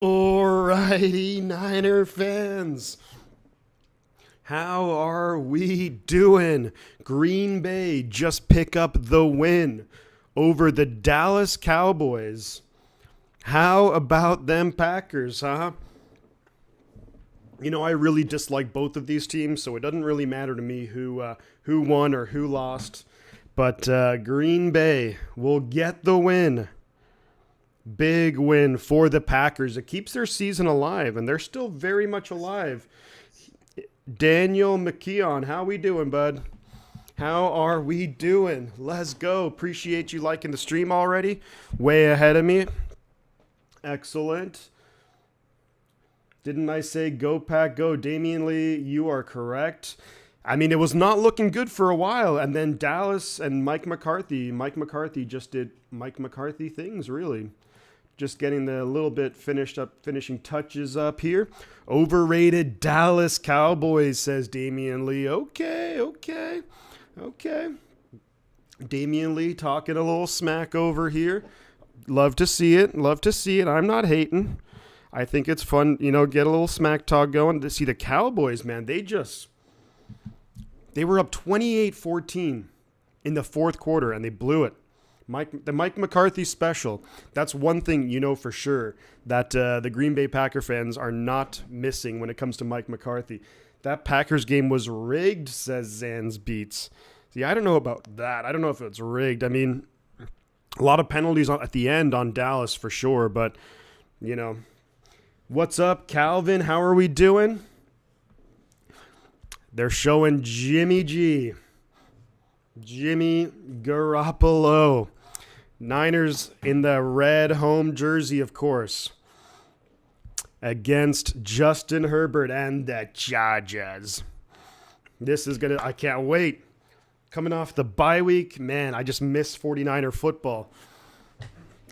Alrighty, Niner fans. How are we doing? Green Bay just pick up the win over the Dallas Cowboys. How about them Packers, huh? I really dislike both of these teams, so it doesn't really matter to me who won or who lost. But Green Bay will get the win. Big win for the Packers. It keeps their season alive, and they're still very much alive. Daniel McKeon, how we doing, bud? How are we doing? Let's go. Appreciate you liking the stream already. Way ahead of me. Excellent. Didn't I say go Pack, go? Damian Lee, you are correct. I mean, it was not looking good for a while, and then Dallas and Mike McCarthy just did Mike McCarthy things, really. Just getting the little bit finishing touches up here. Overrated Dallas Cowboys, says Damian Lee. Okay. Damian Lee talking a little smack over here. Love to see it. I'm not hating. I think it's fun, get a little smack talk going. To see the Cowboys, man, they were up 28-14 in the fourth quarter, and they blew it. The Mike McCarthy special. That's one thing for sure that the Green Bay Packer fans are not missing when it comes to Mike McCarthy. That Packers game was rigged, says Zan's Beats. See, I don't know about that. I don't know if it's rigged. I mean, a lot of penalties at the end on Dallas for sure, but, What's up, Calvin? How are we doing? They're showing Jimmy Garoppolo. Niners in the red home jersey, of course, against Justin Herbert and the Chargers. I can't wait. Coming off the bye week, man, I just miss 49er football.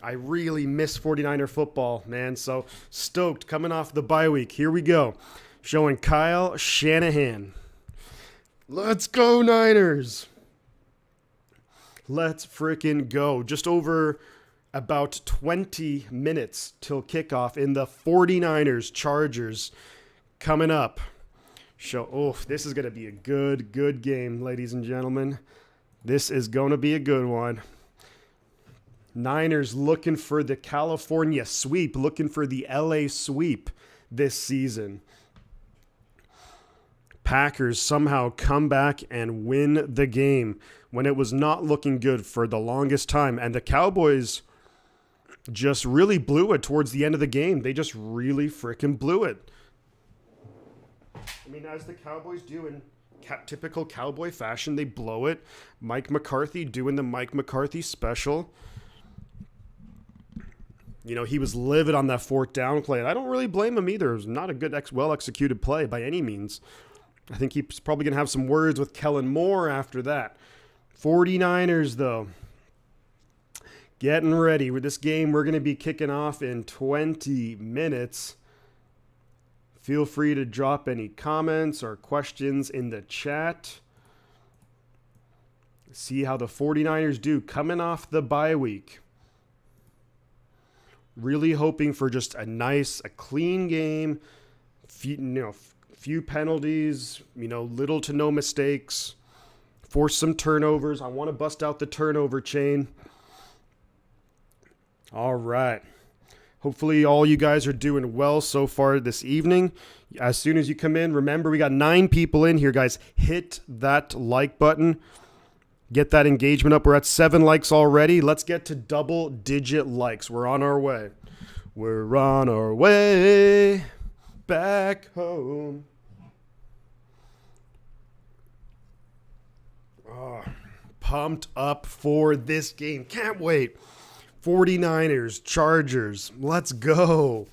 I really miss 49er football, man. So stoked coming off the bye week. Here we go. Showing Kyle Shanahan. Let's go, Niners. Let's freaking go. Just over about 20 minutes till kickoff in the 49ers Chargers coming up. This is going to be a good game, ladies and gentlemen. This is going to be a good one. Niners looking for the California sweep, looking for the LA sweep this season. Packers somehow come back and win the game when it was not looking good for the longest time. And the Cowboys just really blew it towards the end of the game. They just really freaking blew it. I mean, as the Cowboys do in typical Cowboy fashion, they blow it. Mike McCarthy doing the Mike McCarthy special. He was livid on that fourth down play. And I don't really blame him either. It was not a good, well-executed play by any means. I think he's probably going to have some words with Kellen Moore after that. 49ers, though, getting ready. With this game, we're going to be kicking off in 20 minutes. Feel free to drop any comments or questions in the chat. See how the 49ers do coming off the bye week. Really hoping for just a clean game. Few penalties, little to no mistakes, force some turnovers. I want to bust out the turnover chain. All right. Hopefully all you guys are doing well so far this evening. As soon as you come in, remember we got 9 people in here, guys. Hit that like button. Get that engagement up. We're at 7 likes already. Let's get to double-digit likes. We're on our way. We're on our way back home. Oh, pumped up for this game. Can't wait. 49ers, Chargers. Let's go.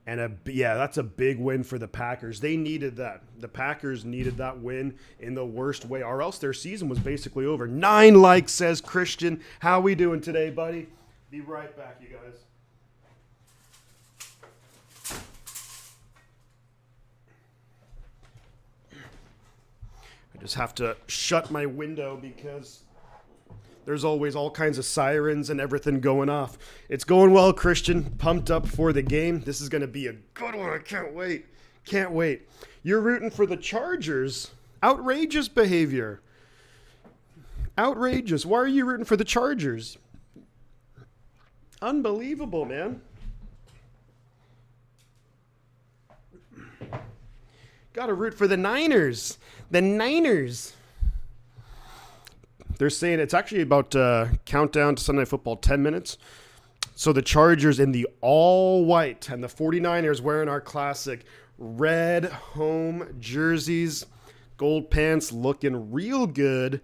And that's a big win for the Packers. They needed that. The Packers needed that win in the worst way, or else their season was basically over. 9 likes, says Christian. How we doing today, buddy? Be right back, you guys. I just have to shut my window because There's always all kinds of sirens and everything going off. It's going well, Christian. Pumped up for the game. This is going to be a good one. I can't wait. Can't wait. You're rooting for the Chargers. Outrageous behavior. Outrageous. Why are you rooting for the Chargers? Unbelievable, man. Got to root for the Niners. The Niners. They're saying it's actually about countdown to Sunday Night Football, 10 minutes. So the Chargers in the all-white and the 49ers wearing our classic red home jerseys, gold pants, looking real good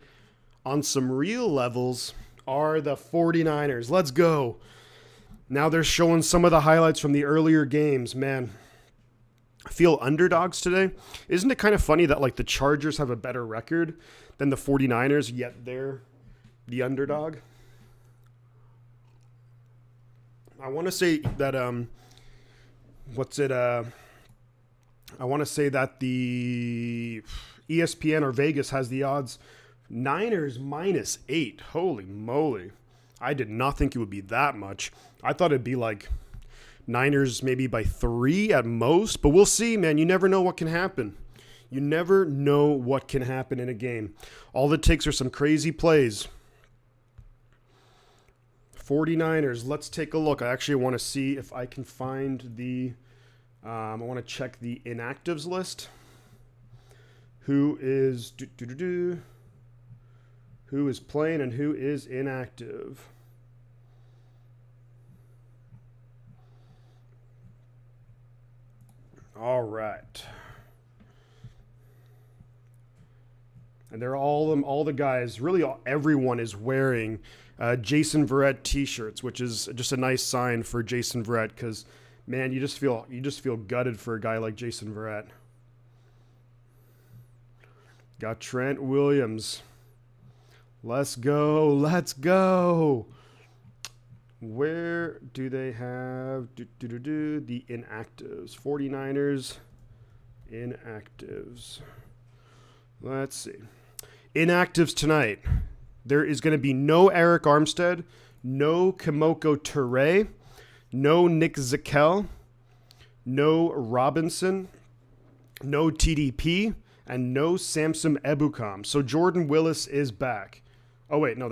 on some real levels are the 49ers. Let's go. Now they're showing some of the highlights from the earlier games. Man, I feel underdogs today. Isn't it kind of funny that like the Chargers have a better record than the 49ers, yet they're the underdog? I want to say that I want to say that the ESPN or Vegas has the odds Niners -8. Holy moly. I did not think it would be that much. I thought it'd be like Niners maybe by 3 at most, but we'll see, man. You never know what can happen. You never know what can happen in a game. All it takes are some crazy plays. 49ers, let's take a look. I actually want to see if I can find the, I want to check the inactives list. Who is, who is playing and who is inactive. All right. And they're all the guys, really everyone is wearing Jason Verrett t-shirts, which is just a nice sign for Jason Verrett because, man, you just feel gutted for a guy like Jason Verrett. Got Trent Williams. Let's go. Let's go. Where do they have the inactives? 49ers inactives. Let's see. Inactives tonight. There is going to be no Eric Armstead, no Kimoko Toure, no Nick Zakelj, no Robinson, no TDP, and no Samson Ebukam. So Jordan Willis is back. Oh, wait, no,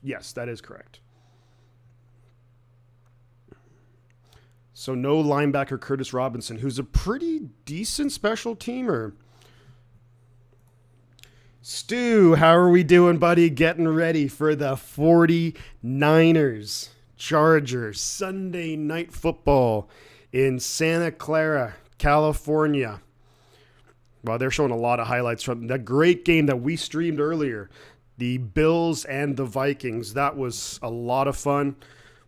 yes, that is correct. So no linebacker Curtis Robinson, who's a pretty decent special teamer. Stu, how are we doing, buddy? Getting ready for the 49ers Chargers Sunday Night Football in Santa Clara, California. Well, they're showing a lot of highlights from that great game that we streamed earlier. The Bills and the Vikings. That was a lot of fun.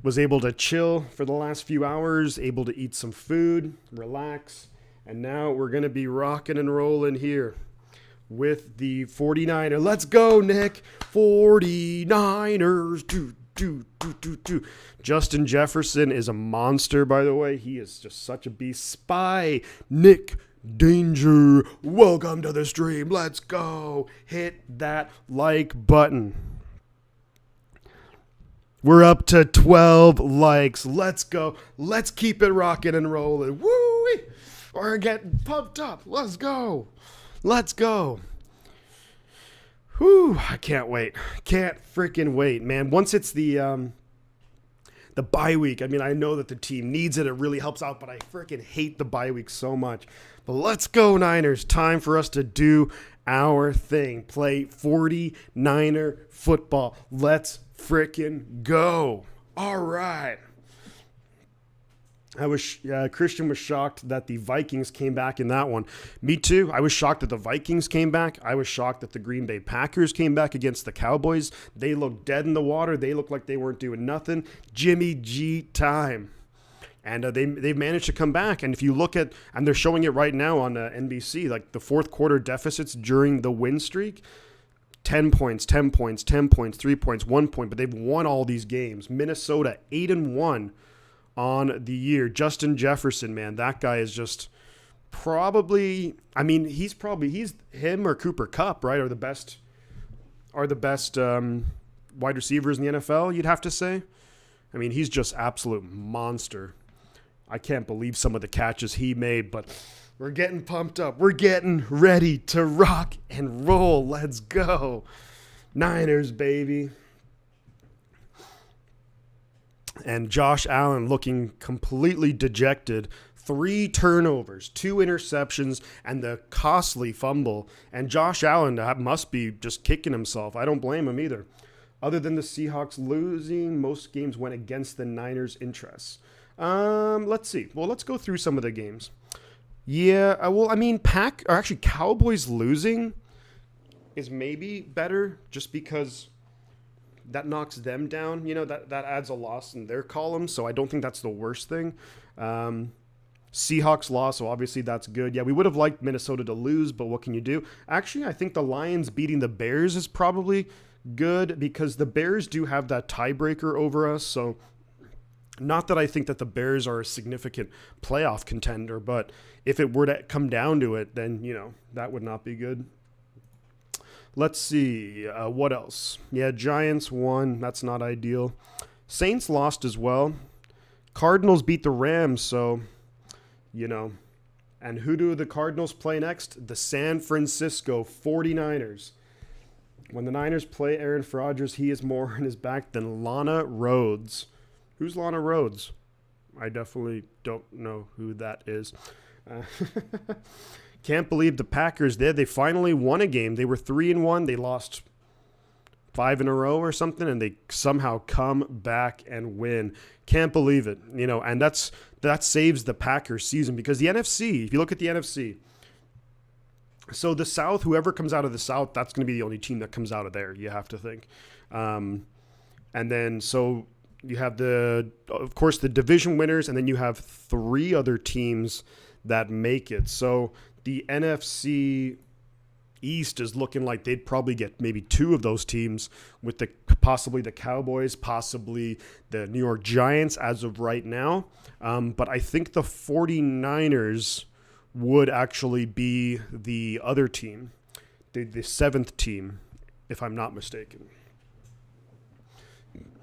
Was able to chill for the last few hours, able to eat some food, relax. And now we're going to be rocking and rolling here with the 49ers. Let's go, Nick. 49ers. Justin Jefferson is a monster, by the way. He is just such a beast. Spy Nick Danger. Welcome to the stream. Let's go. Hit that like button. We're up to 12 likes. Let's go. Let's keep it rocking and rolling. Woo! We're getting pumped up. Let's go. Let's go. Whew, I can't wait. Can't freaking wait, man. Once it's the bye week, I mean, I know that the team needs it. It really helps out, but I freaking hate the bye week so much. But let's go, Niners. Time for us to do our thing. Play 49er football. Let's freaking go. All right. Christian was shocked that the Vikings came back in that one. Me too. I was shocked that the Vikings came back. I was shocked that the Green Bay Packers came back against the Cowboys. They looked dead in the water. They looked like they weren't doing nothing. Jimmy G time. And they've managed to come back. And if you look at, and they're showing it right now on NBC, like the fourth quarter deficits during the win streak, 10 points, 10 points, 10 points, 3 points, 1 point. But they've won all these games. Minnesota 8-1 on the year. Justin Jefferson, man, that guy is just probably, I mean, he's him or Cooper Kupp, right, are the best wide receivers in the NFL, you'd have to say. I mean, he's just absolute monster. I can't believe some of the catches he made, but we're getting pumped up. We're getting ready to rock and roll. Let's go. Niners, baby. And Josh Allen looking completely dejected. 3 turnovers, 2 interceptions, and the costly fumble. And Josh Allen must be just kicking himself. I don't blame him either. Other than the Seahawks losing, most games went against the Niners' interests. Let's see. Well, let's go through some of the games. Yeah, well, I mean, Cowboys losing is maybe better just because that knocks them down. You know, that adds a loss in their column, so I don't think that's the worst thing. Seahawks loss, so obviously that's good. Yeah, we would have liked Minnesota to lose, but what can you do? Actually, I think the Lions beating the Bears is probably good because the Bears do have that tiebreaker over us, so not that I think that the Bears are a significant playoff contender, but if it were to come down to it, then, you know, that would not be good. Let's see. What else? Yeah, Giants won. That's not ideal. Saints lost as well. Cardinals beat the Rams, so, you know. And who do the Cardinals play next? The San Francisco 49ers. When the Niners play Aaron Rodgers, he is more in his back than Lana Rhodes. Who's Lana Rhodes? I definitely don't know who that is. Can't believe the Packers did. They finally won a game. They were 3-1. They lost 5 in a row or something, and they somehow come back and win. Can't believe it. You know, and that saves the Packers season because the NFC, if you look at the NFC, so the South, whoever comes out of the South, that's going to be the only team that comes out of there, you have to think. And then so you have of course, the division winners, and then you have 3 other teams that make it. So the NFC East is looking like they'd probably get maybe 2 of those teams with possibly the Cowboys, possibly the New York Giants as of right now. But I think the 49ers would actually be the other team, the 7th team, if I'm not mistaken.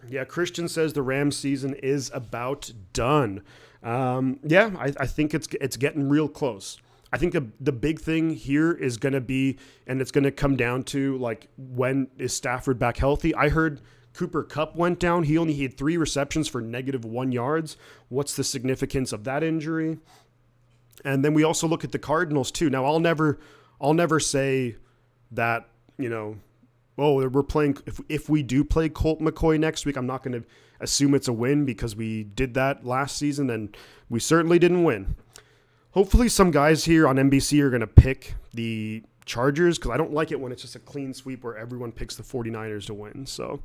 Yeah, Christian says the Rams season is about done. Yeah, I think it's getting real close. I think the big thing here is going to be, and it's going to come down to, like, when is Stafford back healthy? I heard Cooper Kupp went down. He only had 3 receptions for -1 yards. What's the significance of that injury? And then we also look at the Cardinals too. Now, I'll never say that, you know, oh, we're playing, if we do play Colt McCoy next week, I'm not going to assume it's a win because we did that last season and we certainly didn't win. Hopefully some guys here on NBC are going to pick the Chargers because I don't like it when it's just a clean sweep where everyone picks the 49ers to win. So,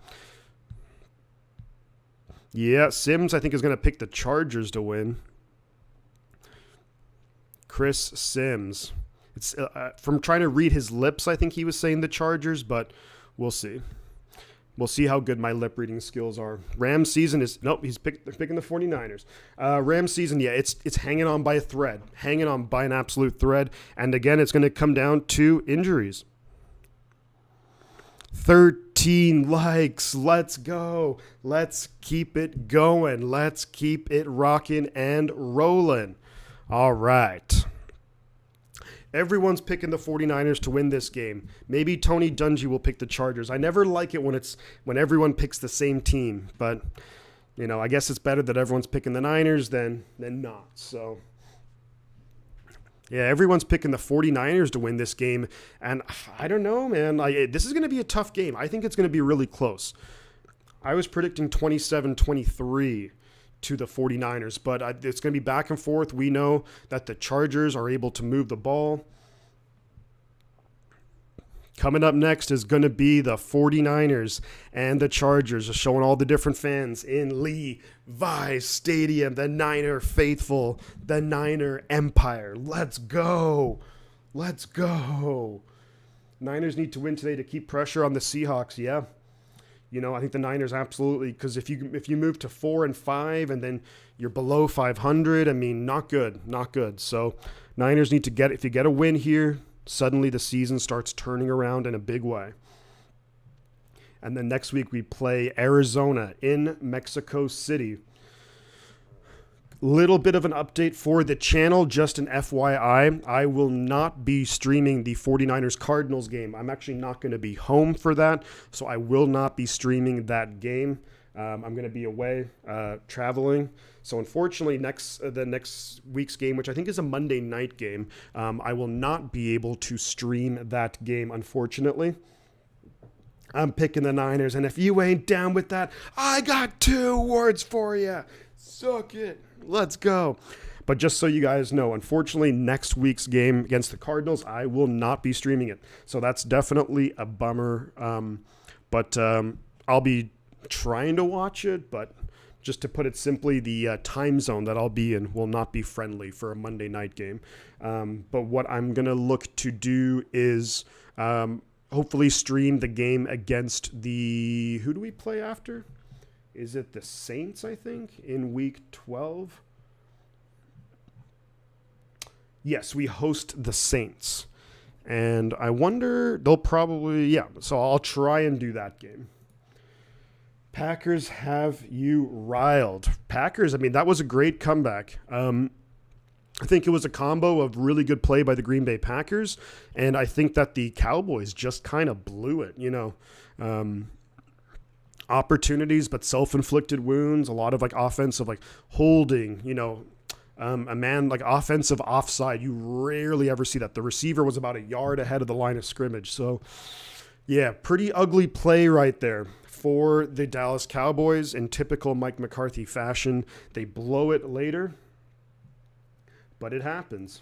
yeah, Sims, I think, is going to pick the Chargers to win. Chris Sims. It's from trying to read his lips, I think he was saying the Chargers, but we'll see. We'll see how good my lip reading skills are. Rams season is, nope, they're picking the 49ers. Rams season, yeah, it's hanging on by a thread, hanging on by an absolute thread. And again, it's going to come down to injuries. 13 likes. Let's go. Let's keep it going. Let's keep it rocking and rolling. All right. Everyone's picking the 49ers to win this game. Maybe Tony Dungy will pick the Chargers. I never like it when everyone picks the same team, but you know, I guess it's better that everyone's picking the Niners than not. So yeah, everyone's picking the 49ers to win this game, and I don't know, man. This is going to be a tough game. I think it's going to be really close. I was predicting 27-23 to the 49ers, but it's going to be back and forth. We know that the Chargers are able to move the ball. Coming up next is going to be the 49ers and the Chargers, showing all the different fans in Levi's Stadium, the Niner faithful, the Niner Empire. Let's go. Let's go. Niners need to win today to keep pressure on the Seahawks, yeah. You know, I think the Niners absolutely, because if you move to 4-5 and then you're below 500, I mean, not good. So Niners need to if you get a win here, suddenly the season starts turning around in a big way. And then next week we play Arizona in Mexico City. Little bit of an update for the channel, just an FYI. I will not be streaming the 49ers Cardinals game. I'm actually not going to be home for that, so I will not be streaming that game. I'm going to be away traveling. So unfortunately, the next week's game, which I think is a Monday night game, I will not be able to stream that game, unfortunately. I'm picking the Niners, and if you ain't down with that, I got 2 words for you. Suck it. Let's go. But just so you guys know, unfortunately, next week's game against the Cardinals, I will not be streaming it. So that's definitely a bummer. But I'll be trying to watch it, but just to put it simply, the time zone that I'll be in will not be friendly for a Monday night game. But what I'm going to look to do is hopefully stream the game against who do we play after? Is it the Saints, I think, in week 12? Yes, we host the Saints. And I wonder, they'll probably, so I'll try and do that game. Packers have you riled. Packers, I mean, that was a great comeback. I think it was a combo of really good play by the Green Bay Packers, and I think that the Cowboys just kind of blew it, opportunities, but self-inflicted wounds, a lot of offensive holding, a man offensive offside. You rarely ever see that. The receiver was about a yard ahead of the line of scrimmage. So yeah, pretty ugly play right there for the Dallas Cowboys in typical Mike McCarthy fashion. They blow it later, but it happens.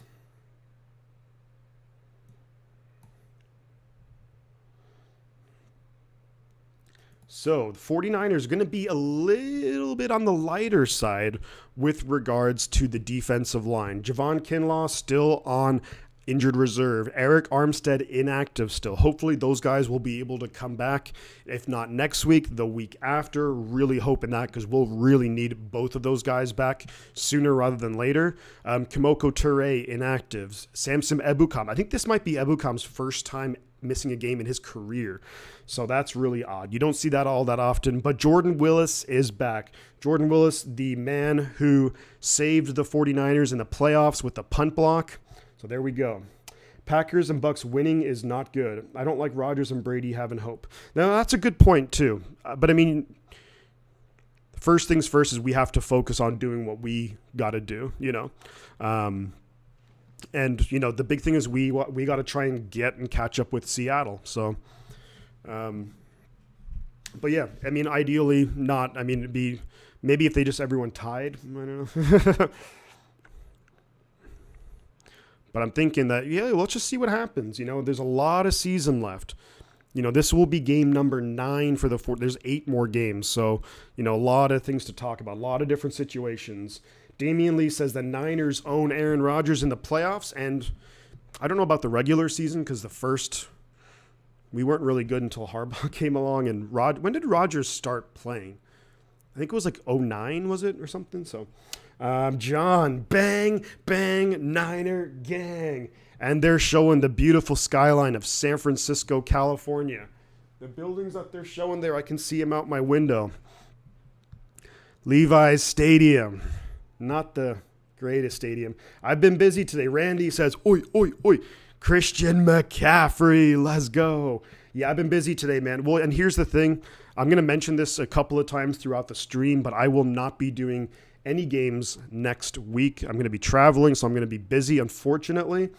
So the 49ers are going to be a little bit on the lighter side with regards to the defensive line. Javon Kinlaw still on injured reserve. Eric Armstead inactive still. Hopefully those guys will be able to come back. If not next week, the week after. Really hoping that, because we'll really need both of those guys back sooner rather than later. Kimoko Toure inactives. Samson Ebukam. I think this might be Ebukam's first time missing a game in his career. So that's really odd. You don't see that all that often, but Jordan Willis is back. Jordan Willis, the man who saved the 49ers in the playoffs with the punt block. So there we go. Packers and Bucks winning is not good. I don't like Rodgers and Brady having hope. Now, that's a good point too. But I mean, first things first is we have to focus on doing what we got to do, And, the big thing is we got to try and get and catch up with Seattle. So, but yeah, I mean, ideally not. I mean, it'd be maybe if they just everyone tied. I don't know. But I'm thinking that, let's just see what happens. There's a lot of season left. This will be game number 9 for the 4. There's 8 more games. So, a lot of things to talk about, a lot of different situations. Damian Lee says the Niners own Aaron Rodgers in the playoffs, and I don't know about the regular season because we weren't really good until Harbaugh came along. And when did Rodgers start playing? I think it was 2009, was it, or something? So, John, bang, bang, Niner gang. And they're showing the beautiful skyline of San Francisco, California. The buildings that they're showing there, I can see them out my window. Levi's Stadium. Not the greatest stadium. I've been busy today. Randy says, oi, oi, oi. Christian McCaffrey, let's go. Yeah, I've been busy today, man. Well, and here's the thing. I'm going to mention this a couple of times throughout the stream, but I will not be doing any games next week. I'm going to be traveling, so I'm going to be busy, unfortunately.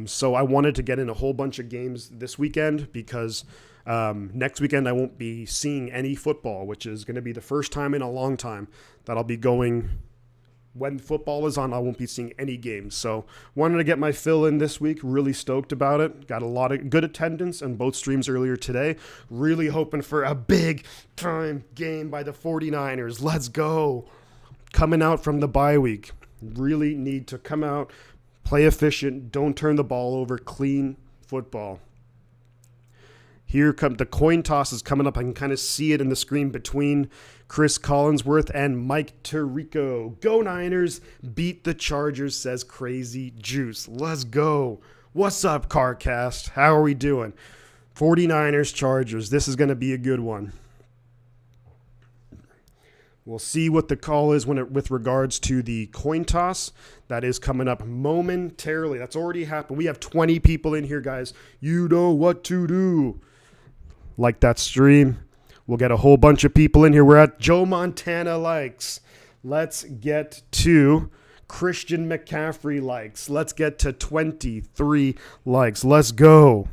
So I wanted to get in a whole bunch of games this weekend because next weekend I won't be seeing any football, which is going to be the first time in a long time that I'll be going. When football is on, I won't be seeing any games. So wanted to get my fill in this week. Really stoked about it. Got a lot of good attendance on both streams earlier today. Really hoping for a big time game by the 49ers. Let's go. Coming out from the bye week. Really need to come out, play efficient, don't turn the ball over, clean football. Here come the coin toss is coming up. I can kind of see it in the screen between Chris Collinsworth and Mike Tirico. Go Niners, beat the Chargers, says Crazy Juice. Let's go. What's up, CarCast? How are we doing? 49ers, Chargers. This is going to be a good one. We'll see what the call is with regards to the coin toss. That is coming up momentarily. That's already happened. We have 20 people in here, guys. You know what to do. Like that stream. We'll get a whole bunch of people in here. We're at Joe Montana likes. Let's get to Christian McCaffrey likes. Let's get to 23 likes. Let's go.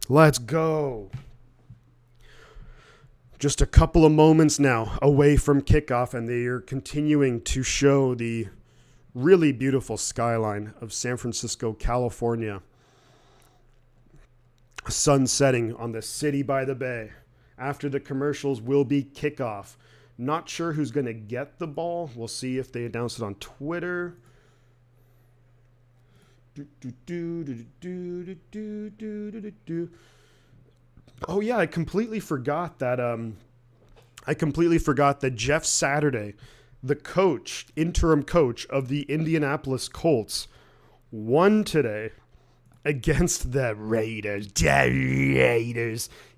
Let's go. Just a couple of moments now away from kickoff, and they are continuing to show the really beautiful skyline of San Francisco, California. Sun setting on the city by the bay. After the commercials will be kickoff. Not sure who's going to get the ball. We'll see if they announce it on Twitter. Oh yeah, I completely forgot that Jeff Saturday, the interim coach of the Indianapolis Colts, won today against the Raiders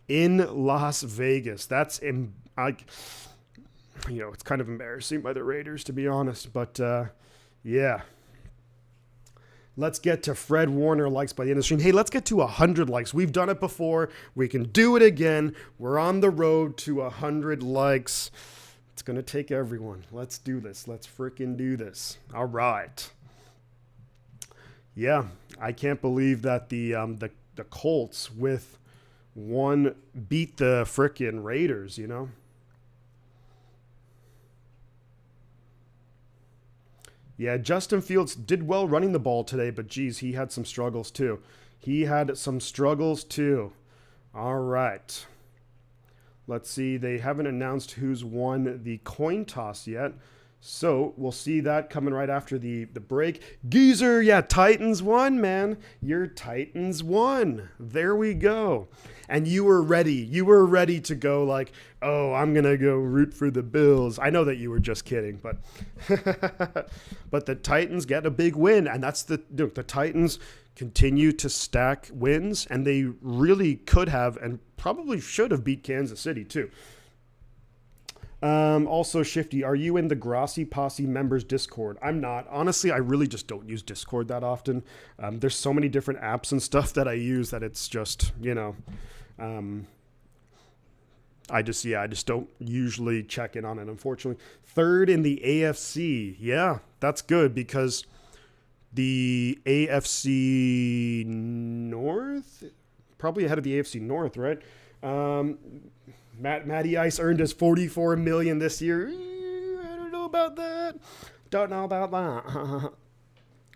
in Las Vegas. That's it's kind of embarrassing by the Raiders, to be honest, but yeah. Let's get to Fred Warner likes by the end of the stream. Hey, let's get to 100 likes. We've done it before. We can do it again. We're on the road to 100 likes. It's going to take everyone. Let's do this. Let's freaking do this. All right. Yeah, I can't believe that the Colts with one beat the freaking Raiders, you know? Yeah, Justin Fields did well running the ball today, but geez, he had some struggles too. All right. Let's see. They haven't announced who's won the coin toss yet. So we'll see that coming right after the break. Geezer, yeah, Titans won, man. Your Titans won. There we go. And you were ready. You were ready to go like, oh, I'm going to go root for the Bills. I know that you were just kidding, but but the Titans get a big win. And that's the Titans continue to stack wins, and they really could have and probably should have beat Kansas City too. Also, Shifty, are you in the Grossi Posse members Discord? I'm not. Honestly, I really just don't use Discord that often. There's so many different apps and stuff that I use that it's just, I just don't usually check in on it, unfortunately. Third in the AFC. Yeah, that's good because the AFC North, probably ahead of the AFC North, right? Matty Ice earned his $44 million this year. I don't know about that.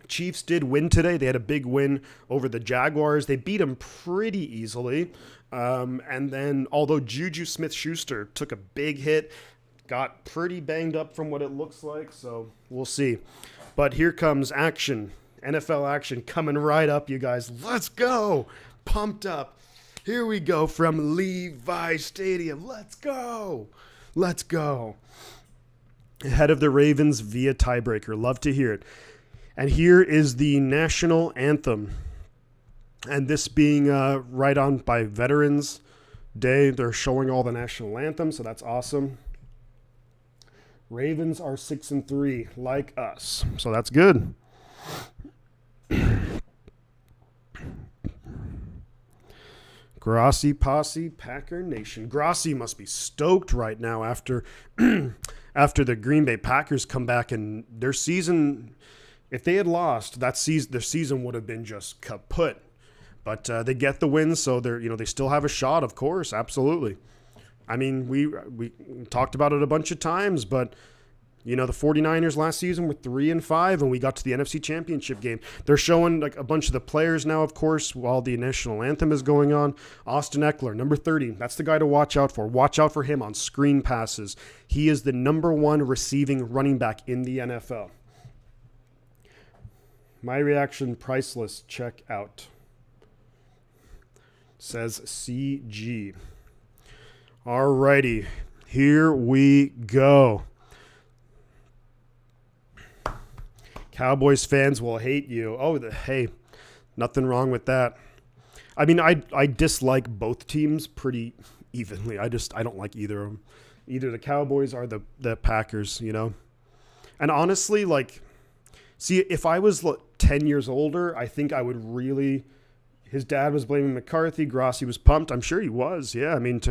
Chiefs did win today. They had a big win over the Jaguars. They beat them pretty easily. And then, although Juju Smith-Schuster took a big hit, got pretty banged up from what it looks like. So we'll see. But here comes action. NFL action coming right up, you guys. Let's go. Pumped up. Here we go from Levi Stadium. Let's go. Let's go. Ahead of the Ravens via tiebreaker. Love to hear it. And here is the national anthem. And this being right on by Veterans Day, they're showing all the national anthems, so that's awesome. Ravens are 6-3, like us. So that's good. Grossi Posse, Packer Nation. Grossi must be stoked right now after after the Green Bay Packers come back, and their season, if they had lost, their season would have been just kaput. But they get the win, so they still have a shot, of course, absolutely. I mean, we talked about it a bunch of times, but the 49ers last season were 3-5, and we got to the NFC Championship game. They're showing like a bunch of the players now, of course, while the national anthem is going on. Austin Eckler, number 30. That's the guy to watch out for. Watch out for him on screen passes. He is the number 1 receiving running back in the NFL. My reaction, priceless. Check out. Says CG. Alrighty, here we go. Cowboys fans will hate you. Oh, hey, nothing wrong with that. I mean, I dislike both teams pretty evenly. I don't like either of them. Either the Cowboys or the Packers, you know? And honestly, like, see, if I was 10 years older, I think I would really... His dad was blaming McCarthy. Grossi was pumped. I'm sure he was. Yeah, I mean,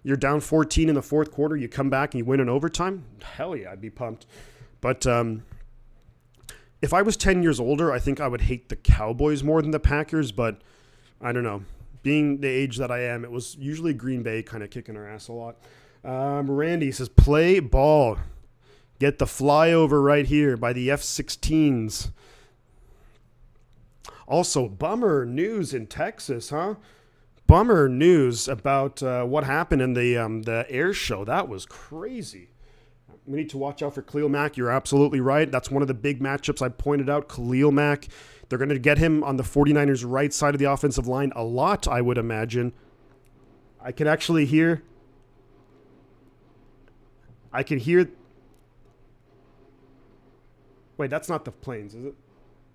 you're down 14 in the fourth quarter. You come back and you win in overtime. Hell yeah, I'd be pumped. But if I was 10 years older, I think I would hate the Cowboys more than the Packers. But I don't know. Being the age that I am, it was usually Green Bay kind of kicking our ass a lot. Randy says, play ball. Get the flyover right here by the F-16s. Also, bummer news in Texas, huh? Bummer news about what happened in the air show. That was crazy. We need to watch out for Khalil Mack. You're absolutely right. That's one of the big matchups I pointed out. Khalil Mack. They're going to get him on the 49ers' right side of the offensive line a lot, I would imagine. I can actually hear... Wait, that's not the planes, is it?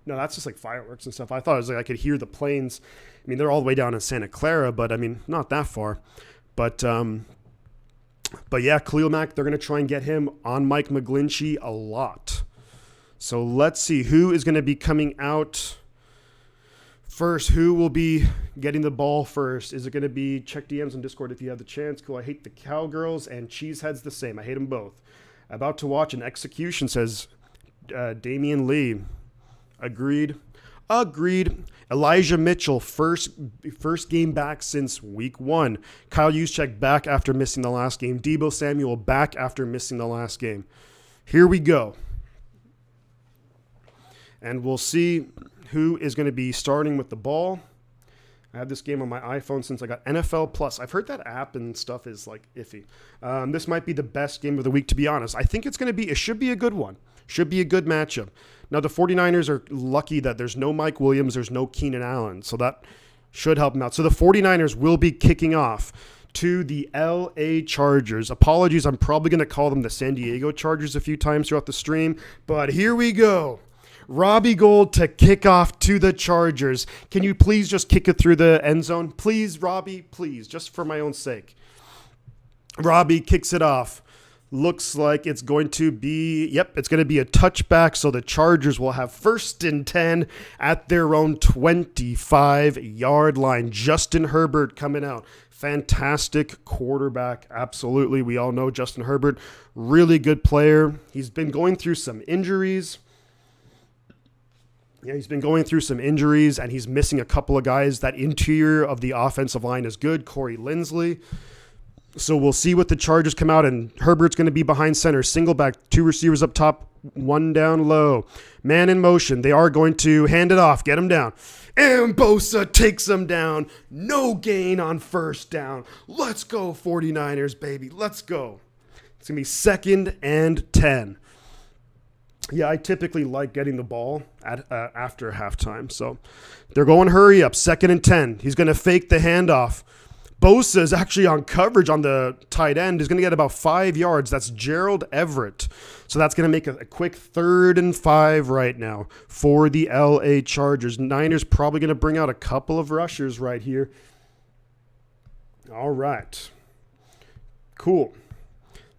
No, that's just like fireworks and stuff. I thought it was like I could hear the planes. I mean, they're all the way down in Santa Clara, but I mean, not that far. But yeah, Khalil Mack, they're going to try and get him on Mike McGlinchey a lot. So let's see who is going to be coming out first. Who will be getting the ball first? Is it going to be check DMs on Discord if you have the chance? Cool. I hate the Cowgirls and Cheeseheads the same. I hate them both. About to watch an execution, says Damian Lee. Agreed. Elijah Mitchell, first game back since week 1. Kyle Juszczyk back after missing the last game. Deebo Samuel back after missing the last game. Here we go. And we'll see who is going to be starting with the ball. I have this game on my iPhone since I got NFL Plus. I've heard that app and stuff is like iffy. This might be the best game of the week, to be honest. I think it should be a good one. Should be a good matchup. Now, the 49ers are lucky that there's no Mike Williams, there's no Keenan Allen, so that should help them out. So the 49ers will be kicking off to the LA Chargers. Apologies, I'm probably going to call them the San Diego Chargers a few times throughout the stream, but here we go. Robbie Gould to kick off to the Chargers. Can you please just kick it through the end zone? Please, Robbie, please, just for my own sake. Robbie kicks it off. Looks like it's going to be, it's going to be a touchback, so the Chargers will have 1st and 10 at their own 25-yard line. Justin Herbert coming out. Fantastic quarterback, absolutely. We all know Justin Herbert, really good player. He's been going through some injuries. Yeah, he's been going through some injuries, and he's missing a couple of guys. That interior of the offensive line is good. Corey Linsley. So we'll see what the Chargers come out, and Herbert's going to be behind center. Single back, 2 receivers up top, 1 down low. Man in motion. They are going to hand it off, get him down. And Bosa takes him down. No gain on 1st down. Let's go, 49ers, baby. Let's go. It's going to be 2nd and 10. Yeah, I typically like getting the ball at after halftime. So they're going hurry up, 2nd and 10. He's going to fake the handoff. Bosa is actually on coverage on the tight end. He's going to get about 5 yards. That's Gerald Everett. So that's going to make a quick 3rd and 5 right now for the LA Chargers. Niners probably going to bring out a couple of rushers right here. All right. Cool.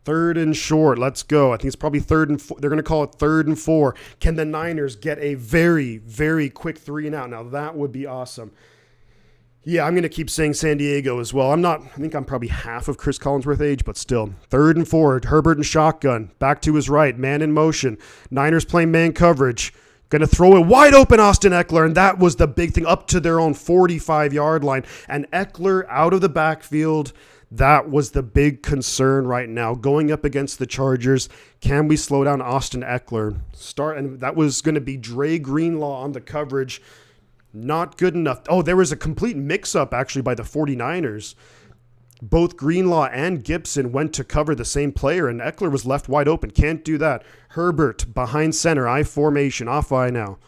3rd and short. Let's go. I think it's probably 3rd and 4. They're going to call it 3rd and 4. Can the Niners get a very, very quick 3 and out? Now that would be awesome. Yeah, I'm going to keep saying San Diego as well. I think I'm probably half of Chris Collinsworth age, but still. 3rd and 4, Herbert and shotgun. Back to his right, man in motion. Niners playing man coverage. Going to throw it wide open, Austin Eckler, and that was the big thing, up to their own 45-yard line. And Eckler out of the backfield, that was the big concern right now. Going up against the Chargers, can we slow down Austin Eckler? And that was going to be Dre Greenlaw on the coverage. Not good enough. Oh, there was a complete mix-up, actually, by the 49ers. Both Greenlaw and Gibson went to cover the same player, and Eckler was left wide open. Can't do that. Herbert behind center, I formation, off I now.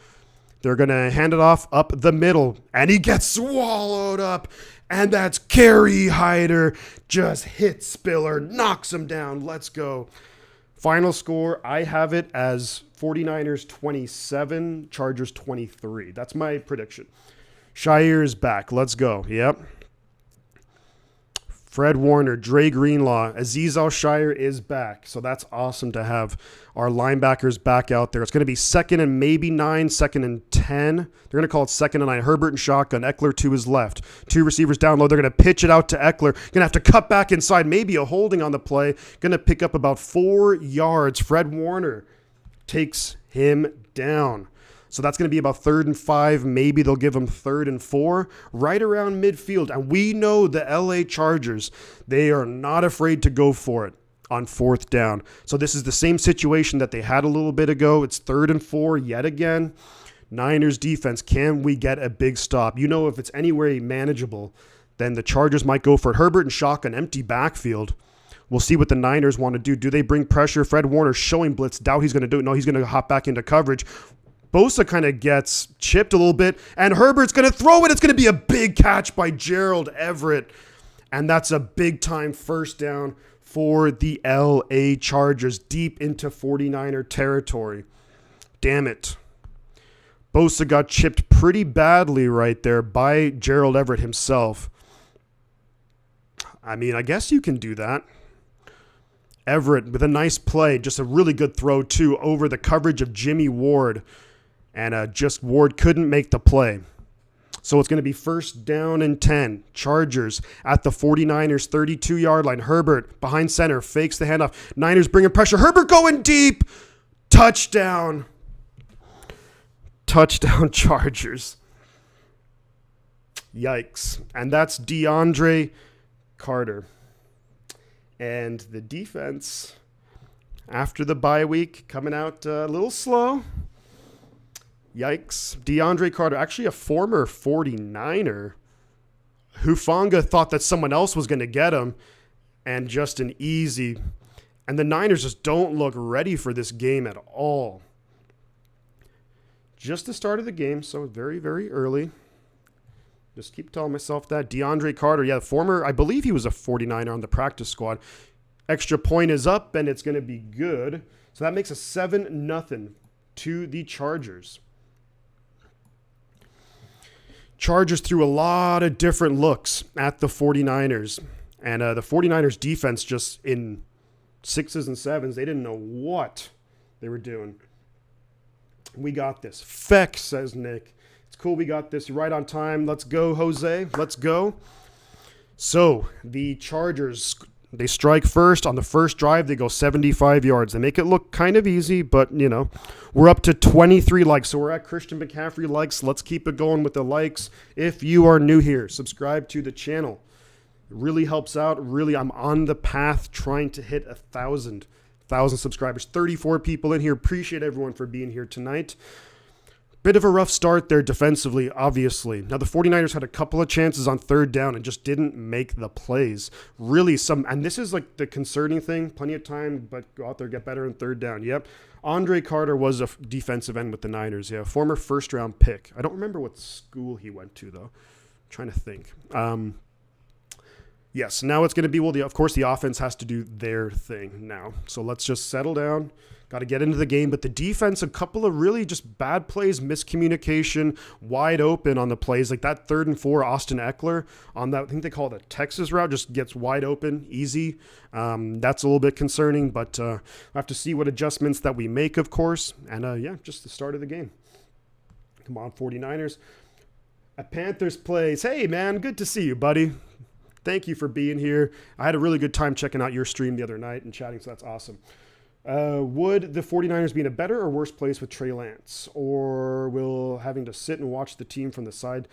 They're going to hand it off up the middle, and he gets swallowed up, and that's Kerry Hyder. Just hits Spiller, knocks him down. Let's go. Final score, I have it as 49ers 27, Chargers 23. That's my prediction. Shire is back. Let's go. Yep. Fred Warner, Dre Greenlaw, Azeez Al-Shire is back. So that's awesome to have our linebackers back out there. It's going to be 2nd and maybe 9, 2nd and 10. They're going to call it 2nd and 9. Herbert and shotgun. Eckler to his left. 2 receivers down low. They're going to pitch it out to Eckler. Going to have to cut back inside. Maybe a holding on the play. Going to pick up about 4 yards. Fred Warner takes him down. So that's going to be about 3rd and 5. Maybe they'll give them 3rd and 4, right around midfield. And we know the LA Chargers, they are not afraid to go for it on 4th down. So this is the same situation that they had a little bit ago. It's 3rd and 4 yet again. Niners defense, can we get a big stop? You know, if it's anywhere manageable, then the Chargers might go for it. Herbert and shotgun, empty backfield. We'll see what the Niners want to do. Do they bring pressure? Fred Warner showing blitz. Doubt he's going to do it. No, he's going to hop back into coverage. Bosa kind of gets chipped a little bit, and Herbert's going to throw it. It's going to be a big catch by Gerald Everett, and that's a big-time first down for the LA Chargers deep into 49er territory. Damn it. Bosa got chipped pretty badly right there by Gerald Everett himself. I mean, I guess you can do that. Everett with a nice play, just a really good throw, too, over the coverage of Jimmy Ward. And just Ward couldn't make the play. So it's going to be 1st down and 10. Chargers at the 49ers 32-yard line. Herbert behind center, fakes the handoff. Niners bringing pressure. Herbert going deep. Touchdown. Touchdown Chargers. Yikes. And that's DeAndre Carter. And the defense, after the bye week, coming out a little slow. Yikes. DeAndre Carter, actually a former 49er. Hufanga thought that someone else was going to get him, and just an easy. And the Niners just don't look ready for this game at all. Just the start of the game, so very, very early. Just keep telling myself that. DeAndre Carter, yeah, former, I believe he was a 49er on the practice squad. Extra point is up, and it's going to be good. So that makes a 7-0 to the Chargers. Chargers threw a lot of different looks at the 49ers. And the 49ers defense just in 6s and 7s, they didn't know what they were doing. We got this. Feck, says Nick. It's cool we got this right on time. Let's go, Jose. Let's go. So the Chargers, they strike first. On the first drive, they go 75 yards. They make it look kind of easy, but, you know, we're up to 23 likes. So we're at Christian McCaffrey likes. Let's keep it going with the likes. If you are new here, subscribe to the channel. It really helps out. Really, I'm on the path trying to hit 1,000 subscribers. 34 people in here. Appreciate everyone for being here tonight. Bit of a rough start there defensively, obviously. Now, the 49ers had a couple of chances on 3rd down and just didn't make the plays. Really and this is like the concerning thing. Plenty of time, but go out there, get better on 3rd down. Yep. Andre Carter was a defensive end with the Niners. Yeah, former 1st-round pick. I don't remember what school he went to, though. I'm trying to think. Yes, now it's going to be, of course, the offense has to do their thing now. So let's just settle down. Got to get into the game. But the defense, a couple of really just bad plays, miscommunication, wide open on the plays. Like that 3rd and 4, Austin Eckler on that, I think they call it a Texas route, just gets wide open, easy. That's a little bit concerning, but we'll have to see what adjustments that we make, of course. And, yeah, just the start of the game. Come on, 49ers. A Panthers plays. Hey, man, good to see you, buddy. Thank you for being here. I had a really good time checking out your stream the other night and chatting, so that's awesome. Would the 49ers be in a better or worse place with Trey Lance? Or will having to sit and watch the team from the side?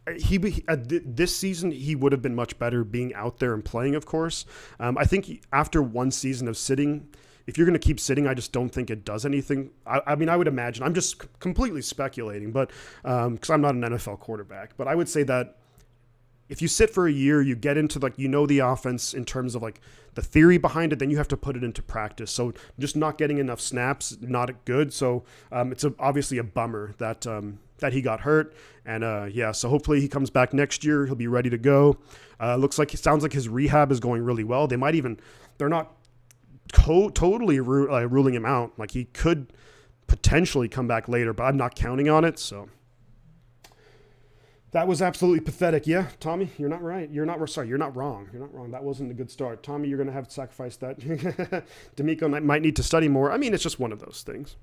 This season, he would have been much better being out there and playing, of course. I think after one season of sitting, if you're going to keep sitting, I just don't think it does anything. I mean, I would imagine. I'm just completely speculating, but because I'm not an NFL quarterback. But I would say that if you sit for a year, you get into the offense in terms of like the theory behind it, then you have to put it into practice. So just not getting enough snaps, not good. So it's obviously a bummer that he got hurt. And yeah, so hopefully he comes back next year. He'll be ready to go. Sounds like his rehab is going really well. They're not totally ruling him out. Like he could potentially come back later, but I'm not counting on it. So That was absolutely pathetic. Yeah, Tommy, you're not right. You're not sorry. You're not wrong. You're not wrong. That wasn't a good start. Tommy, you're going to have to sacrifice that. D'Amico might need to study more. I mean, it's just one of those things.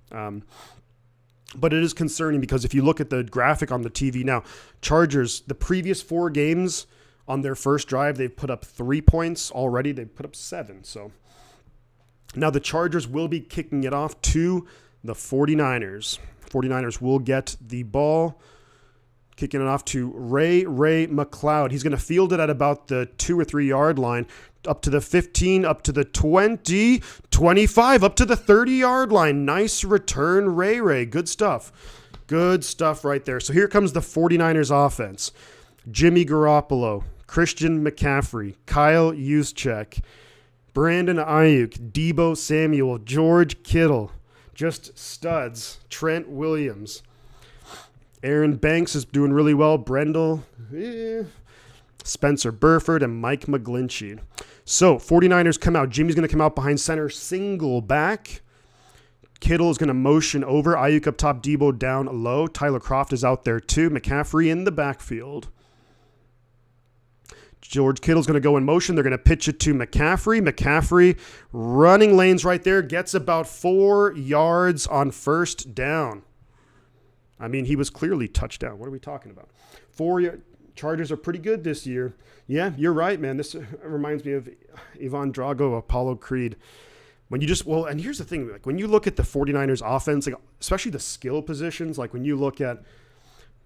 But it is concerning because if you look at the graphic on the TV now, Chargers, the previous 4 games on their first drive, they've put up 3 points already. They've put up 7. So now the Chargers will be kicking it off to the 49ers. 49ers will get the ball. Kicking it off to Ray McLeod. He's going to field it at about the 2 or 3 yard line, up to the 15, up to the 20, 25, up to the 30-yard line. Nice return, Ray. Good stuff. Good stuff right there. So here comes the 49ers offense. Jimmy Garoppolo, Christian McCaffrey, Kyle Juszczyk, Brandon Ayuk, Deebo Samuel, George Kittle. Just studs. Trent Williams. Aaron Banks is doing really well. Brendel, Spencer Burford, and Mike McGlinchey. So, 49ers come out. Jimmy's going to come out behind center, single back. Kittle is going to motion over. Ayuk up top, Deebo down low. Tyler Kroft is out there too. McCaffrey in the backfield. George Kittle's going to go in motion. They're going to pitch it to McCaffrey. McCaffrey running lanes right there. Gets about 4 yards on first down. I mean, he was clearly touchdown. What are we talking about? 4 Chargers are pretty good this year. Yeah, you're right, man. This reminds me of Ivan Drago, Apollo Creed. When you and here's the thing, like when you look at the 49ers offense, like especially the skill positions, like when you look at,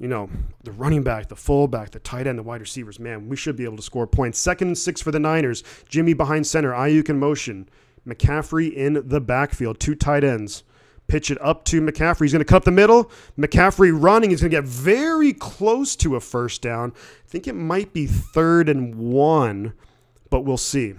the running back, the fullback, the tight end, the wide receivers, man, we should be able to score points. 2nd and 6 for the Niners. Jimmy behind center, Ayuk in motion. McCaffrey in the backfield, 2 tight ends. Pitch it up to McCaffrey. He's going to cut up the middle. McCaffrey running. He's going to get very close to a first down. I think it might be 3rd and 1, but we'll see.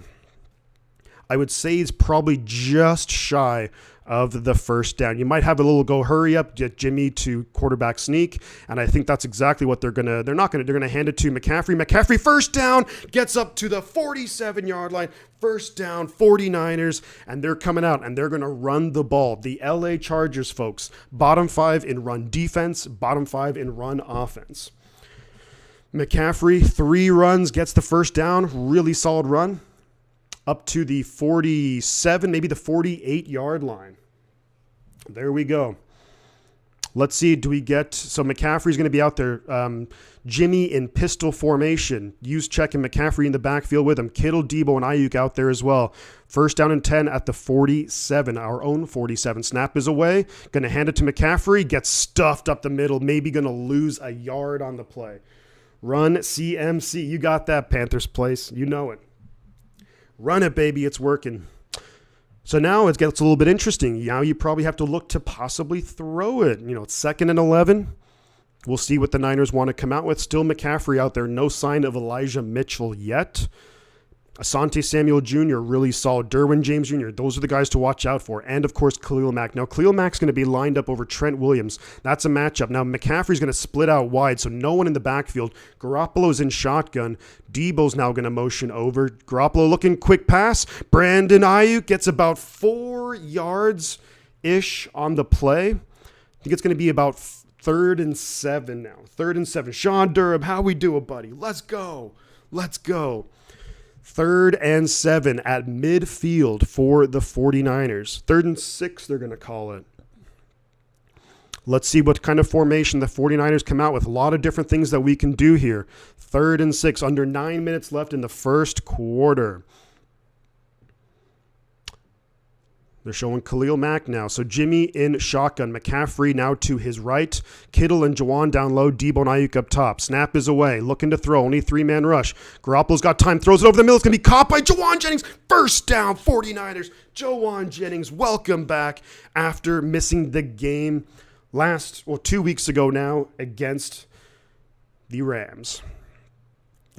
I would say he's probably just shy of the first down. You might have a little go hurry up, get Jimmy to quarterback sneak, and I think that's exactly what they're going to hand it to McCaffrey. McCaffrey first down, gets up to the 47-yard line. First down, 49ers, and they're coming out, and they're going to run the ball. The LA Chargers, folks, bottom 5 in run defense, bottom 5 in run offense. McCaffrey, 3 runs, gets the first down, really solid run. Up to the 47, maybe the 48-yard line. There we go. Let's see, so McCaffrey's going to be out there. Jimmy in pistol formation. Juszczyk and McCaffrey in the backfield with him. Kittle, Deebo, and Ayuk out there as well. First down and 10 at the 47, our own 47. Snap is away. Going to hand it to McCaffrey. Gets stuffed up the middle. Maybe going to lose a yard on the play. Run CMC. You got that, Panthers place. You know it. Run it, baby. It's working. So now it gets a little bit interesting. Now you probably have to look to possibly throw it. It's 2nd and 11. We'll see what the Niners want to come out with. Still McCaffrey out there. No sign of Elijah Mitchell yet. Asante Samuel Jr., really solid. Derwin James Jr., those are the guys to watch out for. And, of course, Khalil Mack. Now, Khalil Mack's going to be lined up over Trent Williams. That's a matchup. Now, McCaffrey's going to split out wide, so no one in the backfield. Garoppolo's in shotgun. Deebo's now going to motion over. Garoppolo looking, quick pass. Brandon Ayuk gets about 4 yards-ish on the play. I think it's going to be about 3rd and 7 now. 3rd and 7. Sean Durham, how we do it, buddy? Let's go. 3rd and 7 at midfield for the 49ers. 3rd and 6, they're going to call it. Let's see what kind of formation the 49ers come out with. A lot of different things that we can do here. 3rd and 6, under 9 minutes left in the first quarter. They're showing Khalil Mack now. So Jimmy in shotgun. McCaffrey now to his right. Kittle and Juwan down low. Deebo and Ayuk up top. Snap is away. Looking to throw. Only 3-man rush. Garoppolo's got time. Throws it over the middle. It's going to be caught by Juwan Jennings. First down, 49ers. Juwan Jennings, welcome back after missing the game 2 weeks ago now against the Rams.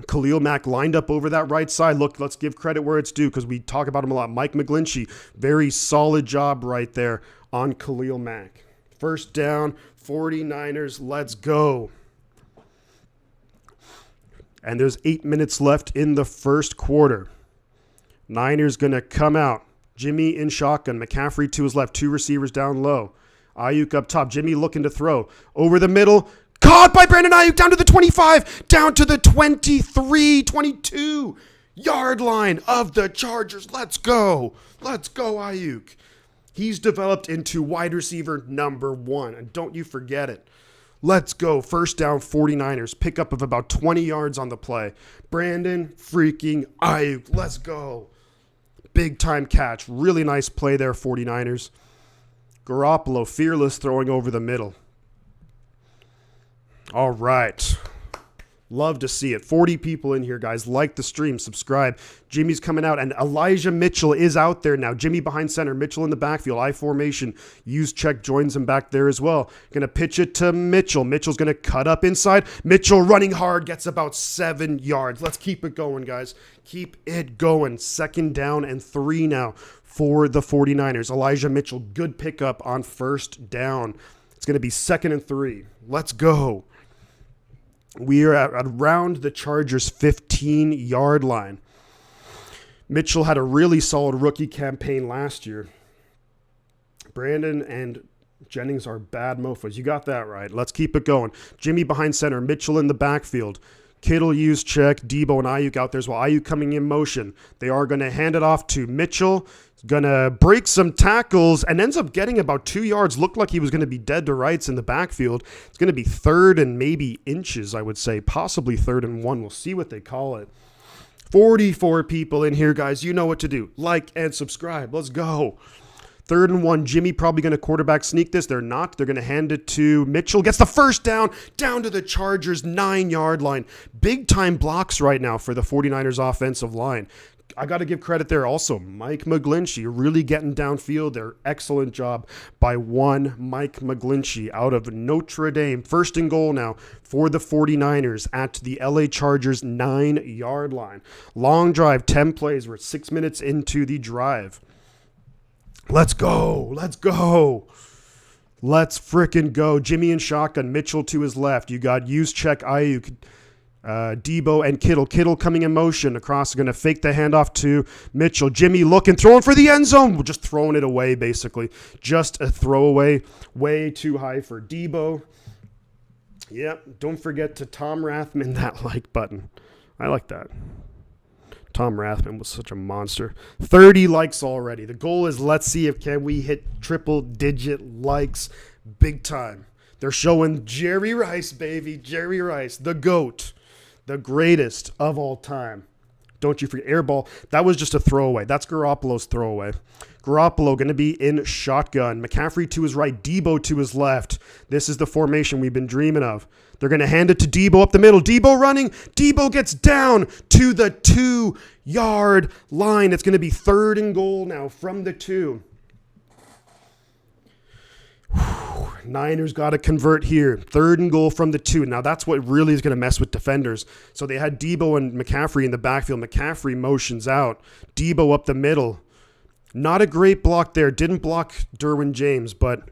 Khalil Mack lined up over that right side. Look, let's give credit where it's due because we talk about him a lot. Mike McGlinchey, very solid job right there on Khalil Mack. First down, 49ers, let's go. And there's 8 minutes left in the first quarter. Niners going to come out. Jimmy in shotgun. McCaffrey to his left. 2 receivers down low. Ayuk up top. Jimmy looking to throw. Over the middle. Caught by Brandon Ayuk down to the 25, down to the 23, 22 yard line of the Chargers. Let's go. Let's go, Ayuk. He's developed into wide receiver number 1, and don't you forget it. Let's go. First down, 49ers. Pickup of about 20 yards on the play. Brandon freaking Ayuk. Let's go. Big time catch. Really nice play there, 49ers. Garoppolo, fearless, throwing over the middle. All right. Love to see it. 40 people in here, guys. Like the stream. Subscribe. Jimmy's coming out, and Elijah Mitchell is out there now. Jimmy behind center. Mitchell in the backfield. I formation. Use check joins him back there as well. Going to pitch it to Mitchell. Mitchell's going to cut up inside. Mitchell running hard. Gets about 7 yards. Let's keep it going, guys. Keep it going. 2nd down and 3 now for the 49ers. Elijah Mitchell, good pickup on 1st down. It's going to be 2nd and 3. Let's go. We are at around the Chargers' 15-yard line. Mitchell had a really solid rookie campaign last year. Brandon and Jennings are bad mofos. You got that right. Let's keep it going. Jimmy behind center. Mitchell in the backfield. Kittle use check. Debo and Ayuk out there as well. Ayuk coming in motion. They are going to hand it off to Mitchell. Going to break some tackles and ends up getting about 2 yards. Looked like he was going to be dead to rights in the backfield. It's going to be 3rd and maybe inches, I would say. Possibly 3rd and 1. We'll see what they call it. 44 people in here, guys. You know what to do. Like and subscribe. Let's go. 3rd and 1. Jimmy probably going to quarterback sneak this. They're not. They're going to hand it to Mitchell. Gets the 1st down to the Chargers' 9-yard line. Big time blocks right now for the 49ers offensive line. I got to give credit there also. Mike McGlinchey really getting downfield there. Excellent job by one Mike McGlinchey out of Notre Dame. 1st and goal now for the 49ers at the LA Chargers 9-yard line. Long drive, 10 plays. We're 6 minutes into the drive. Let's go. Let's go. Let's frickin' go. Jimmy and shotgun. Mitchell to his left. You got use check Ayuk. Debo and Kittle. Kittle coming in motion across. Going to fake the handoff to Mitchell. Jimmy looking, throwing for the end zone. We're just throwing it away, basically. Just a throwaway. Way too high for Debo. Yep. Don't forget to Tom Rathman that like button. I like that. Tom Rathman was such a monster. 30 likes already. The goal is let's see if can we hit triple-digit likes big time. They're showing Jerry Rice, baby. Jerry Rice, the GOAT. The greatest of all time. Don't you forget. Air ball. That was just a throwaway. That's Garoppolo's throwaway. Garoppolo going to be in shotgun. McCaffrey to his right. Debo to his left. This is the formation we've been dreaming of. They're going to hand it to Debo up the middle. Debo running. Debo gets down to the 2-yard line. It's going to be 3rd and goal now from the 2. Niners got to convert here. 3rd and goal from the 2. Now, that's what really is going to mess with defenders. So they had Debo and McCaffrey in the backfield. McCaffrey motions out. Debo up the middle. Not a great block there. Didn't block Derwin James, but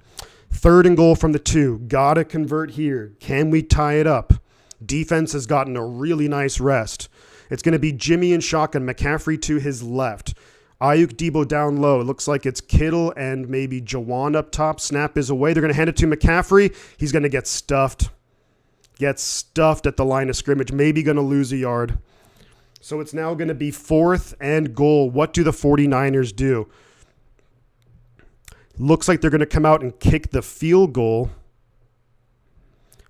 3rd and goal from the 2. Got to convert here. Can we tie it up? Defense has gotten a really nice rest. It's going to be Jimmy and shotgun. McCaffrey to his left. Ayuk, Debo down low. It looks like it's Kittle and maybe Jawan up top. Snap is away. They're going to hand it to McCaffrey. He's going to get stuffed. Gets stuffed at the line of scrimmage. Maybe going to lose a yard. So it's now going to be 4th and goal. What do the 49ers do? Looks like they're going to come out and kick the field goal.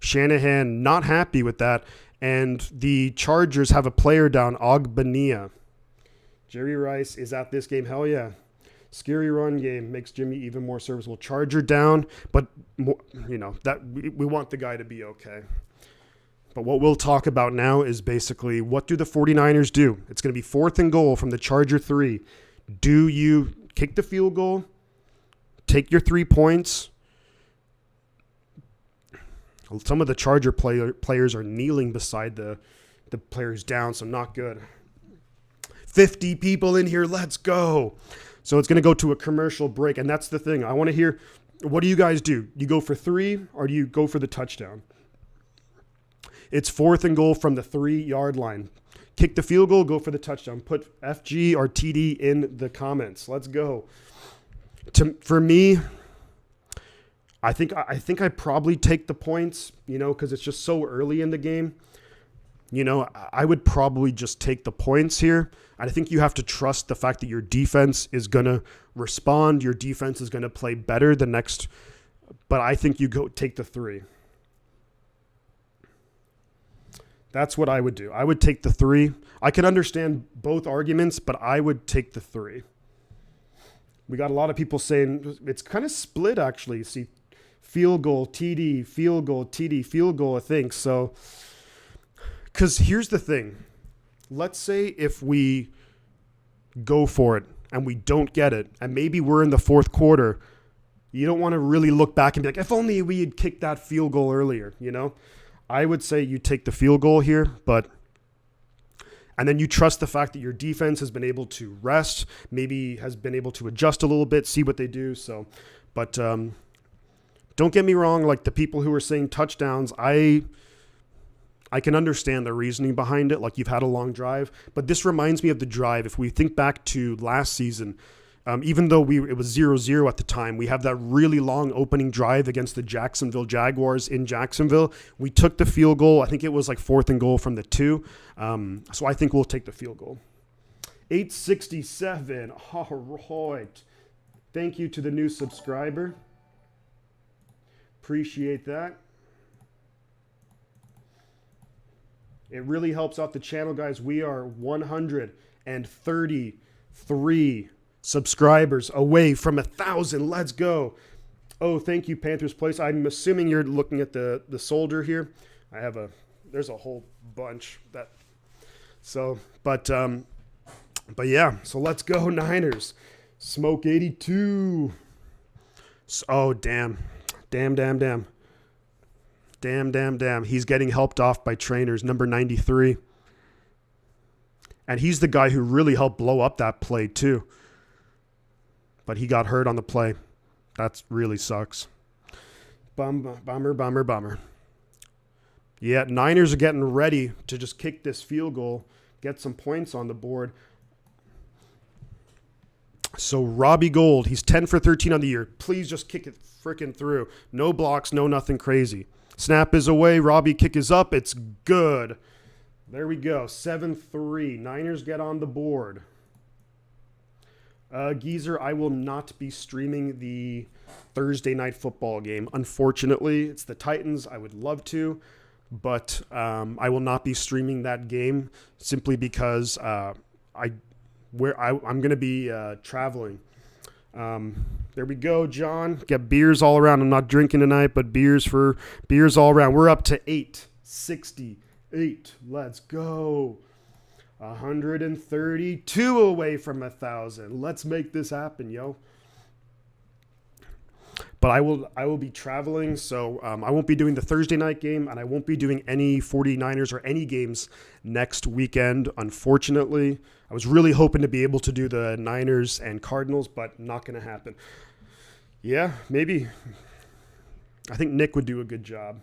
Shanahan not happy with that. And the Chargers have a player down, Ogbania. Jerry Rice is at this game. Hell yeah. Scary run game makes Jimmy even more serviceable. Charger down, but that we want the guy to be okay. But what we'll talk about now is basically what do the 49ers do? It's going to be 4th and goal from the Charger 3. Do you kick the field goal? Take your 3 points? Some of the Charger players are kneeling beside the players down, so not good. 50 people in here. Let's go. So it's going to go to a commercial break, and that's the thing. I want to hear, what do you guys do? You go for 3 or do you go for the touchdown? It's 4th and goal from the 3-yard line. Kick the field goal, go for the touchdown. Put FG or TD in the comments. Let's go. For me, I think I probably take the points, because it's just so early in the game. I would probably just take the points here. And I think you have to trust the fact that your defense is going to respond. Your defense is going to play better the next. But I think you go take the 3. That's what I would do. I would take the 3. I can understand both arguments, but I would take the 3. We got a lot of people saying it's kind of split, actually. See, field goal, TD, field goal, TD, field goal, I think. So, because here's the thing. Let's say if we go for it and we don't get it, and maybe we're in the fourth quarter, you don't want to really look back and be like, if only we had kicked that field goal earlier, I would say you take the field goal here, and then you trust the fact that your defense has been able to rest, maybe has been able to adjust a little bit, see what they do. So, but don't get me wrong, like the people who are saying touchdowns, I can understand the reasoning behind it. Like, you've had a long drive, but this reminds me of the drive. If we think back to last season, even though it was 0-0 at the time, we have that really long opening drive against the Jacksonville Jaguars in Jacksonville. We took the field goal. I think it was like 4th and goal from the 2. So I think we'll take the field goal. 867. All right. Thank you to the new subscriber. Appreciate that. It really helps out the channel, guys. We are 133 subscribers away from 1,000. Let's go. Oh, thank you, Panthers Place. I'm assuming you're looking at the soldier here. There's a whole bunch but yeah, so let's go Niners. Smoke 82. Oh, damn. Damn. He's getting helped off by trainers, number 93. And he's the guy who really helped blow up that play too. But he got hurt on the play. That really sucks. Bummer. Yeah, Niners are getting ready to just kick this field goal, get some points on the board. So Robbie Gold, he's 10 for 13 on the year. Please just kick it freaking through. No blocks, no nothing crazy. Snap is away. Robbie kick is up. It's good. There we go. 7-3. Niners get on the board. Geezer, I will not be streaming the Thursday night football game. Unfortunately, it's the Titans. I would love to, but I will not be streaming that game simply because I'm going to be traveling. There we go, John. Get beers all around. I'm not drinking tonight, but beers all around. We're up to 868. Let's go. 132 away from 1,000. Let's make this happen, yo. But I will be traveling, so I won't be doing the Thursday night game, and I won't be doing any 49ers or any games next weekend, unfortunately. I was really hoping to be able to do the Niners and Cardinals, but not going to happen. Yeah, maybe. I think Nick would do a good job.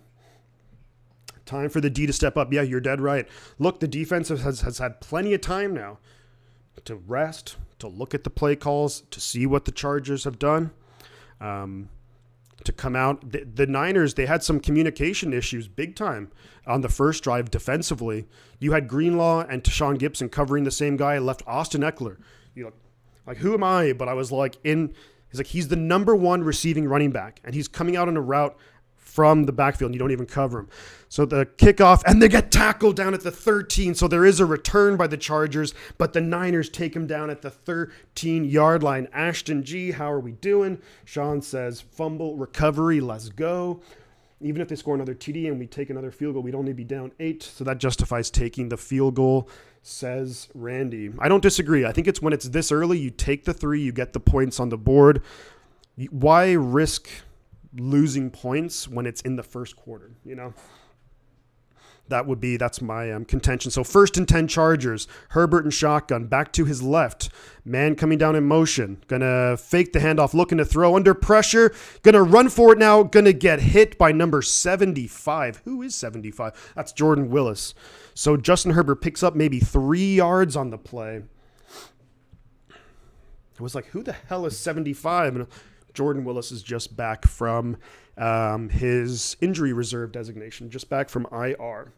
Time for the D to step up. Yeah, you're dead right. Look, the defense has had plenty of time now to rest, to look at the play calls, to see what the Chargers have done, to come out. The Niners, they had some communication issues big time on the first drive defensively. You had Greenlaw and Tashawn Gibson covering the same guy, left Austin Eckler. Like, who am I? But I was like, he's the number 1 receiving running back, and he's coming out on a route from the backfield, and you don't even cover him. So the kickoff, and they get tackled down at the 13. So there is a return by the Chargers, but the Niners take him down at the 13-yard line. Ashton G, how are we doing? Sean says, fumble recovery, let's go. Even if they score another TD and we take another field goal, we'd only be down 8. So that justifies taking the field goal, says Randy. I don't disagree. I think it's when it's this early, you take the 3, you get the points on the board. Why risk losing points when it's in the first quarter, That's my contention. So 1st and 10 Chargers, Herbert and shotgun, back to his left, man coming down in motion, gonna fake the handoff, looking to throw under pressure, gonna run for it now, gonna get hit by number 75. Who is 75? That's Jordan Willis. So Justin Herbert picks up maybe 3 yards on the play. I was like, who the hell is 75? And Jordan Willis is just back from his injury reserve designation, just back from IR.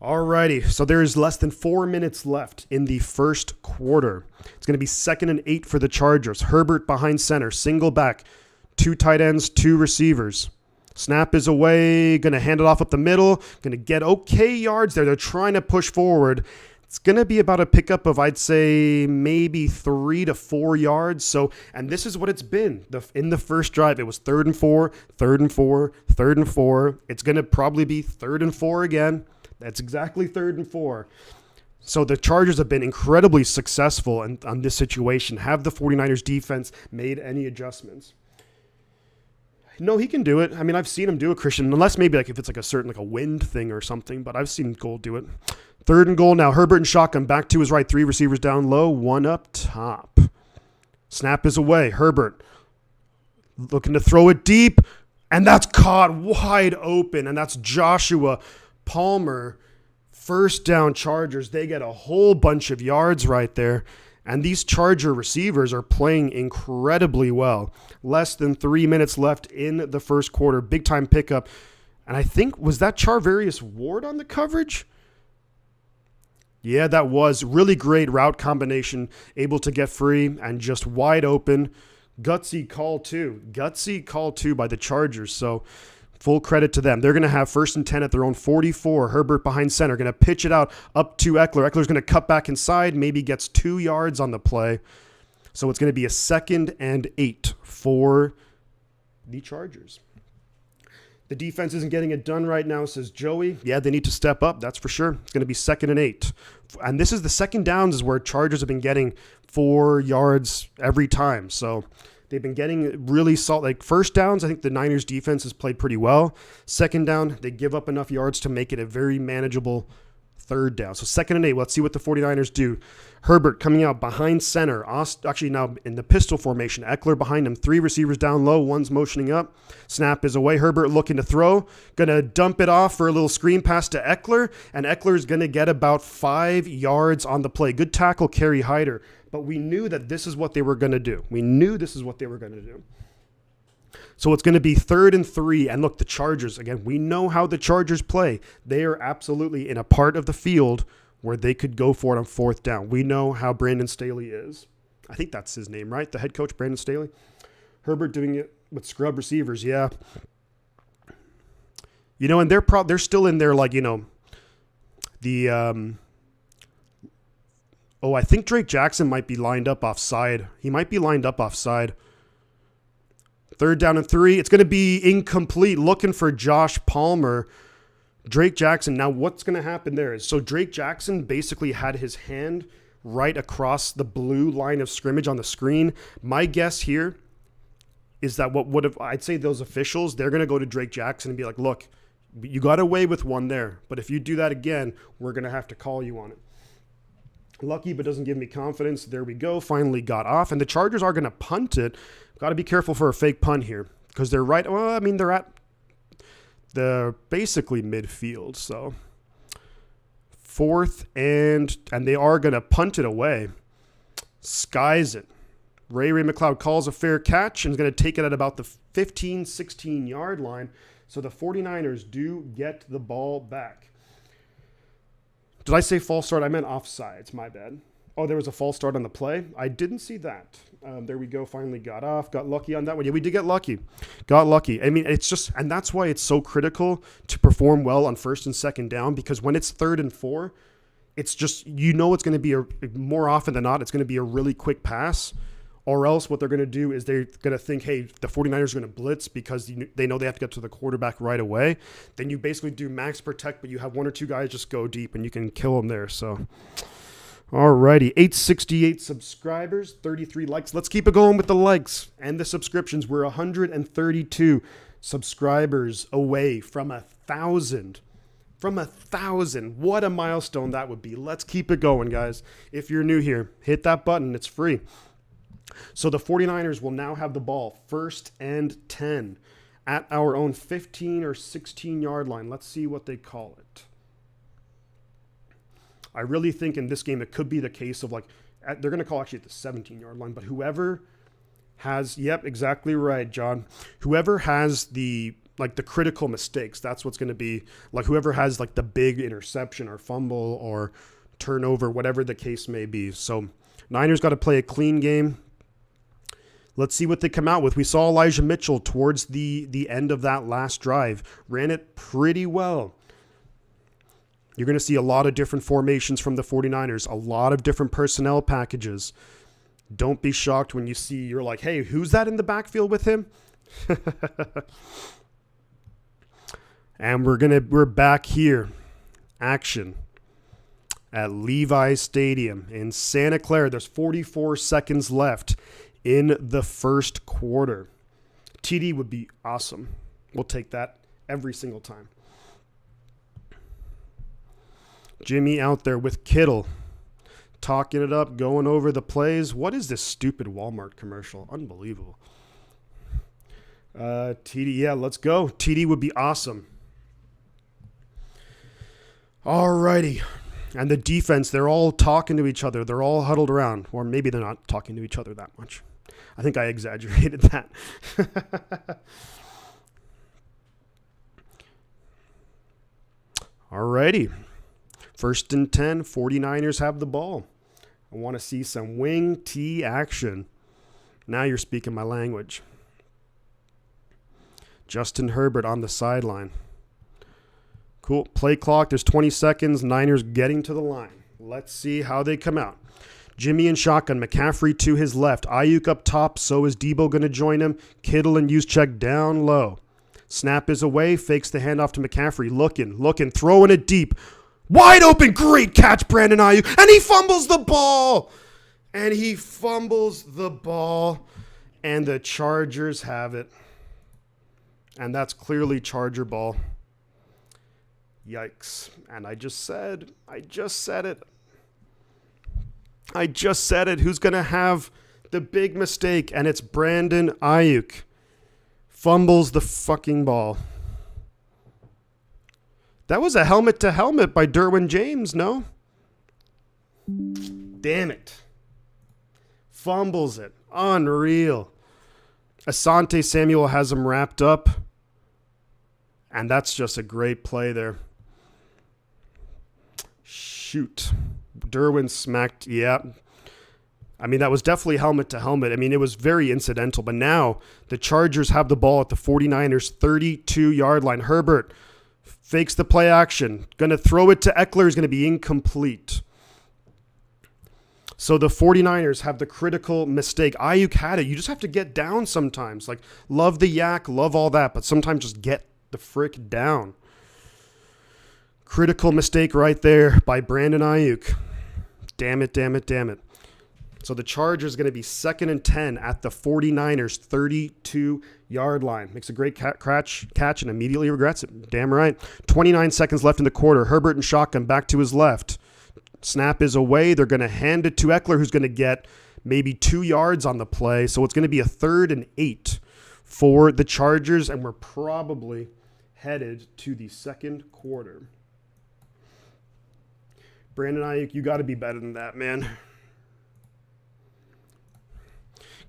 Alrighty, so there's less than 4 minutes left in the first quarter. It's going to be 2nd and 8 for the Chargers. Herbert behind center, single back, 2 tight ends, 2 receivers. Snap is away, going to hand it off up the middle, going to get okay yards there. They're trying to push forward. It's going to be about a pickup of, I'd say, maybe 3 to 4 yards. So, and this is what it's been. In the first drive, it was 3rd and 4, 3rd and 4, 3rd and 4. It's going to probably be 3rd and 4 again. That's exactly 3rd and 4. So the Chargers have been incredibly successful on this situation. Have the 49ers defense made any adjustments? No, he can do it. I mean, I've seen him do it, Christian, unless maybe like if it's like a certain like a wind thing or something, but I've seen Gold do it. 3rd and goal now. Herbert and shotgun back to his right. 3 receivers down low, 1 up top. Snap is away. Herbert looking to throw it deep, and that's caught wide open, and that's Joshua Palmer. First down Chargers. They get a whole bunch of yards right there. And these Charger receivers are playing incredibly well. Less than 3 minutes left in the first quarter. Big time pickup. And I think, was that Charvarius Ward on the coverage? Yeah, that was. Really great route combination. Able to get free and just wide open. Gutsy call too. Gutsy call too by the Chargers. So full credit to them. They're going to have 1st and 10 at their own 44. Herbert behind center. Going to pitch it out up to Eckler. Eckler's going to cut back inside. Maybe gets 2 yards on the play. So it's going to be a 2nd and 8 for the Chargers. The defense isn't getting it done right now, says Joey. Yeah, they need to step up. That's for sure. It's going to be 2nd and 8. And this is the second downs is where Chargers have been getting 4 yards every time. So they've been getting really solid. Like first downs, I think the Niners defense has played pretty well. Second down, they give up enough yards to make it a very manageable 3rd down. So 2nd and 8. Let's see what the 49ers do. Herbert coming out behind center. Actually now in the pistol formation. Eckler behind him. 3 receivers down low. One's motioning up. Snap is away. Herbert looking to throw. Going to dump it off for a little screen pass to Eckler. And Eckler's going to get about 5 yards on the play. Good tackle, Kerry Hyder. But we knew that this is what they were going to do. We knew this is what they were going to do. So it's going to be 3rd and 3. And look, the Chargers, again, we know how the Chargers play. They are absolutely in a part of the field where they could go for it on 4th down. We know how Brandon Staley is. I think that's his name, right? The head coach, Brandon Staley. Herbert doing it with scrub receivers, yeah. You know, and they're still in there like, you know, the I think Drake Jackson might be lined up offside. He might be lined up offside. 3rd down and 3. It's going to be incomplete. Looking for Josh Palmer. Drake Jackson. Now, what's going to happen there is, so Drake Jackson basically had his hand right across the blue line of scrimmage on the screen. My guess here is that what would have, I'd say those officials, they're going to go to Drake Jackson and be like, look, you got away with one there, but if you do that again, we're going to have to call you on it. Lucky, but doesn't give me confidence. There we go. Finally got off. And the Chargers are going to punt it. Got to be careful for a fake punt here because they're right. Well, I mean, they're basically midfield. So 4th and they are going to punt it away. Skies it. Ray McLeod calls a fair catch and is going to take it at about the 15, 16 yard line. So the 49ers do get the ball back. Did I say false start? I meant offsides. My bad. Oh, there was a false start on the play. I didn't see that. There we go. Finally got off. Got lucky on that one. Yeah, we did get lucky. Got lucky. I mean, it's just, and that's why it's so critical to perform well on 1st and 2nd down, because when it's 3rd and 4, it's just, you know, it's going to be more often than not, it's going to be a really quick pass. Or else what they're going to do is they're going to think, hey, the 49ers are going to blitz because they know they have to get to the quarterback right away. Then you basically do max protect, but you have 1 or 2 guys just go deep and you can kill them there. So, alrighty, 868 subscribers, 33 likes. Let's keep it going with the likes and the subscriptions. We're 132 subscribers away from 1,000. From 1,000. What a milestone that would be. Let's keep it going, guys. If you're new here, hit that button. It's free. So the 49ers will now have the ball 1st and 10 at our own 15 or 16 yard line. Let's see what they call it. I really think in this game it could be the case of like, they're going to call actually at the 17 yard line, but whoever Yep, exactly right, John. Whoever has the critical mistakes, that's what's going to be, like whoever has like the big interception or fumble or turnover, whatever the case may be. So Niners got to play a clean game. Let's see what they come out with. We saw Elijah Mitchell towards the end of that last drive. Ran it pretty well. You're going to see a lot of different formations from the 49ers, a lot of different personnel packages. Don't be shocked when you're like, hey, who's that in the backfield with him? And we're back here. Action at Levi's Stadium in Santa Clara. There's 44 seconds left in the first quarter. TD would be awesome. We'll take that every single time. Jimmy out there with Kittle, talking it up, going over the plays. What is this stupid Walmart commercial? Unbelievable. TD, yeah, let's go. TD would be awesome. Alrighty. And the defense, they're all talking to each other. They're all huddled around. Or maybe they're not talking to each other that much. I think I exaggerated that. Alrighty. 1st and 10, 49ers have the ball. I want to see some wing T action. Now you're speaking my language. Justin Herbert on the sideline. Cool. Play clock. There's 20 seconds. Niners getting to the line. Let's see how they come out. Jimmy in shotgun. McCaffrey to his left. Ayuk up top. So is Debo going to join him. Kittle and Juszczyk down low. Snap is away. Fakes the handoff to McCaffrey. Looking. Throwing it deep. Wide open. Great catch, Brandon Ayuk. And he fumbles the ball. And the Chargers have it. And that's clearly Charger ball. Yikes. And I just said it. Who's going to have the big mistake? And it's Brandon Ayuk. Fumbles the fucking ball. That was a helmet-to-helmet by Derwin James, no? Damn it. Fumbles it. Unreal. Asante Samuel has him wrapped up. And that's just a great play there. Shoot. Derwin smacked. Yeah. I mean, that was definitely helmet to helmet. I mean, it was very incidental. But now the Chargers have the ball at the 49ers 32-yard line. Herbert fakes the play action. Going to throw it to Eckler. Is going to be incomplete. So the 49ers have the critical mistake. Ayuk had it. You just have to get down sometimes. Like, love the yak, love all that, but sometimes just get the frick down. Critical mistake right there by Brandon Ayuk. Damn it. So the Chargers going to be 2nd and 10 at the 49ers 32-yard line. Makes a great catch and immediately regrets it. Damn right. 29 seconds left in the quarter. Herbert and shotgun back to his left. Snap is away. They're going to hand it to Eckler, who's going to get maybe 2 yards on the play. So it's going to be a 3rd and 8 for the Chargers, and we're probably headed to the second quarter. Brandon Ayuk, you got to be better than that, man.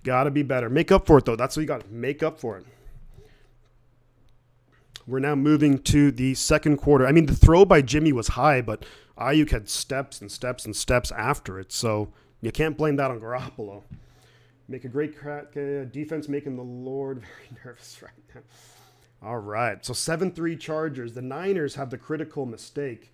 Got to be better. Make up for it, though. That's what you got to make up for it. We're now moving to the second quarter. I mean, the throw by Jimmy was high, but Ayuk had steps and steps and steps after it, so you can't blame that on Garoppolo. Make a great defense, making the Lord very nervous right now. All right, so 7-3 Chargers. The Niners have the critical mistake,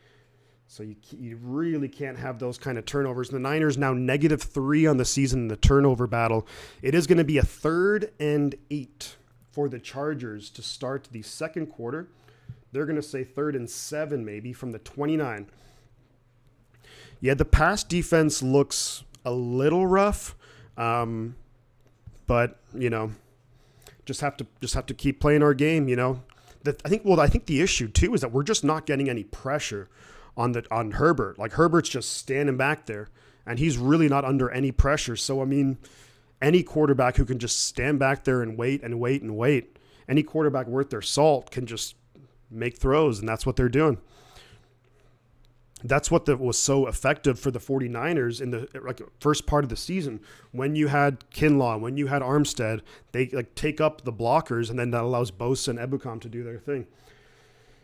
so you really can't have those kind of turnovers. The Niners now -3 on the season in the turnover battle. It is going to be a 3rd and 8 for the Chargers to start the second quarter. They're going to say 3rd and 7 maybe from the 29. Yeah, the pass defense looks a little rough, but just have to keep playing our game. I think the issue too is that we're just not getting any pressure on Herbert. Like, Herbert's just standing back there, and he's really not under any pressure. So I mean, any quarterback who can just stand back there and wait, any quarterback worth their salt can just make throws, and that's what they're doing. That's what was so effective for the 49ers in the first part of the season. When you had Kinlaw, when you had Armstead, they take up the blockers, and then that allows Bosa and Ebukam to do their thing.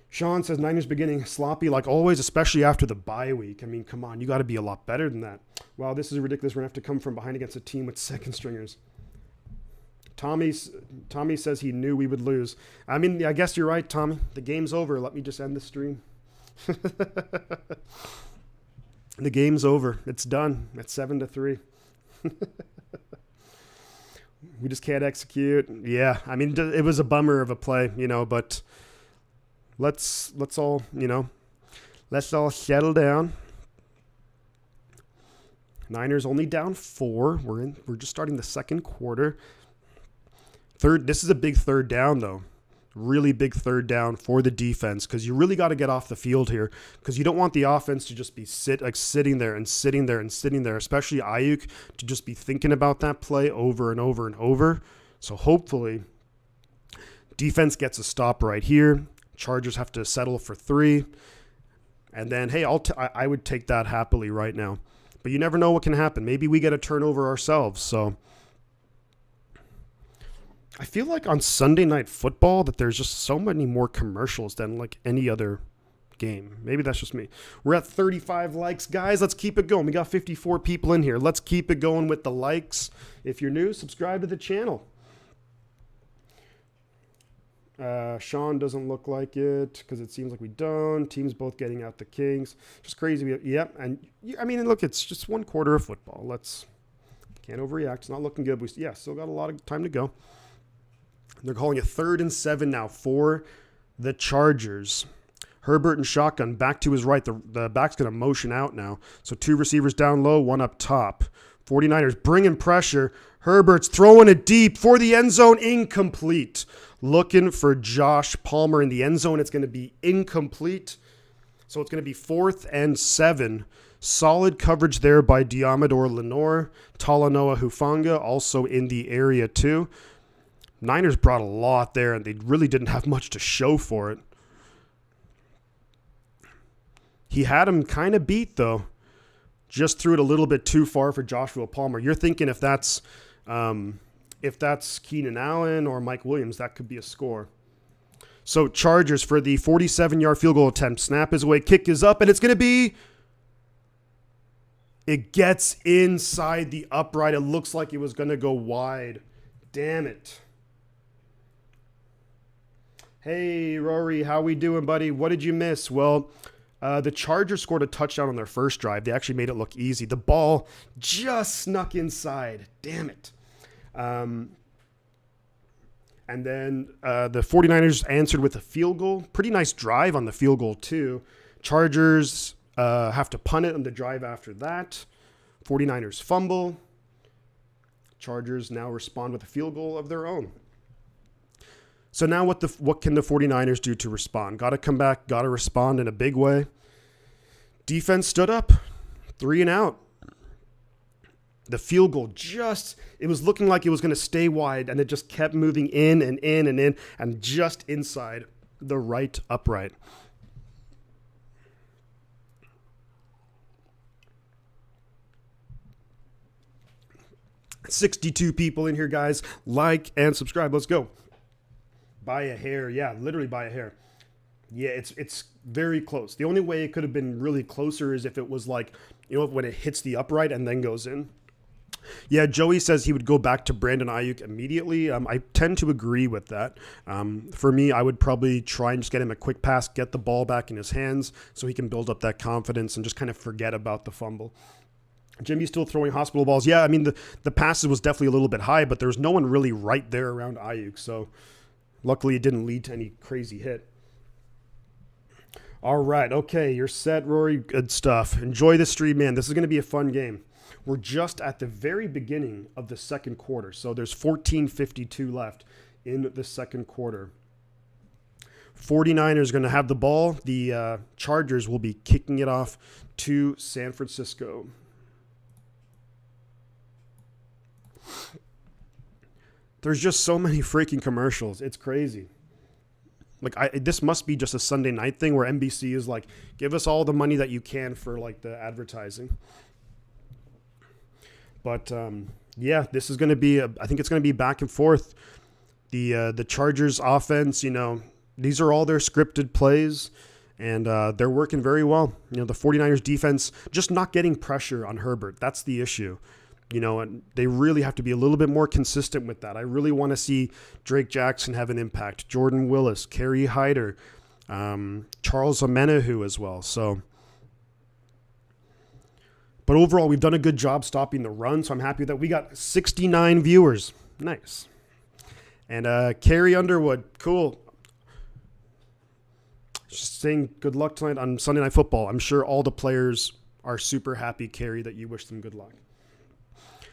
Sean says Niners beginning sloppy like always, especially after the bye week. I mean, come on, you got to be a lot better than that. Wow, this is ridiculous. We're going to have to come from behind against a team with second stringers. Tommy says he knew we would lose. I mean, I guess you're right, Tommy. The game's over. Let me just end the stream. The game's over. It's done. It's 7-3. We just can't execute. Yeah, I mean, it was a bummer of a play, but let's all settle down. Niners only down 4. We're just starting the second quarter. This is a big third down, though. Really big third down for the defense, because you really got to get off the field here, because you don't want the offense to just be sitting there, especially Ayuk, to just be thinking about that play over and over and over. So hopefully defense gets a stop right here. Chargers have to settle for 3. And then, hey, I would take that happily right now. But you never know what can happen. Maybe we get a turnover ourselves. So I feel like on Sunday Night Football that there's just so many more commercials than like any other game. Maybe that's just me. We're at 35 likes, guys. Let's keep it going. We got 54 people in here. Let's keep it going with the likes. If you're new, subscribe to the channel. Sean doesn't look like it because it seems like we don't. Teams both getting out the Kings. Just crazy. Yep. And I mean, look, it's just one quarter of football. Can't overreact. It's not looking good. Still got a lot of time to go. They're calling it 3rd and 7 now for the Chargers. Herbert and shotgun back to his right. The back's going to motion out now. So 2 receivers down low, 1 up top. 49ers bringing pressure. Herbert's throwing it deep for the end zone. Incomplete. Looking for Josh Palmer in the end zone. It's going to be incomplete. So it's going to be 4th and 7. Solid coverage there by Diamador Lenore. Talanoa Hufanga also in the area too. Niners brought a lot there, and they really didn't have much to show for it. He had him kind of beat, though. Just threw it a little bit too far for Joshua Palmer. You're thinking if that's Keenan Allen or Mike Williams, that could be a score. So Chargers for the 47-yard field goal attempt. Snap is away, kick is up, and it's going to be... It gets inside the upright. It looks like it was going to go wide. Damn it. Hey, Rory, how we doing, buddy? What did you miss? Well, the Chargers scored a touchdown on their first drive. They actually made it look easy. The ball just snuck inside. Damn it. And then the 49ers answered with a field goal. Pretty nice drive on the field goal, too. Chargers have to punt it on the drive after that. 49ers fumble. Chargers now respond with a field goal of their own. So now what can the 49ers do to respond? Got to come back, got to respond in a big way. Defense stood up, 3 and out. The field goal it was looking like it was going to stay wide, and it just kept moving in and in and in, and just inside the right upright. $62 people in here, guys. Like and subscribe. Let's go. By a hair. Yeah, literally by a hair. Yeah, it's very close. The only way it could have been really closer is if it was like, when it hits the upright and then goes in. Yeah, Joey says he would go back to Brandon Ayuk immediately. I tend to agree with that. For me, I would probably try and just get him a quick pass, get the ball back in his hands so he can build up that confidence and just kind of forget about the fumble. Jimmy's still throwing hospital balls. Yeah, I mean, the passes was definitely a little bit high, but there's no one really right there around Ayuk, so... Luckily, it didn't lead to any crazy hit. All right. Okay, you're set, Rory. Good stuff. Enjoy the stream, man. This is going to be a fun game. We're just at the very beginning of the second quarter, so there's 14:52 left in the second quarter. 49ers going to have the ball. The Chargers will be kicking it off to San Francisco. There's just so many freaking commercials. It's crazy. Like, this must be just a Sunday night thing where NBC is like, give us all the money that you can for like the advertising. But yeah, this is going to be, I think it's going to be back and forth. The Chargers offense, these are all their scripted plays, and they're working very well. The 49ers defense just not getting pressure on Herbert. That's the issue. And they really have to be a little bit more consistent with that. I really want to see Drake Jackson have an impact. Jordan Willis, Kerry Hyder, Charles Omenihu as well. So, but overall, we've done a good job stopping the run. So I'm happy that we got 69 viewers. Nice. And Carrie Underwood, cool. Just saying good luck tonight on Sunday Night Football. I'm sure all the players are super happy, Carrie, that you wish them good luck.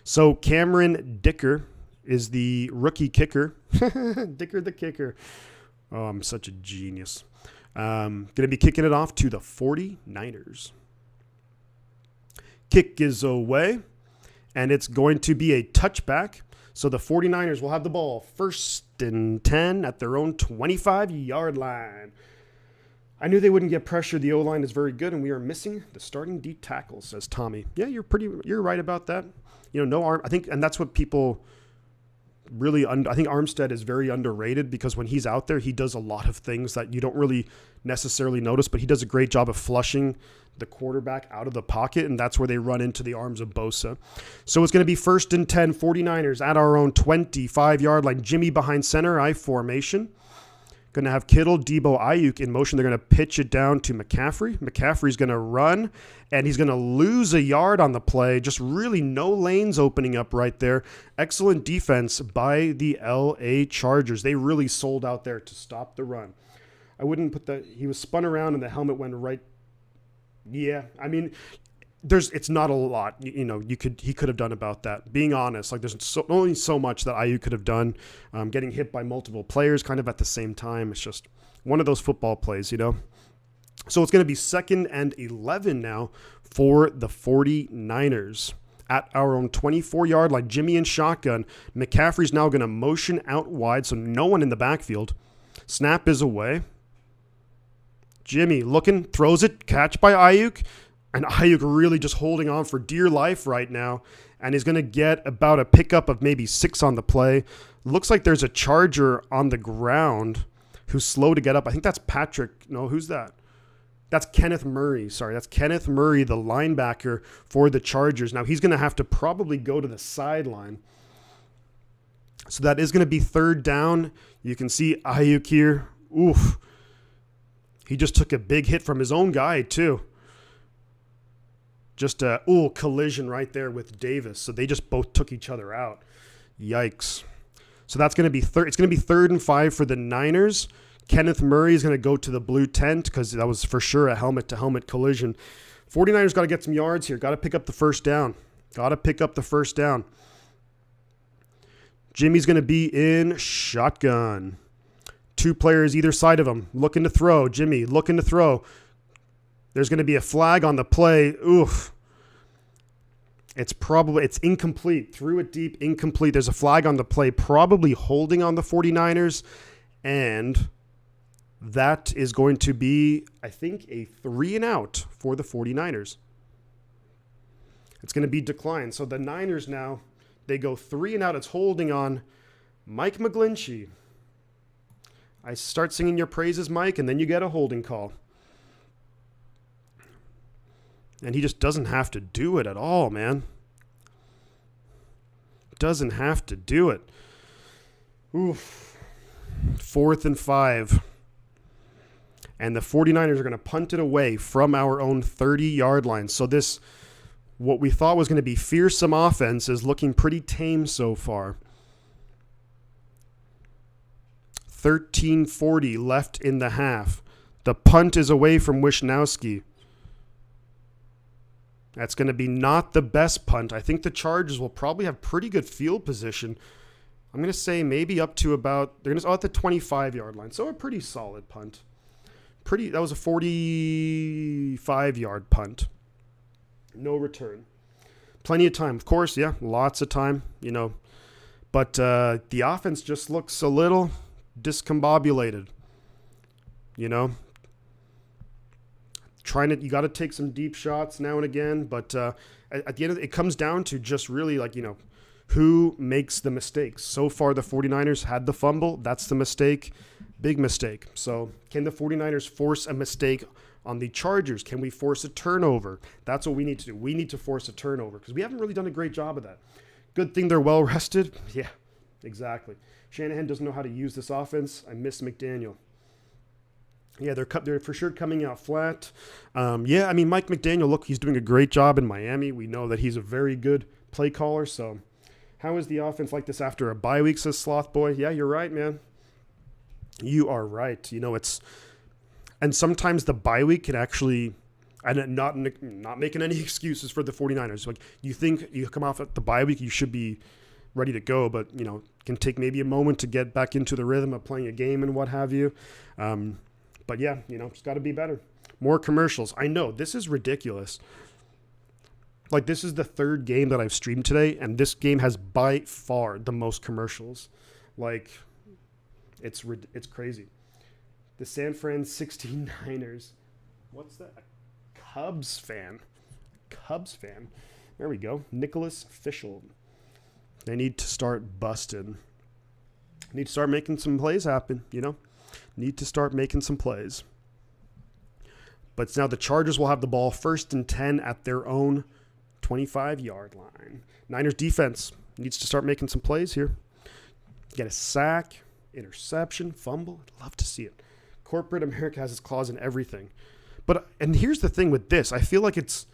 So Cameron Dicker is the rookie kicker. Dicker the kicker. Oh, I'm such a genius. Going to be kicking it off to the 49ers. Kick is away, and it's going to be a touchback. So the 49ers will have the ball 1st and 10 at their own 25-yard line. I knew they wouldn't get pressure. The O-line is very good, and we are missing the starting D tackle, says Tommy. Yeah, you're right about that. No arm. I think, and that's what people really. I think Armstead is very underrated because when he's out there, he does a lot of things that you don't really necessarily notice, but he does a great job of flushing the quarterback out of the pocket, and that's where they run into the arms of Bosa. So it's going to be 1st and 10, 49ers at our own 25-yard line. Jimmy behind center, I formation. Going to have Kittle, Debo, Ayuk in motion. They're going to pitch it down to McCaffrey. McCaffrey's going to run, and he's going to lose a yard on the play. Just really no lanes opening up right there. Excellent defense by the LA Chargers. They really sold out there to stop the run. I wouldn't put that. He was spun around, and the helmet went right. Yeah, I mean, it's not a lot. He could have done about that. Being honest, like there's only so much that Ayuk could have done. Getting hit by multiple players kind of at the same time. It's just one of those football plays, So it's going to be 2nd and 11 now for the 49ers at our own 24-yard line. Jimmy in shotgun. McCaffrey's now going to motion out wide, so no one in the backfield. Snap is away. Jimmy looking, throws it, catch by Ayuk. And Ayuk really just holding on for dear life right now. And he's going to get about a pickup of maybe 6 on the play. Looks like there's a Charger on the ground who's slow to get up. I think that's Patrick. No, who's that? That's Kenneth Murray. Sorry, that's Kenneth Murray, the linebacker for the Chargers. Now, he's going to have to probably go to the sideline. So that is going to be 3rd down. You can see Ayuk here. Oof. He just took a big hit from his own guy, too. Just a collision right there with Davis. So they just both took each other out. Yikes. So that's going to be it's going to be 3rd and 5 for the Niners. Kenneth Murray is going to go to the blue tent because that was for sure a helmet-to-helmet collision. 49ers got to get some yards here. Got to pick up the first down. Jimmy's going to be in shotgun. 2 players either side of him looking to throw. Jimmy looking to throw. There's going to be a flag on the play. Oof. It's incomplete. Threw it deep, incomplete. There's a flag on the play, probably holding on the 49ers. And that is going to be, I think, a 3 and out for the 49ers. It's going to be declined. So the Niners now, they go 3 and out. It's holding on Mike McGlinchey. I start singing your praises, Mike, and then you get a holding call. And he just doesn't have to do it at all, man. Doesn't have to do it. Oof. 4th and 5. And the 49ers are going to punt it away from our own 30-yard line. So this, what we thought was going to be fearsome offense, is looking pretty tame so far. 13:40 left in the half. The punt is away from Wishnowski. That's going to be not the best punt. I think the Chargers will probably have pretty good field position. I'm going to say maybe up to about, they're going to at the 25-yard line. So a pretty solid punt. That was a 45-yard punt. No return. Plenty of time. Of course, yeah, lots of time, But the offense just looks a little discombobulated. you know. You got to take some deep shots now and again, but at the end of it comes down to just really like, who makes the mistakes. So far, the 49ers had the fumble. That's the mistake. Big mistake. So can the 49ers force a mistake on the Chargers? Can we force a turnover? That's what we need to do. We need to force a turnover because we haven't really done a great job of that. Good thing they're well rested. Yeah, exactly. Shanahan doesn't know how to use this offense. I miss McDaniel. Yeah, they're for sure coming out flat. Mike McDaniel, look, he's doing a great job in Miami. We know that he's a very good play caller. So how is the offense like this after a bye week, says Sloth Boy? Yeah, you're right, man. You are right. And sometimes the bye week can actually, and not making any excuses for the 49ers. Like, you think you come off at the bye week, you should be ready to go, but, can take maybe a moment to get back into the rhythm of playing a game and what have you. But yeah, it's got to be better. More commercials. I know, this is ridiculous. Like, this is the third game that I've streamed today, and this game has by far the most commercials. Like, it's crazy. The San Fran 69ers. What's that? A Cubs fan. There we go. Nicholas Fischel. They need to start busting. Need to start making some plays happen, Need to start making some plays. But now the Chargers will have the ball 1st and 10 at their own 25-yard line. Niners defense needs to start making some plays here. Get a sack, interception, fumble. I'd love to see it. Corporate America has its claws in everything. And here's the thing with this. I feel like it's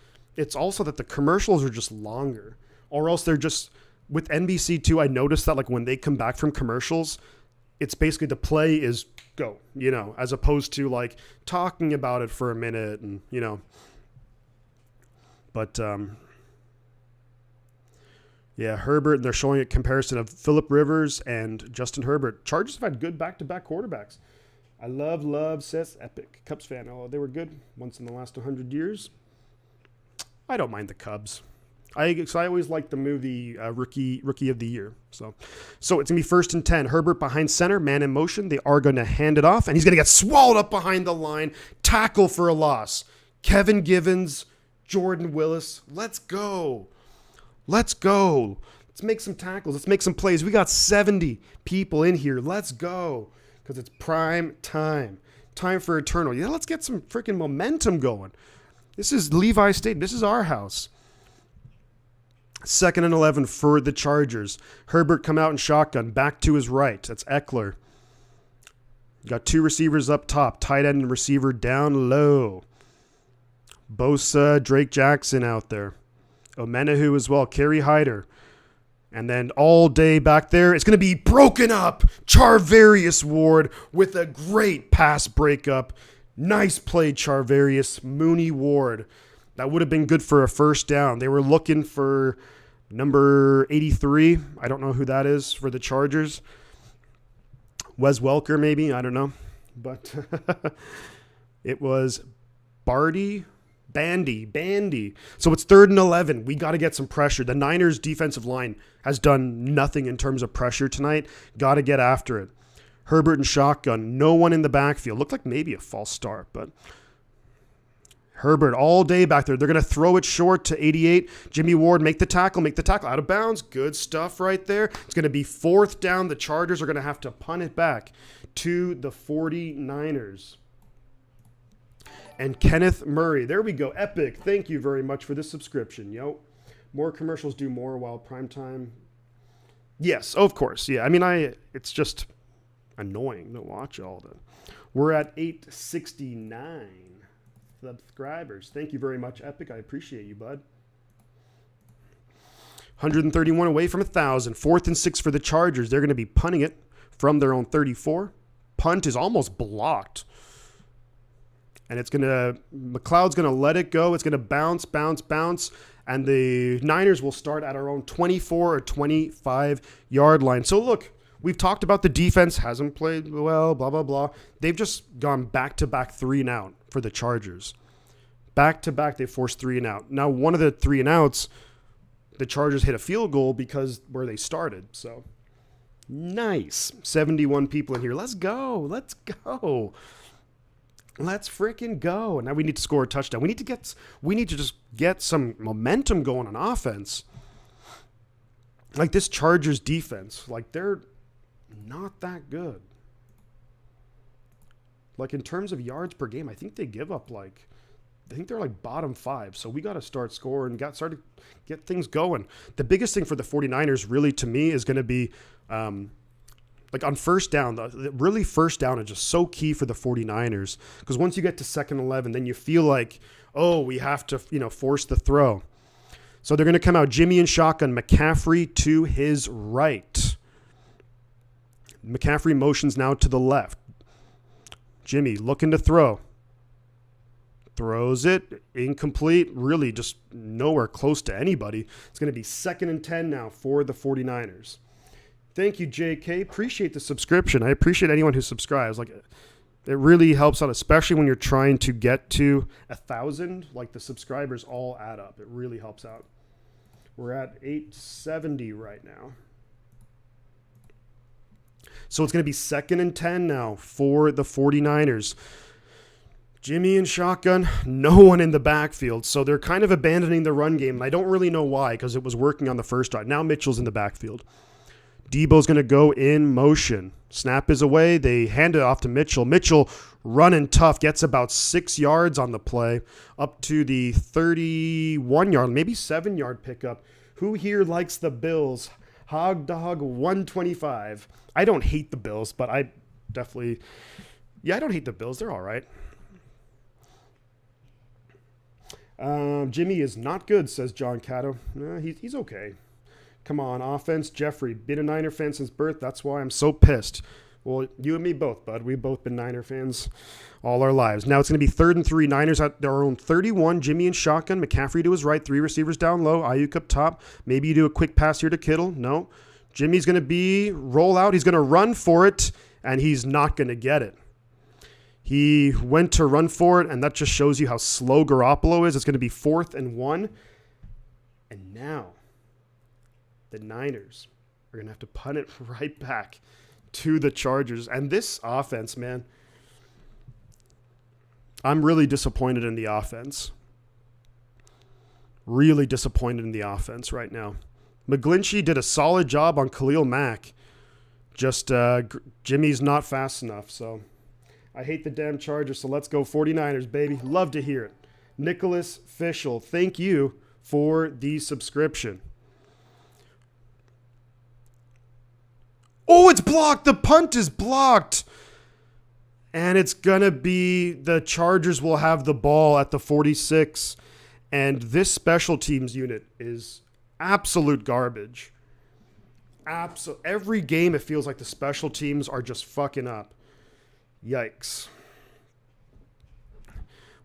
also that the commercials are just longer. Or else they're just, with NBC too, I noticed that like when they come back from commercials, it's basically the play is go, as opposed to like talking about it for a minute and, But, yeah, Herbert, they're showing a comparison of Phillip Rivers and Justin Herbert. Chargers have had good back-to-back quarterbacks. I love, says Epic. Cubs fan. Oh, they were good once in the last 100 years. I don't mind the Cubs. I always like the movie Rookie of the Year. So it's going to be 1st and 10. Herbert behind center, man in motion. They are going to hand it off, and he's going to get swallowed up behind the line. Tackle for a loss. Kevin Givens, Jordan Willis. Let's go. Let's make some tackles. Let's make some plays. We got 70 people in here. Let's go. Because it's prime time. Time for Eternal. Yeah, let's get some freaking momentum going. This is Levi Stadium. This is our house. 2nd and 11 for the Chargers. Herbert come out in shotgun. Back to his right. That's Eckler. Got 2 receivers up top. Tight end and receiver down low. Bosa, Drake Jackson out there. Omenahu as well. Kerry Hyder. And then all day back there, it's going to be broken up. Charvarius Ward with a great pass breakup. Nice play, Charvarius. Mooney Ward. That would have been good for a first down. They were looking for number 83. I don't know who that is for the Chargers. Wes Welker, maybe. I don't know. But it was Bandy. So it's 3rd and 11. We got to get some pressure. The Niners defensive line has done nothing in terms of pressure tonight. Got to get after it. Herbert and shotgun. No one in the backfield. Looked like maybe a false start, but Herbert all day back there. They're going to throw it short to 88. Jimmy Ward, make the tackle. Out of bounds. Good stuff right there. It's going to be 4th down. The Chargers are going to have to punt it back to the 49ers. And Kenneth Murray. There we go. Epic. Thank you very much for this subscription. More commercials do more while primetime. Yes, of course. Yeah, it's just annoying to watch all that. We're at 869 subscribers. Thank you very much, Epic. I appreciate you, bud. 131 away from 1,000. 4th and 6 for the Chargers. They're going to be punting it from their own 34. Punt is almost blocked. And McLeod's going to let it go. It's going to bounce. And the Niners will start at our own 24 or 25-yard line. So look, we've talked about the defense hasn't played well, blah, blah, blah. They've just gone back-to-back 3 and out for the Chargers. Back-to-back, they forced 3 and out. Now, one of the 3 and outs, the Chargers hit a field goal because where they started. So, nice. 71 people in here. Let's go. Let's freaking go. And now we need to score a touchdown. We need to just get some momentum going on offense. Like this Chargers defense, like they're not that good. Like in terms of yards per game, I think they give up I think they're like bottom 5. So we got to start scoring, start to get things going. The biggest thing for the 49ers really to me is going to be like on first down. Really first down is just so key for the 49ers because once you get to 2nd and 11, then you feel like, oh, we have to, force the throw. So they're going to come out Jimmy and shotgun, McCaffrey to his right. McCaffrey motions now to the left. Jimmy looking to throw. Throws it. Incomplete. Really just nowhere close to anybody. It's going to be 2nd and 10 now for the 49ers. Thank you, JK. Appreciate the subscription. I appreciate anyone who subscribes. Like, it really helps out, especially when you're trying to get to 1,000. Like, the subscribers all add up. It really helps out. We're at 870 right now. So it's going to be 2nd and 10 now for the 49ers. Jimmy and shotgun, no one in the backfield. So they're kind of abandoning the run game. And I don't really know why because it was working on the first drive. Now Mitchell's in the backfield. Debo's going to go in motion. Snap is away. They hand it off to Mitchell. Mitchell running tough. Gets about 6 yards on the play. Up to the 31-yard, maybe 7-yard pickup. Who here likes the Bills? Hog Dog 125. I don't hate the Bills, but I definitely... Yeah, I don't hate the Bills. They're all right. Jimmy is not good, says John Cato. He's okay. Come on, offense. Jeffrey, been a Niner fan since birth. That's why I'm so pissed. Well, you and me both, bud. We've both been Niner fans all our lives. Now it's going to be 3rd and 3. Niners at their own 31. Jimmy and shotgun. McCaffrey to his right. 3 receivers down low. Ayuk up top. Maybe you do a quick pass here to Kittle. No. Jimmy's going to roll out. He's going to run for it, and he's not going to get it. He went to run for it, and that just shows you how slow Garoppolo is. It's going to be 4th and 1. And now the Niners are going to have to punt it right back to the Chargers. And this offense, man, I'm really disappointed in the offense. Really disappointed in the offense right now. McGlinchey did a solid job on Khalil Mack. Just Jimmy's not fast enough, so I hate the damn Chargers, so let's go 49ers, baby. Love to hear it. Nicholas Fischel, thank you for the subscription. Oh, it's blocked. The punt is blocked. And it's going to be the Chargers will have the ball at the 46. And this special teams unit is absolute garbage. Every game it feels like the special teams are just fucking up. Yikes.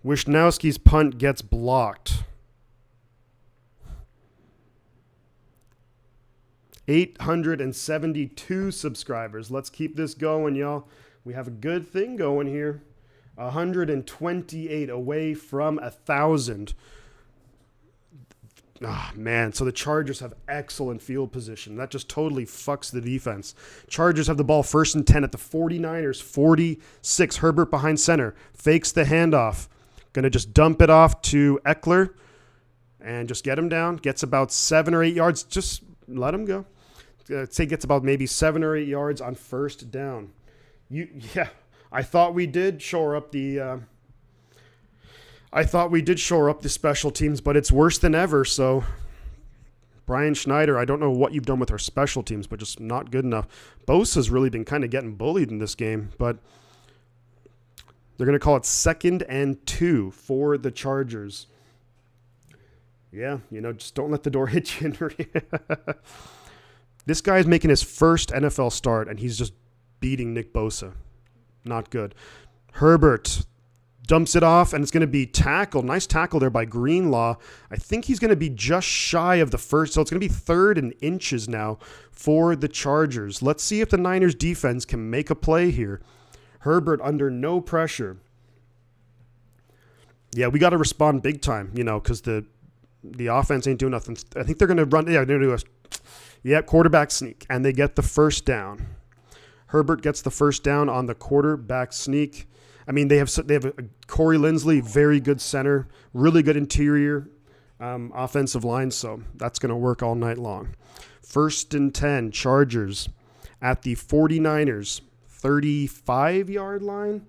Wisnowski's punt gets blocked. 872 subscribers. Let's keep this going, y'all. We have a good thing going here. 128 away from 1,000. Ah, man. So the Chargers have excellent field position. That just totally fucks the defense. Chargers have the ball 1st and 10 at the 49ers, 46. Herbert behind center. Fakes the handoff. Going to just dump it off to Eckler and just get him down. Gets about 7 or 8 yards. Just let him go. I'd say gets about maybe 7 or 8 yards on 1st down. I thought we did shore up the special teams, but it's worse than ever. So, Brian Schneider, I don't know what you've done with our special teams, but just not good enough. Bosa's really been kind of getting bullied in this game, but they're going to call it 2nd and 2 for the Chargers. Yeah, just don't let the door hit you. This guy's making his first NFL start, and he's just beating Nick Bosa. Not good. Herbert dumps it off, and it's going to be tackled. Nice tackle there by Greenlaw. I think he's going to be just shy of the first, so it's going to be 3rd and inches now for the Chargers. Let's see if the Niners defense can make a play here. Herbert under no pressure. Yeah, we got to respond big time, because the offense ain't doing nothing. I think they're going to run. Yeah, they're going to do quarterback sneak, and they get the 1st down. Herbert gets the 1st down on the quarterback sneak. I mean, they have a Corey Linsley, very good center, really good interior offensive line, so that's going to work all night long. 1st and 10, Chargers at the 49ers 35-yard line.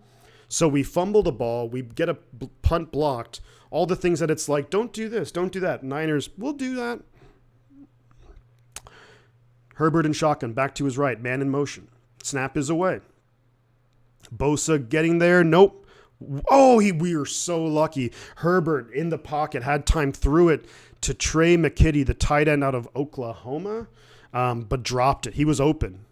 So we fumble the ball, we get a punt blocked, all the things that it's like, don't do this, don't do that. Niners, we'll do that. Herbert in shotgun, back to his right, man in motion. Snap is away. Bosa getting there, nope. Oh, we were so lucky. Herbert in the pocket, had time, threw it to Trey McKitty, the tight end out of Oklahoma, but dropped it. He was open.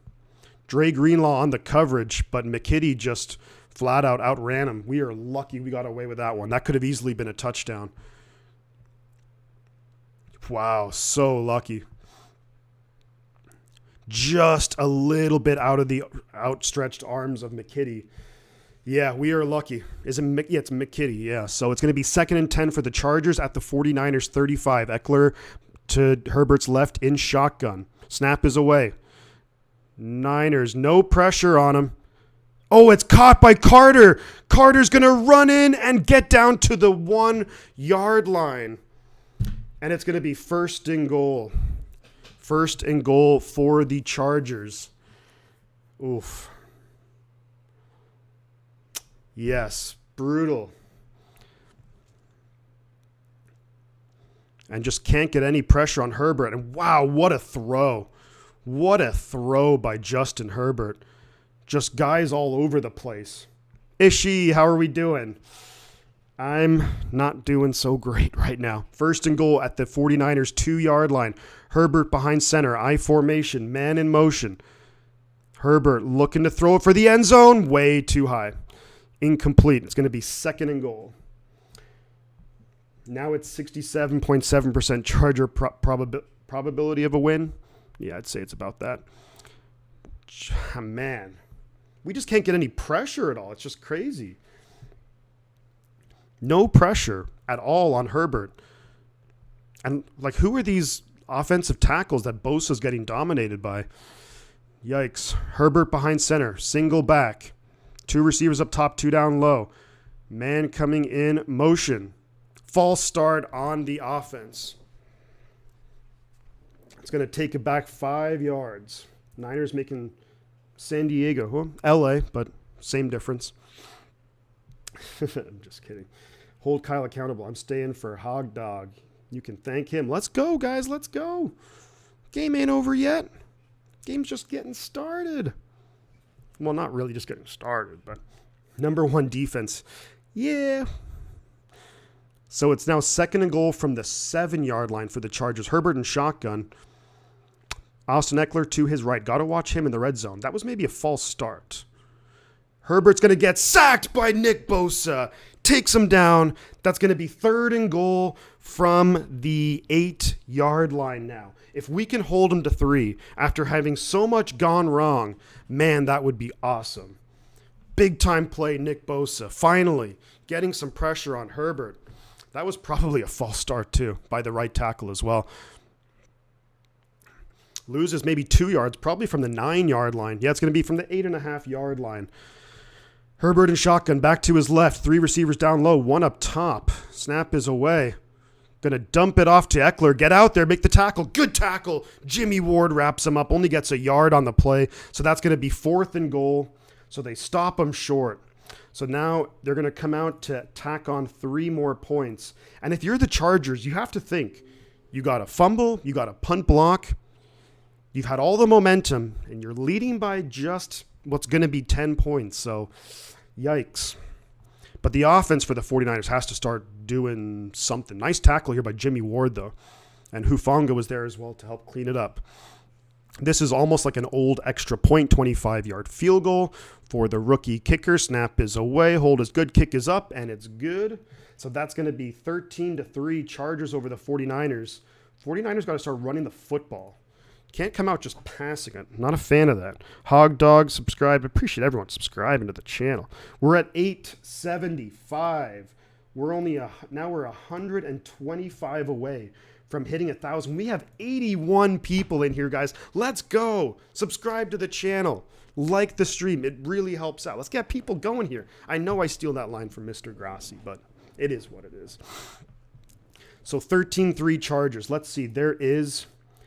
Dre Greenlaw on the coverage, but McKitty just flat out outran him. We are lucky we got away with that one. That could have easily been a touchdown. Wow, so lucky. Just a little bit out of the outstretched arms of McKitty. Yeah, we are lucky. It's McKitty, yeah. So it's going to be 2nd and 10 for the Chargers at the 49ers 35. Eckler to Herbert's left in shotgun. Snap is away. Niners, no pressure on him. Oh, it's caught by Carter. Carter's going to run in and get down to the 1-yard line. And it's going to be 1st and goal. 1st and goal for the Chargers. Oof. Yes, brutal. And just can't get any pressure on Herbert. And wow, what a throw. What a throw by Justin Herbert. Just guys all over the place. Ishi, how are we doing? I'm not doing so great right now. 1st and goal at the 49ers 2-yard line. Herbert behind center, I formation, man in motion. Herbert looking to throw it for the end zone. Way too high. Incomplete. It's going to be 2nd and goal. Now it's 67.7% Charger probability of a win. Yeah, I'd say it's about that. Man, we just can't get any pressure at all. It's just crazy. No pressure at all on Herbert. And, like, who are these offensive tackles that Bosa's getting dominated by? Yikes. Herbert behind center. Single back. 2 receivers up top, 2 down low. Man coming in motion. False start on the offense. It's going to take it back 5 yards. Niners making San Diego. Well, LA, but same difference. I'm just kidding. Hold Kyle accountable. I'm staying for Hog Dog. You can thank him. Let's go, guys. Let's go. Game ain't over yet. Game's just getting started. Well, not really just getting started, but number 1 defense. Yeah. So it's now 2nd and goal from the 7-yard line for the Chargers. Herbert in shotgun. Austin Eckler to his right. Got to watch him in the red zone. That was maybe a false start. Herbert's going to get sacked by Nick Bosa. Takes him down. That's going to be 3rd and goal from the 8-yard line now. If we can hold him to 3 after having so much gone wrong, man, that would be awesome. Big time play, Nick Bosa. Finally getting some pressure on Herbert. That was probably a false start too by the right tackle as well. Loses maybe 2 yards, probably from the 9-yard line. Yeah, it's going to be from the 8.5-yard line. Herbert in shotgun, back to his left. 3 receivers down low, 1 up top. Snap is away. Going to dump it off to Eckler. Get out there, make the tackle. Good tackle. Jimmy Ward wraps him up, only gets a yard on the play. So that's going to be 4th and goal. So they stop him short. So now they're going to come out to tack on 3 more points. And if you're the Chargers, you have to think. You got a fumble, you got a punt block. You've had all the momentum, and you're leading by just what's going to be 10 points. So, yikes. But the offense for the 49ers has to start doing something. Nice tackle here by Jimmy Ward, though. And Hufanga was there as well to help clean it up. This is almost like an old extra point, 25-yard field goal for the rookie kicker. Snap is away. Hold is good. Kick is up, and it's good. So that's going to be 13-3 Chargers over the 49ers. 49ers got to start running the football. Can't come out just passing it. Not a fan of that. Hog Dog, subscribe. Appreciate everyone subscribing to the channel. We're at 875. We're only now we're 125 away from hitting 1,000. We have 81 people in here, guys. Let's go. Subscribe to the channel. Like the stream. It really helps out. Let's get people going here. I know I steal that line from Mr. Grassi, but it is what it is. So 13-3 Chargers. Let's see. There is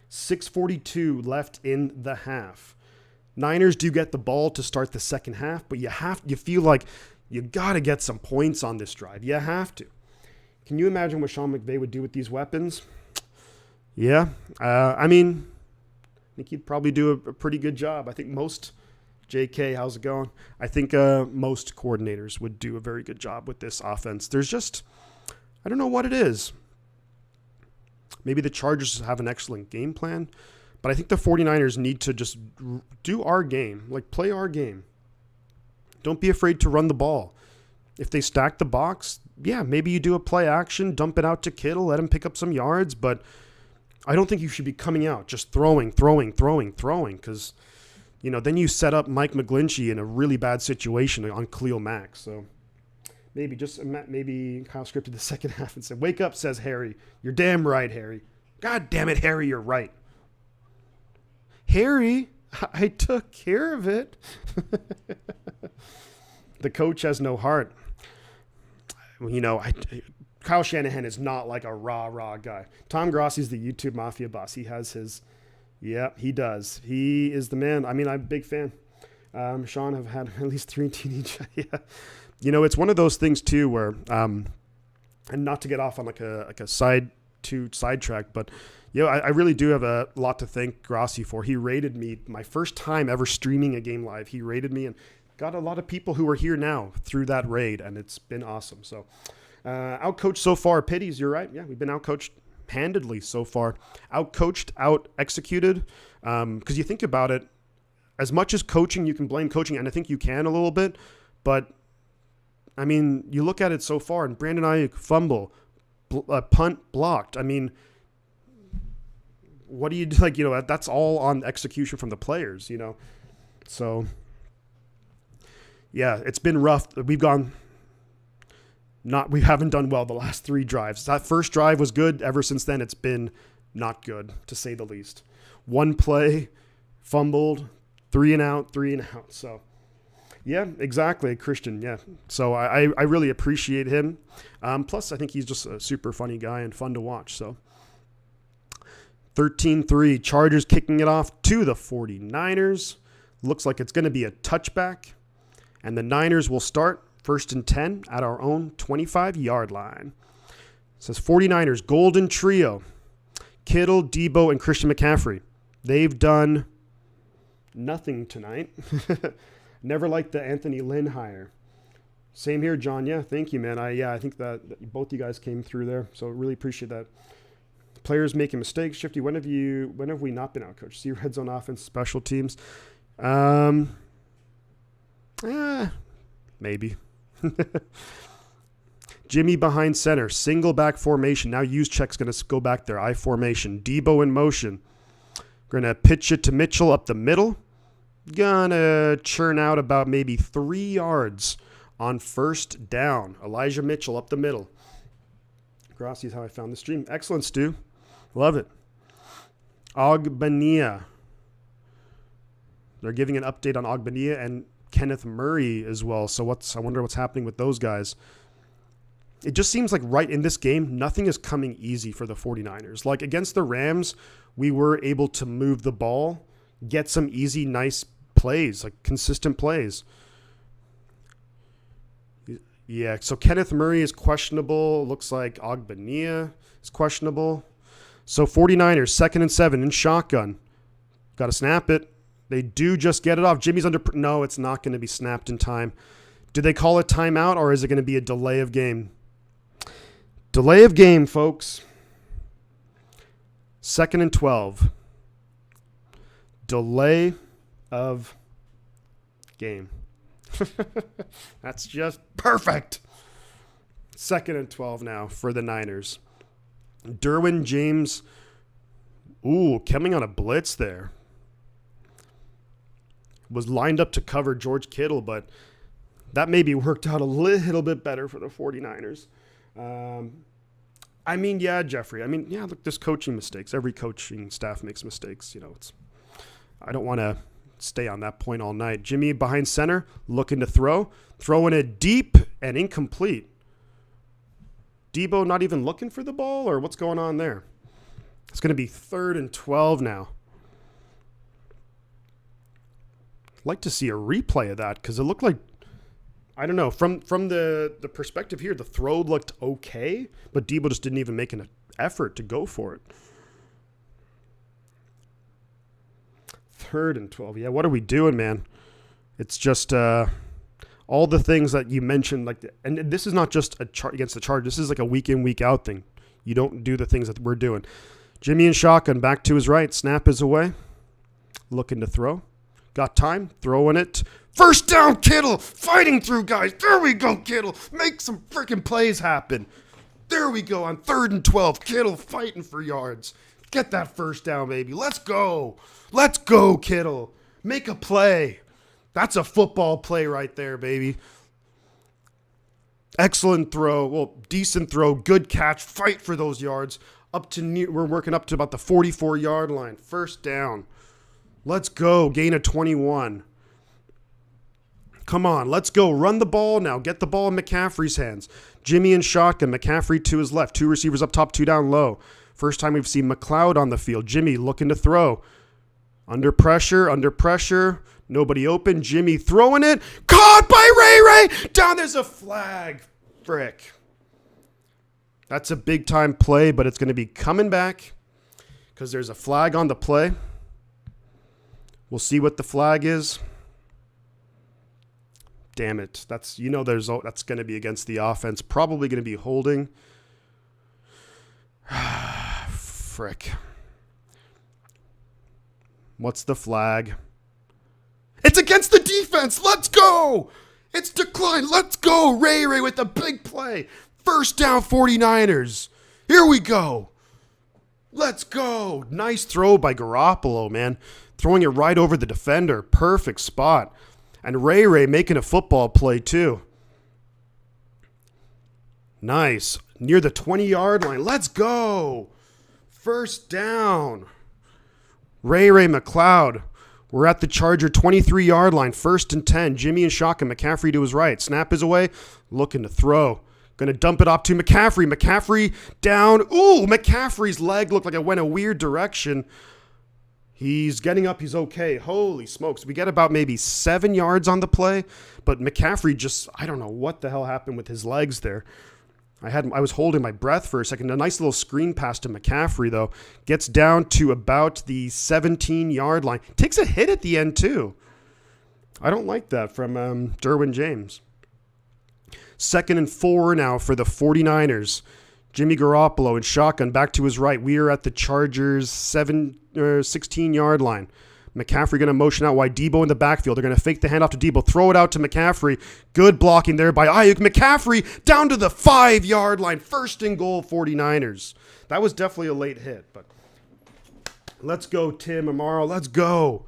6:42 left in the half. Niners do get the ball to start the second half, but you feel like you got to get some points on this drive. You have to. Can you imagine what Sean McVay would do with these weapons? Yeah. I think he'd probably do a pretty good job. I think most... JK, how's it going? I think most coordinators would do a very good job with this offense. There's just, I don't know what it is. Maybe the Chargers have an excellent game plan, but I think the 49ers need to just do our game, like play our game. Don't be afraid to run the ball. If they stack the box, yeah, maybe you do a play action, dump it out to Kittle, let him pick up some yards, but I don't think you should be coming out just throwing, because then you set up Mike McGlinchey in a really bad situation on Khalil Mack. So maybe Kyle scripted the second half and said, "Wake up," says Harry. "You're damn right, Harry. God damn it, Harry, you're right." Harry, I took care of it. The coach has no heart. Kyle Shanahan is not like a rah guy. Tom Grossi's the YouTube mafia boss. He has his... Yeah, he does. He is the man. I'm a big fan. Sean, have had at least 3 teenage. Yeah. It's one of those things too where, and not to get off on like a sidetrack, but I really do have a lot to thank Grossi for. He rated me my first time ever streaming a game live. He rated me and got a lot of people who are here now through that raid, and it's been awesome. So, outcoached so far. Pities, you're right. Yeah, we've been outcoached handedly so far. Out-coached, out-executed. Because you think about it, as much as coaching, you can blame coaching, and I think you can a little bit, but, you look at it so far, and Brandon Ayuk fumble, punt blocked. What do you do? That's all on execution from the players, So, yeah, it's been rough. We haven't done well the last 3 drives. That first drive was good. Ever since then, it's been not good, to say the least. 1 play, fumbled, 3 and out. So, yeah, exactly, Christian, yeah. So I really appreciate him. Plus, I think he's just a super funny guy and fun to watch. So, 13-3, Chargers kicking it off to the 49ers. Looks like it's going to be a touchback. And the Niners will start 1st and 10 at our own 25-yard line. It says 49ers, Golden Trio. Kittle, Debo, and Christian McCaffrey. They've done nothing tonight. Never liked the Anthony Lynn hire. Same here, John. Yeah, thank you, man. I think that both you guys came through there, so really appreciate that. Players making mistakes. Shifty, when have we not been out, coach? See red zone offense, special teams. Maybe. Jimmy behind center, single back formation. Now Juszczyk's going to go back there, I formation. Debo in motion. Going to pitch it to Mitchell up the middle. Gonna churn out about maybe 3 yards on 1st down. Elijah Mitchell up the middle. Grossi is how I found the stream. Excellent, Stu. Love it. Ogbania. They're giving an update on Ogbania and Kenneth Murray as well. So I wonder what's happening with those guys. It just seems like right in this game, nothing is coming easy for the 49ers. Like against the Rams, we were able to move the ball, get some easy, nice plays, like consistent plays. Yeah, so Kenneth Murray is questionable. Looks like Ogbania is questionable. So 49ers, 2nd and 7 in shotgun. Got to snap it. They do just get it off. Jimmy's under... No, it's not going to be snapped in time. Do they call it timeout, or is it going to be a delay of game? Delay of game, folks. 2nd and 12. Delay of game. That's just perfect. 2nd and 12 now for the Niners. Derwin James. Ooh, coming on a blitz there. Was lined up to cover George Kittle, but that maybe worked out a little bit better for the 49ers. I mean, yeah, Jeffrey. I mean, yeah, look, there's coaching mistakes. Every coaching staff makes mistakes. I don't want to stay on that point all night. Jimmy behind center, looking to throwing it deep and incomplete. Debo not even looking for the ball, or what's going on there? It's going to be 3rd and 12 now. I'd like to see a replay of that because it looked like, I don't know, from the perspective here, the throw looked okay, but Debo just didn't even make an effort to go for it. 3rd and 12. Yeah, what are we doing, man? It's just all the things that you mentioned, and this is not just against the Chargers. This is like a week in, week out thing. You don't do the things that we're doing. Jimmy in shotgun, back to his right. Snap is away. Looking to throw. Got time. Throwing it. First down, Kittle. Fighting through, guys. There we go, Kittle. Make some freaking plays happen. There we go on 3rd and 12. Kittle fighting for yards. Get that first down, baby. Let's go. Let's go, Kittle. Make a play. That's a football play right there, baby. Excellent throw. Well, decent throw. Good catch. Fight for those yards. We're working up to about the 44-yard line. First down. Let's go. Gain of 21. Come on. Let's go. Run the ball now. Get the ball in McCaffrey's hands. Jimmy in shotgun. McCaffrey to his left. 2 receivers up top, 2 down low. First time we've seen McLeod on the field. Jimmy looking to throw. Under pressure. Nobody open. Jimmy throwing it. Caught by Ray. Down, there's a flag. Frick. That's a big-time play, but it's going to be coming back because there's a flag on the play. We'll see what the flag is. Damn it. That's going to be against the offense. Probably going to be holding. Frick. What's the flag? It's against the defense. Let's go. It's declined. Let's go. Ray with a big play. First down, 49ers. Here we go. Let's go. Nice throw by Garoppolo, man. Throwing it right over the defender. Perfect spot. And Ray making a football play, too. Nice. Near the 20-yard line. Let's go. First down. Ray McLeod. We're at the Charger 23-yard line. 1st and 10. Jimmy and shotgun. McCaffrey to his right. Snap is away. Looking to throw. Going to dump it off to McCaffrey. McCaffrey down. Ooh, McCaffrey's leg looked like it went a weird direction. He's getting up. He's okay. Holy smokes. We get about maybe 7 yards on the play, but McCaffrey just, I don't know what the hell happened with his legs there. I was holding my breath for a second. A nice little screen pass to McCaffrey, though. Gets down to about the 17-yard line. Takes a hit at the end, too. I don't like that from Derwin James. 2nd and 4 now for the 49ers. Jimmy Garoppolo in shotgun back to his right. We are at the Chargers 16-yard line. McCaffrey going to motion out wide. Debo in the backfield. They're going to fake the handoff to Debo. Throw it out to McCaffrey. Good blocking there by Ayuk. McCaffrey down to the 5-yard line. 1st and goal, 49ers. That was definitely a late hit, but let's go, Tim Amaro. Let's go.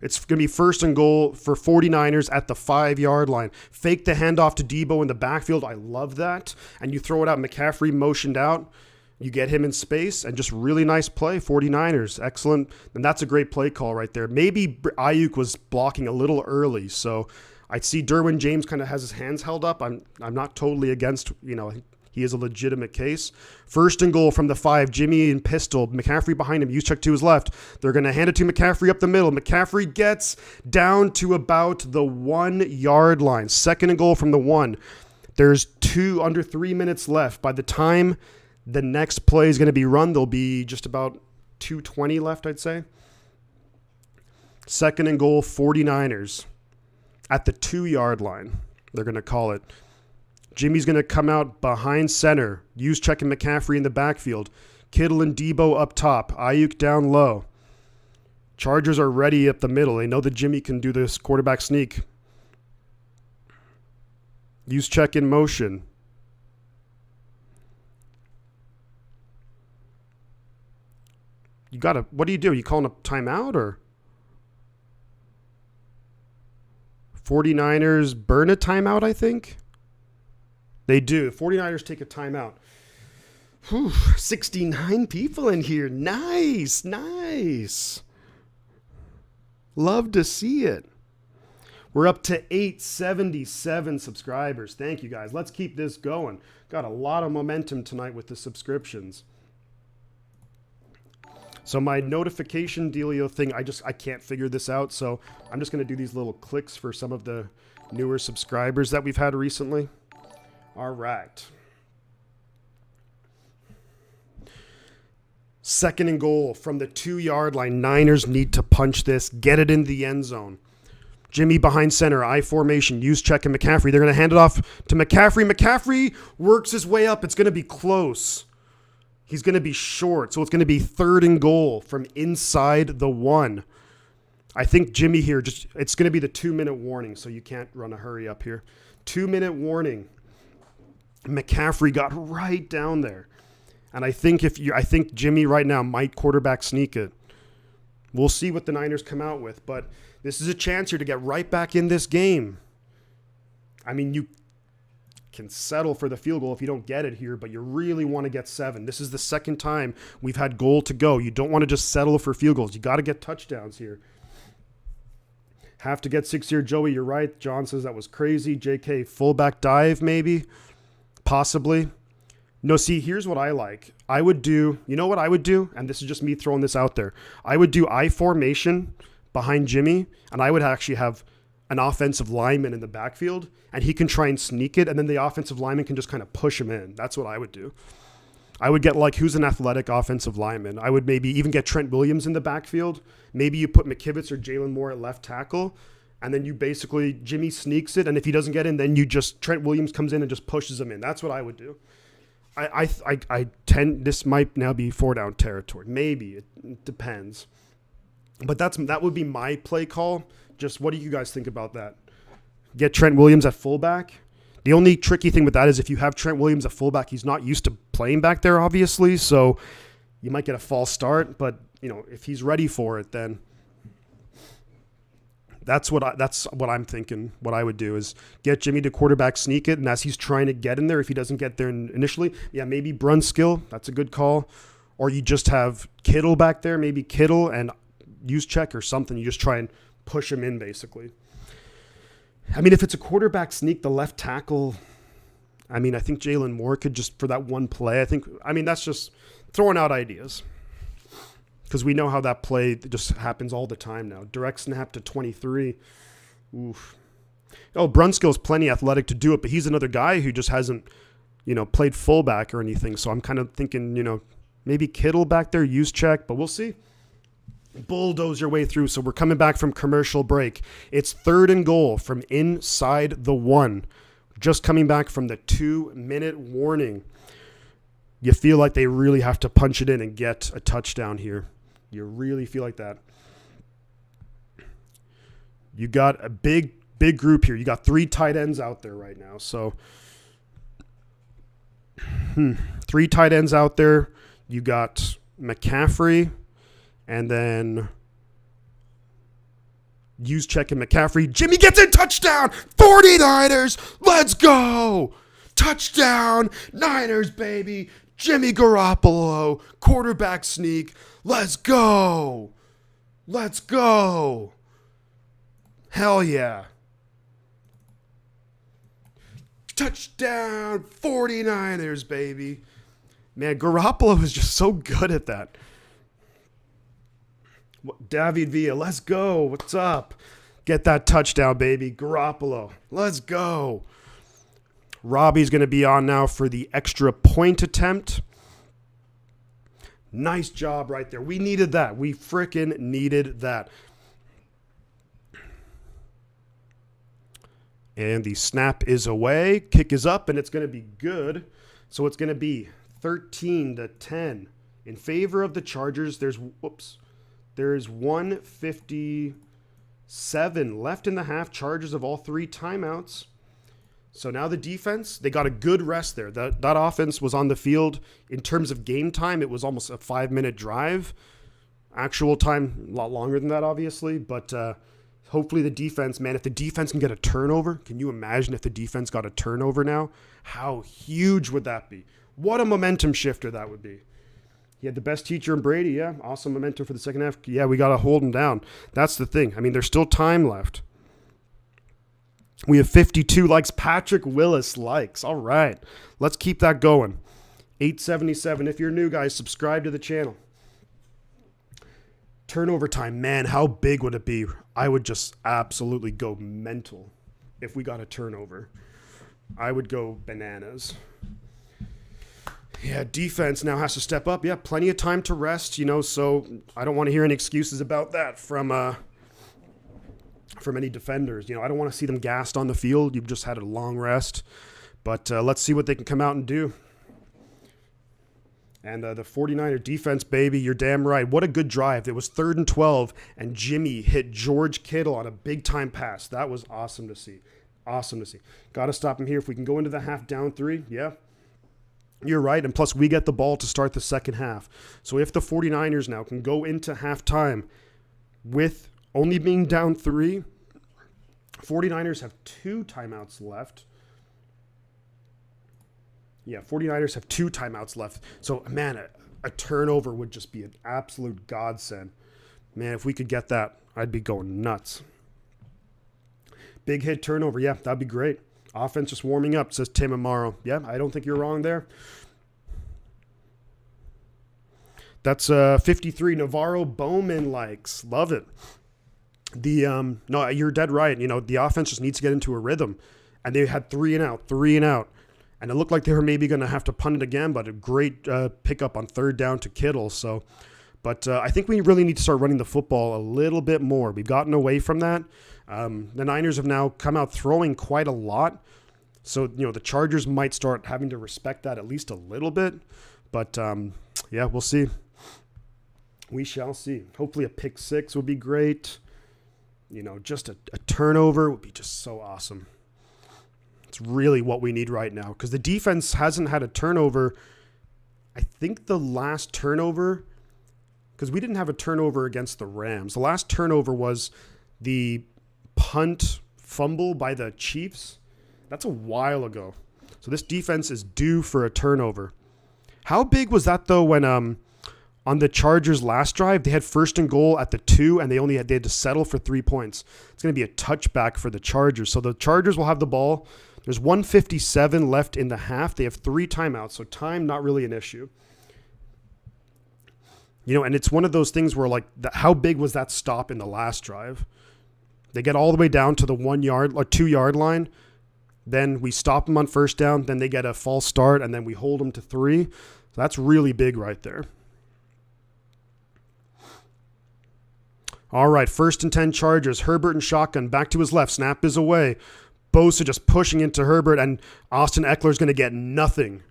It's going to be 1st and goal for 49ers at the 5-yard line. Fake the handoff to Debo in the backfield. I love that. And you throw it out. McCaffrey motioned out. You get him in space, and just really nice play, 49ers. Excellent. And that's a great play call right there. Maybe Ayuk was blocking a little early, so I see Derwin James kind of has his hands held up. I'm not totally against, he is a legitimate case. 1st and goal from the 5, Jimmy and pistol. McCaffrey behind him, Juszczyk to his left. They're going to hand it to McCaffrey up the middle. McCaffrey gets down to about the 1-yard line. 2nd and goal from the 1. There's under 3 minutes left. By the time the next play is going to be run, there'll be just about 2:20 left, I'd say. 2nd and goal, 49ers. At the 2-yard line, they're going to call it. Jimmy's going to come out behind center. Juszczyk and McCaffrey in the backfield. Kittle and Debo up top. Ayuk down low. Chargers are ready up the middle. They know that Jimmy can do this quarterback sneak. Juszczyk in motion. What do you do? You calling a timeout or? 49ers burn a timeout, I think. They do. 49ers take a timeout. Whew, 69 people in here. Nice. Love to see it. We're up to 877 subscribers. Thank you, guys. Let's keep this going. Got a lot of momentum tonight with the subscriptions. So my notification dealio thing, I can't figure this out. So I'm just going to do these little clicks for some of the newer subscribers that we've had recently. All right. 2nd and goal from the 2-yard line. Niners need to punch this. Get it in the end zone. Jimmy behind center. I formation. Use check and McCaffrey. They're going to hand it off to McCaffrey. McCaffrey works his way up. It's going to be close. He's going to be short. So it's going to be 3rd and goal from inside the 1. I think Jimmy here, it's going to be the 2-minute warning. So you can't run a hurry up here. 2-minute warning. McCaffrey got right down there. And I think Jimmy right now might quarterback sneak it. We'll see what the Niners come out with, but this is a chance here to get right back in this game. I mean, you can settle for the field goal if you don't get it here, but you really want to get 7. This is the 2nd time we've had goal to go. You don't want to just settle for field goals. You got to get touchdowns here. Have to get 6 here. Joey, you're right. John says that was crazy. JK, fullback dive maybe, possibly. No, see, here's what I like. I would do, you know what I would do? And this is just me throwing this out there. I would do I formation behind Jimmy, and I would actually have an offensive lineman in the backfield, and he can try and sneak it, and then the offensive lineman can just kind of push him in. That's what I would do. I would get, who's an athletic offensive lineman? I would maybe even get Trent Williams in the backfield. Maybe you put McKivitz or Jalen Moore at left tackle, and then you basically, Jimmy sneaks it, and if he doesn't get in, then Trent Williams comes in and just pushes him in. That's what I would do. This might now be 4-down territory. Maybe. It depends. But that would be my play call. Just what do you guys think about that? Get Trent Williams at fullback. The only tricky thing with that is if you have Trent Williams at fullback, he's not used to playing back there, obviously. So you might get a false start. But, if he's ready for it, then that's what I'm thinking. What I would do is get Jimmy to quarterback sneak it, and as he's trying to get in there, if he doesn't get there initially, maybe Brunskill. That's a good call. Or you just have Kittle back there, maybe Kittle and use check or something. You just try and push him in, basically. I mean, if it's a quarterback sneak, the left tackle, I think Jalen Moore could just, for that one play, that's just throwing out ideas. Because we know how that play just happens all the time now. Direct snap to 23. Oof. Oh, Brunskill's plenty athletic to do it, but he's another guy who just hasn't, played fullback or anything. So I'm kind of thinking, maybe Kittle back there, use check, but we'll see. Bulldoze your way through. So we're coming back from commercial break. It's 3rd and goal from inside the 1. Just coming back from the 2-minute warning. You feel like they really have to punch it in and get a touchdown here. You really feel like that. You got a big group here. You got 3 tight ends out there right now. So 3 tight ends out there. You got McCaffrey and then use check and McCaffrey. Jimmy gets in, touchdown. 49ers. Let's go. Touchdown. Niners, baby. Jimmy Garoppolo, quarterback sneak. Let's go. Let's go. Hell yeah. Touchdown, 49ers, baby. Man, Garoppolo is just so good at that. David Villa, let's go. What's up? Get that touchdown, baby. Garoppolo, let's go. Robbie's going to be on now for the extra point attempt. Nice job right there. We needed that. We frickin' needed that. And the snap is away. Kick is up, and it's going to be good. So it's going to be 13-10 in favor of the Chargers. There's 1:57 left in the half. Chargers of all 3 timeouts. So now the defense, they got a good rest there. That offense was on the field. In terms of game time, it was almost a 5-minute drive. Actual time, a lot longer than that, obviously. But hopefully the defense, man, if the defense can get a turnover, can you imagine if the defense got a turnover now? How huge would that be? What a momentum shifter that would be. He had the best teacher in Brady. Yeah, awesome momentum for the second half. Yeah, we got to hold him down. That's the thing. I mean, there's still time left. We have 52 likes. Patrick Willis likes. All right. Let's keep that going. 877. If you're new, guys, subscribe to the channel. Turnover time. Man, how big would it be? I would just absolutely go mental if we got a turnover. I would go bananas. Yeah, defense now has to step up. Yeah, plenty of time to rest, so I don't want to hear any excuses about that from any defenders. I don't want to see them gassed on the field. You've just had a long rest. But let's see what they can come out and do. And the 49er defense, baby, you're damn right. What a good drive. It was 3rd and 12, and Jimmy hit George Kittle on a big-time pass. That was awesome to see. Awesome to see. Got to stop him here. If we can go into the half down 3, yeah. You're right, and plus we get the ball to start the second half. So if the 49ers now can go into halftime with only being down 3, 49ers have 2 timeouts left. Yeah, 49ers have 2 timeouts left. So, man, a turnover would just be an absolute godsend. Man, if we could get that, I'd be going nuts. Big hit turnover, yeah, that'd be great. Offense just warming up, says Tim Amaro. Yeah, I don't think you're wrong there. That's 53. Navarro Bowman likes. Love it. No, you're dead right. The offense just needs to get into a rhythm. And they had 3 and out. And it looked like they were maybe going to have to punt it again, but a great pickup on 3rd down to Kittle. But I think we really need to start running the football a little bit more. We've gotten away from that. The Niners have now come out throwing quite a lot. So, the Chargers might start having to respect that at least a little bit. But, yeah, we'll see. We shall see. Hopefully a pick 6 would be great. Just a turnover would be just so awesome. It's really what we need right now because the defense hasn't had a turnover. I think the last turnover, because we didn't have a turnover against the Rams. The last turnover was the punt fumble by the Chiefs. That's a while ago. So this defense is due for a turnover. How big was that, though, when on the Chargers' last drive, they had 1st and goal at the 2, and they had to settle for 3 points. It's going to be a touchback for the Chargers. So the Chargers will have the ball. There's 1:57 left in the half. They have 3 timeouts, so time not really an issue. And it's one of those things where, how big was that stop in the last drive? They get all the way down to the 1 yard or 2 yard line. Then we stop them on 1st down. Then they get a false start, and then we hold them to 3. So that's really big right there. All right, 1st and 10 Chargers. Herbert and shotgun. Back to his left. Snap is away. Bosa just pushing into Herbert, and Austin Eckler's going to get nothing.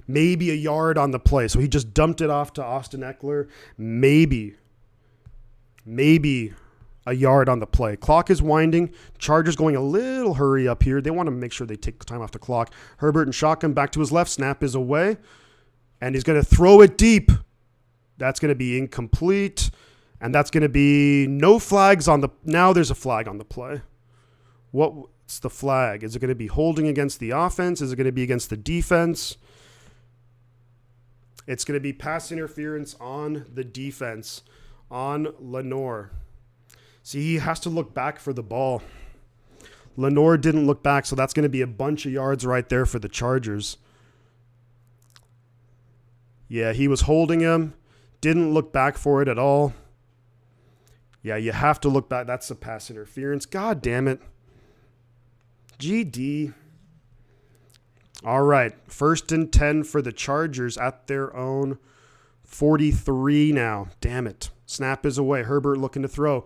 Maybe a yard on the play. So he just dumped it off to Austin Eckler. Maybe a yard on the play. Clock is winding. Chargers going a little hurry up here. They want to make sure they take time off the clock. Herbert and shotgun back to his left. Snap is away. And he's going to throw it deep. That's going to be incomplete. And that's going to be no flags on the... Now there's a flag on the play. What's the flag? Is it going to be holding against the offense? Is it going to be against the defense? It's going to be pass interference on the defense, on Lenore. See, he has to look back for the ball. Lenore didn't look back, so that's going to be a bunch of yards right there for the Chargers. Yeah, he was holding him. Didn't look back for it at all. Yeah, you have to look back. That's a pass interference. God damn it. GD. All right, 1st and 10 for the Chargers at their own 43 now. Damn it. Snap is away. Herbert looking to throw.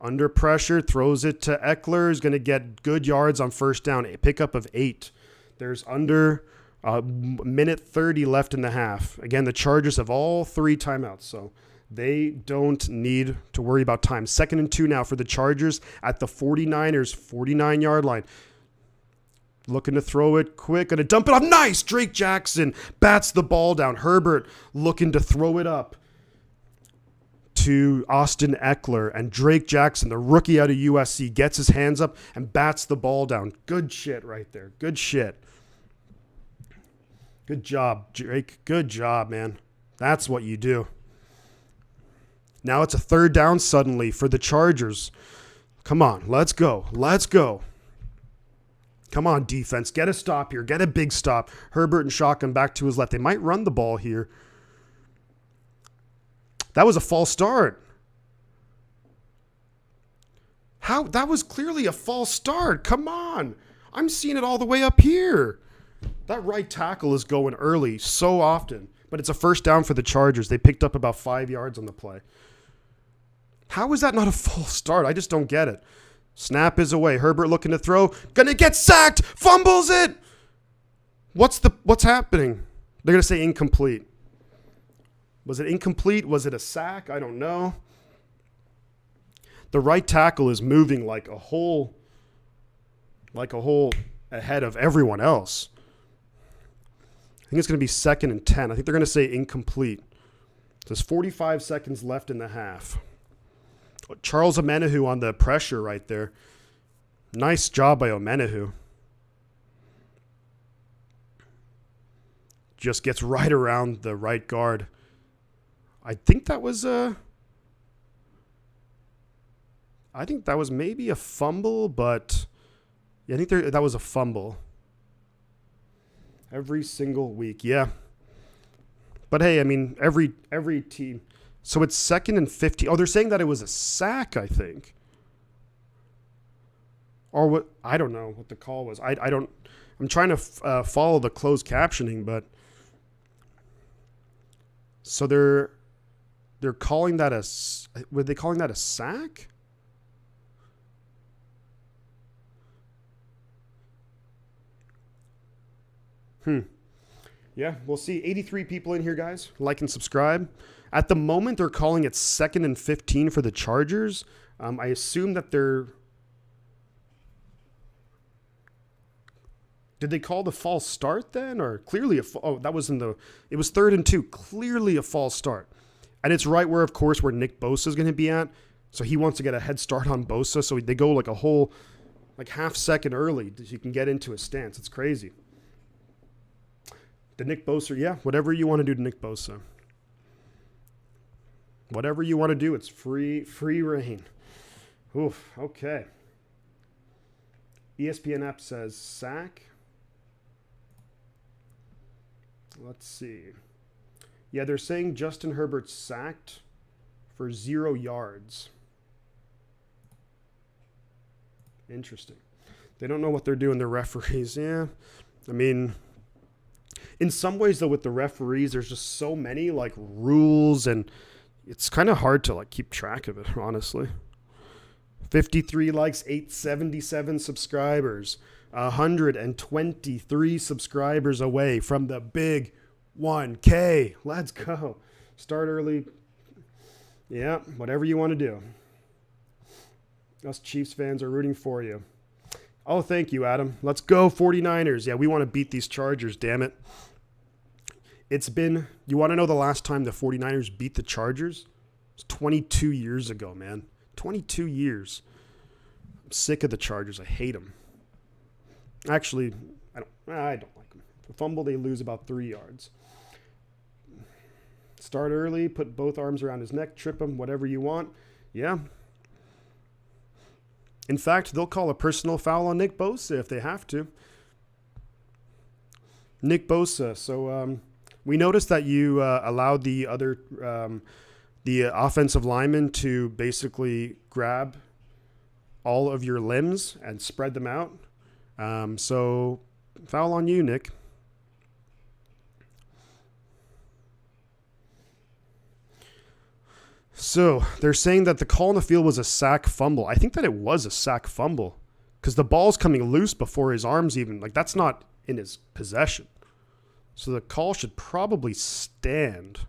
Under pressure, throws it to Eckler. Is going to get good yards on 1st down. A pickup of 8. There's under minute 30 left in the half. Again, the Chargers have all 3 timeouts, so they don't need to worry about time. 2nd and 2 now for the Chargers at the 49ers, 49-yard line. Looking to throw it quick. Going to dump it off. Nice! Drake Jackson bats the ball down. Herbert looking to throw it up to Austin Eckler. And Drake Jackson, the rookie out of USC, gets his hands up and bats the ball down. Good shit right there. Good shit. Good job, Drake. Good job, man. That's what you do. Now it's a third down suddenly for the Chargers. Come on, let's go. Let's go. Come on, defense. Get a stop here. Get a big stop. Herbert and shotgun back to his left. They might run the ball here. That was a false start. How? That was clearly a false start. Come on. I'm seeing it all the way up here. That right tackle is going early so often. But it's a first down for the Chargers. They picked up about 5 yards on the play. How is that not a false start? I just don't get it. Snap is away. Herbert looking to throw. Gonna get sacked. Fumbles it. What's happening? They're gonna say incomplete. Was it incomplete? Was it a sack? I don't know. The right tackle is moving like a whole ahead of everyone else. I think it's going to be 2nd and 10. I think they're going to say incomplete. There's 45 seconds left in the half. Charles Omenihu on the pressure right there. Nice job by Omenihu. Just gets right around the right guard. I think that was maybe a fumble, but yeah, I think that was a fumble. Every single week, yeah. But hey, I mean, every team. So it's 2nd and 15. Oh, they're saying that it was a sack, I think. Or what? I don't know what the call was. I don't. I'm trying to follow the closed captioning, but so they're calling that were they calling that a sack? Yeah, we'll see. 83 people in here, guys. Like and subscribe. At the moment, they're calling it 2nd and 15 for the Chargers. I assume that they're... Did they call the false start then? Or clearly that was it was 3rd and 2. Clearly a false start. And it's right where, of course, where Nick Bosa is going to be at. So he wants to get a head start on Bosa. So they go like a whole half second early so you can get into a stance. It's crazy. The Nick Bosa, yeah, whatever you want to do to Nick Bosa. Whatever you want to do, it's free reign. Oof, okay. ESPN app says sack. Let's see. Yeah, they're saying Justin Herbert sacked for 0 yards. Interesting. They don't know what they're doing, the referees. Yeah, I mean... In some ways, though, with the referees, there's just so many rules, and it's kind of hard to keep track of it, honestly. 53 likes, 877 subscribers, 123 subscribers away from the big 1K. Let's go. Start early. Yeah, whatever you want to do. Us Chiefs fans are rooting for you. Oh, thank you, Adam. Let's go 49ers. Yeah, we want to beat these Chargers, damn it. You want to know the last time the 49ers beat the Chargers? It's 22 years ago, man. 22 years. I'm sick of the Chargers. I hate them. Actually, I don't like them. The fumble, they lose about 3 yards. Start early, put both arms around his neck, trip him, whatever you want. Yeah. In fact, they'll call a personal foul on Nick Bosa if they have to. Nick Bosa. So we noticed that you allowed the other the offensive lineman to basically grab all of your limbs and spread them out. So foul on you, Nick. So they're saying that the call on the field was a sack fumble. I think that it was a sack fumble because the ball's coming loose before his arms even. That's not in his possession. So the call should probably stand.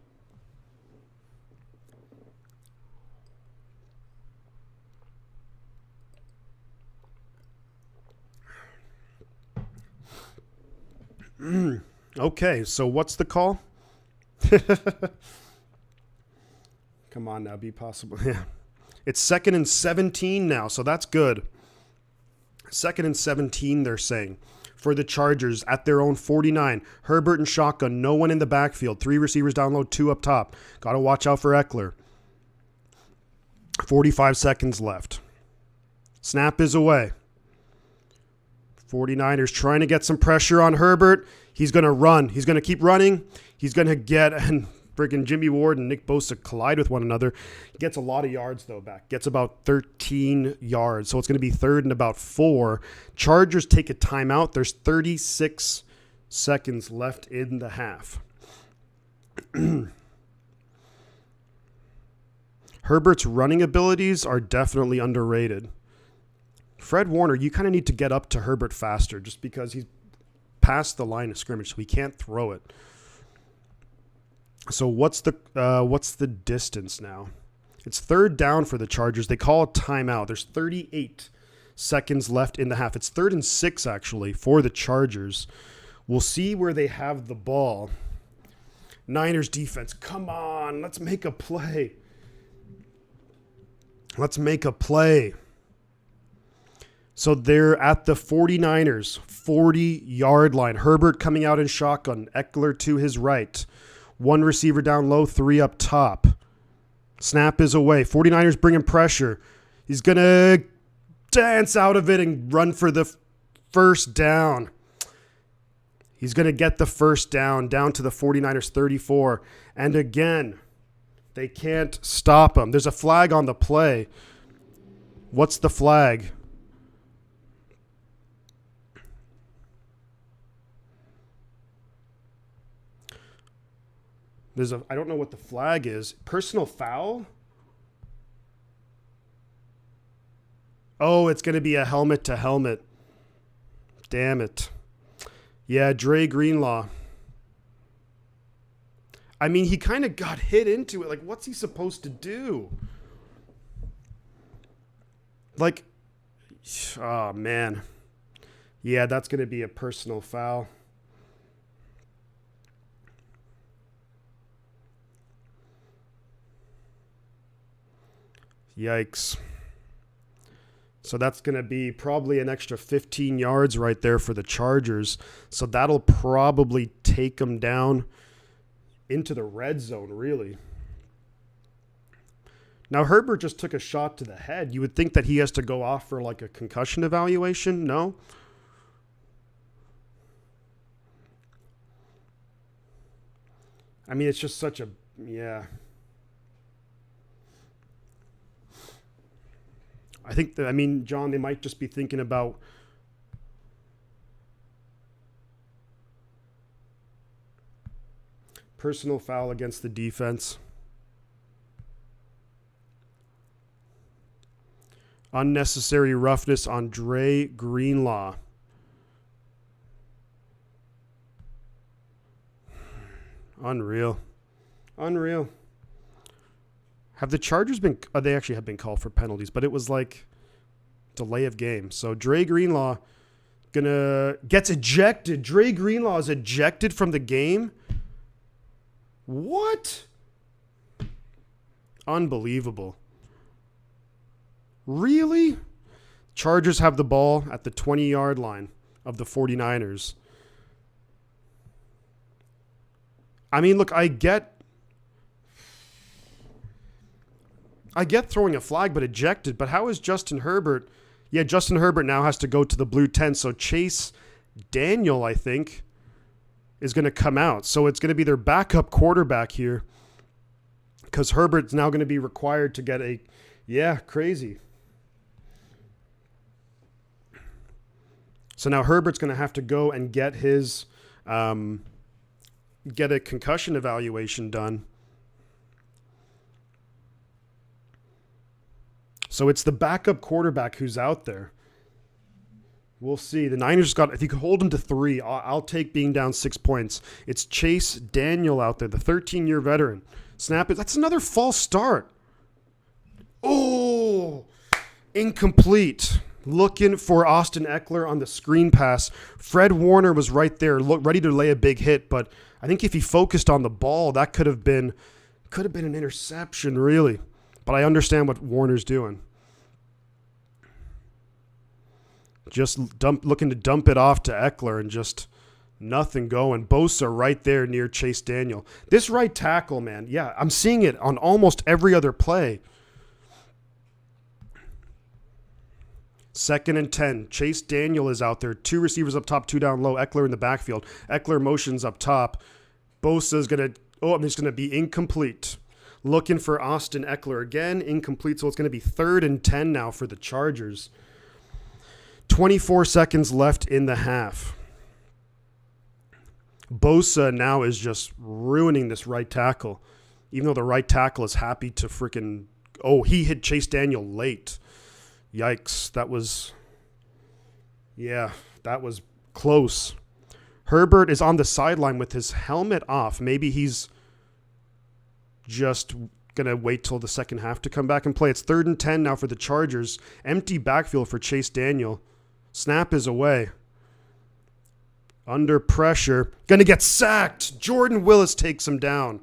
Okay, so what's the call? Come on now, be possible. Yeah. It's 2nd and 17 now, so that's good. 2nd and 17, they're saying. for the Chargers at their own 49. Herbert and shotgun, no one in the backfield. 3 receivers down low, 2 up top. Got to watch out for Eckler. 45 seconds left. Snap is away. 49ers trying to get some pressure on Herbert. He's going to run. He's going to keep running. He's going to get, and freaking Jimmy Ward and Nick Bosa collide with one another. Gets a lot of yards, though, back. Gets about 13 yards. So it's going to be 3rd and about 4. Chargers take a timeout. There's 36 seconds left in the half. Herbert's running abilities are definitely underrated. Fred Warner, you kind of need to get up to Herbert faster just because he's past the line of scrimmage, so he can't throw it. So what's the distance now? It's 3rd down for the Chargers. They call a timeout. There's 38 seconds left in the half. It's 3rd and 6, actually, for the Chargers. We'll see where they have the ball. Niners defense, come on, let's make a play. Let's make a play. So they're at the 49ers, 40-yard line. Herbert coming out in shotgun. Eckler to his right. 1 receiver down low, 3 up top. Snap is away. 49ers bringing pressure. He's going to dance out of it and run for the first down. He's going to get the first down to the 49ers 34. And again, they can't stop him. There's a flag on the play. What's the flag? I don't know what the flag is. Personal foul? Oh, it's going to be a helmet to helmet. Damn it. Yeah, Dre Greenlaw. I mean, he kind of got hit into it. Like, what's he supposed to do? Like, oh, man. Yeah, that's going to be a personal foul. Yikes. So that's going to be probably an extra 15 yards right there for the Chargers. So that'll probably take them down into the red zone, really. Now, Herbert just took a shot to the head. You would think that he has to go off for like a concussion evaluation. No? I mean, it's just such a, yeah. I think that, I mean, John, they might just be thinking about personal foul against the defense. Unnecessary roughness on Dre Greenlaw. Unreal. Unreal. Have the Chargers been... they actually have been called for penalties, but it was like delay of game. So Dre Greenlaw gets ejected. Dre Greenlaw is ejected from the game. What? Unbelievable. Really? Chargers have the ball at the 20-yard line of the 49ers. I mean, look, I get throwing a flag, but ejected. But how is Justin Herbert? Yeah, Justin Herbert now has to go to the blue 10. So Chase Daniel, I think, is going to come out. So it's going to be their backup quarterback here because Herbert's now going to be required to get a, yeah, crazy. So now Herbert's going to have to go and get his, get a concussion evaluation done. So it's the backup quarterback who's out there. We'll see. The Niners got, if you could hold them to 3, I'll take being down 6 points. It's Chase Daniel out there, the 13-year veteran. Snap it. That's another false start. Oh, incomplete. Looking for Austin Eckler on the screen pass. Fred Warner was right there, ready to lay a big hit, but I think if he focused on the ball, that could have been an interception, really. But I understand what Warner's doing. Just looking to dump it off to Eckler and just nothing going. Bosa right there near Chase Daniel. This right tackle, man, yeah, I'm seeing it on almost every other play. 2nd and 10. Chase Daniel is out there. 2 receivers up top, 2 down low. Eckler in the backfield. Eckler motions up top. Bosa is going to, it's going to be incomplete. Looking for Austin Eckler again. Incomplete, so it's going to be 3rd and 10 now for the Chargers. 24 seconds left in the half. Bosa now is just ruining this right tackle. Even though the right tackle is happy to freaking, he hit Chase Daniel late. Yikes, that was close. Herbert is on the sideline with his helmet off. Maybe he's just going to wait till the second half to come back and play. It's 3rd and 10 now for the Chargers. Empty backfield for Chase Daniel. Snap is away. Under pressure. Going to get sacked. Jordan Willis takes him down.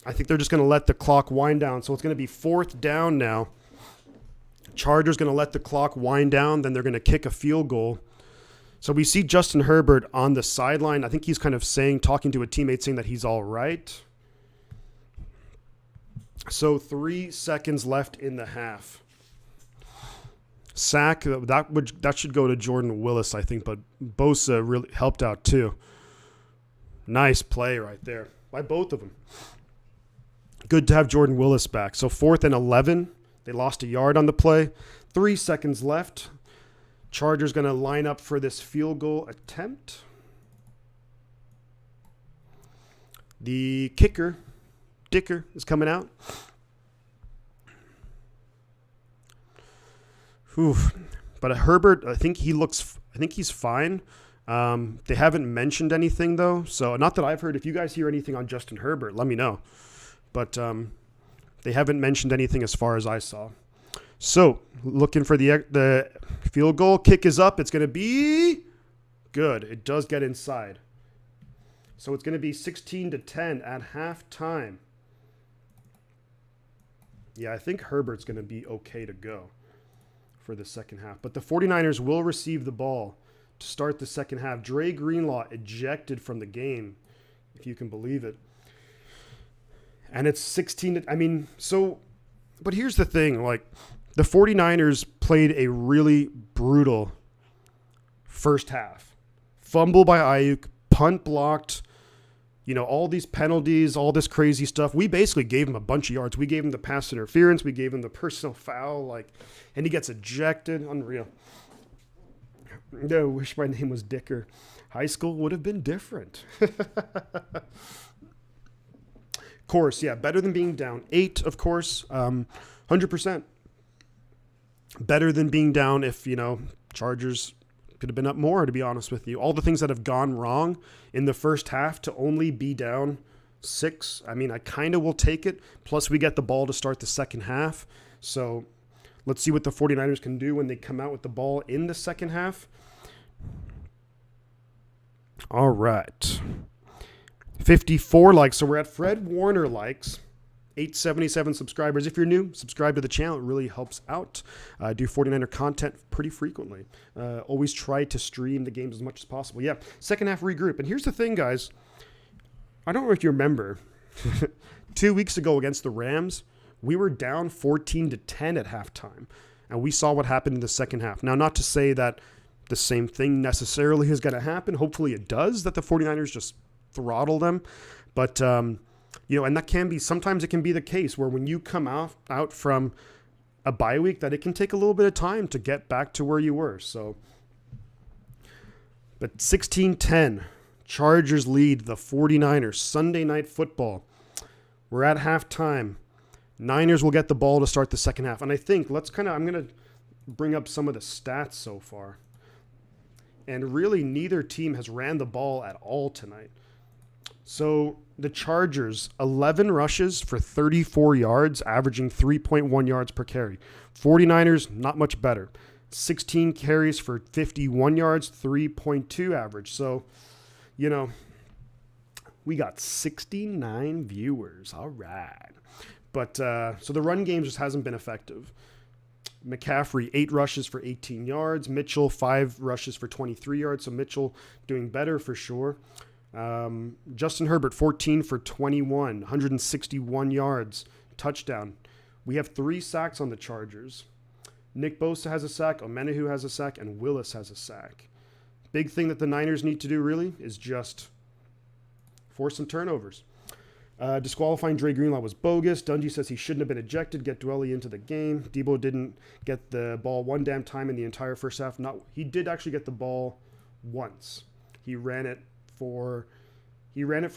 I think they're just going to let the clock wind down. So it's going to be 4th down now. Chargers going to let the clock wind down. Then they're going to kick a field goal. So we see Justin Herbert on the sideline. I think he's kind of talking to a teammate, saying that he's all right. So 3 seconds left in the half. Sack, that should go to Jordan Willis, I think, but Bosa really helped out too. Nice play right there by both of them. Good to have Jordan Willis back. So 4th and 11. They lost a yard on the play. 3 seconds left. Chargers going to line up for this field goal attempt. The kicker, Dicker, is coming out. But Herbert, I think he's fine. They haven't mentioned anything though. So not that I've heard. If you guys hear anything on Justin Herbert, let me know. But they haven't mentioned anything as far as I saw. So looking for the field goal. Kick is up. It's going to be good. It does get inside. So it's going to be 16-10 at halftime. Yeah, I think Herbert's going to be okay to go for the second half. But the 49ers will receive the ball to start the second half. Dre Greenlaw ejected from the game, if you can believe it. And it's 16. But here's the thing. Like, the 49ers played a really brutal first half. Fumble by Ayuk, punt blocked, all these penalties, all this crazy stuff. We basically gave him a bunch of yards. We gave him the pass interference. We gave him the personal foul, and he gets ejected. Unreal. I wish my name was Dicker. High school would have been different. Course, yeah, better than being down 8, of course, 100%. Better than being down if, Chargers could have been up more, to be honest with you. All the things that have gone wrong in the first half to only be down 6, I kind of will take it. Plus, we get the ball to start the second half. So let's see what the 49ers can do when they come out with the ball in the second half. All right. 54 likes. So we're at Fred Warner likes. 877 subscribers. If you're new, subscribe to the channel. It really helps out. I do 49er content pretty frequently. Always try to stream the games as much as possible. Yeah, second half regroup. And here's the thing, guys. I don't know if you remember. 2 weeks ago against the Rams, we were down 14-10 at halftime. And we saw what happened in the second half. Now, not to say that the same thing necessarily is going to happen. Hopefully it does, that the 49ers just throttle them. But, and that can be, sometimes it can be the case where when you come out from a bye week, that it can take a little bit of time to get back to where you were. So, but 16-10, Chargers lead the 49ers. Sunday Night Football. We're at halftime. Niners will get the ball to start the second half. And I think I'm going to bring up some of the stats so far. And really, neither team has ran the ball at all tonight. So the Chargers, 11 rushes for 34 yards, averaging 3.1 yards per carry. 49ers, not much better. 16 carries for 51 yards, 3.2 average. So, we got 69 viewers. All right. But so the run game just hasn't been effective. McCaffrey, 8 rushes for 18 yards. Mitchell, 5 rushes for 23 yards. So Mitchell doing better for sure. Justin Herbert, 14 for 21, 161 yards, touchdown. We have 3 sacks on the Chargers. Nick Bosa has a sack, Omenahu has a sack, and Willis has a sack. Big thing that the Niners need to do really is just force some turnovers. Disqualifying Dre Greenlaw was bogus. Dungy says he shouldn't have been ejected. Get Dwelly into the game. Debo didn't get the ball one damn time in the entire first half. He did actually get the ball once. He ran it for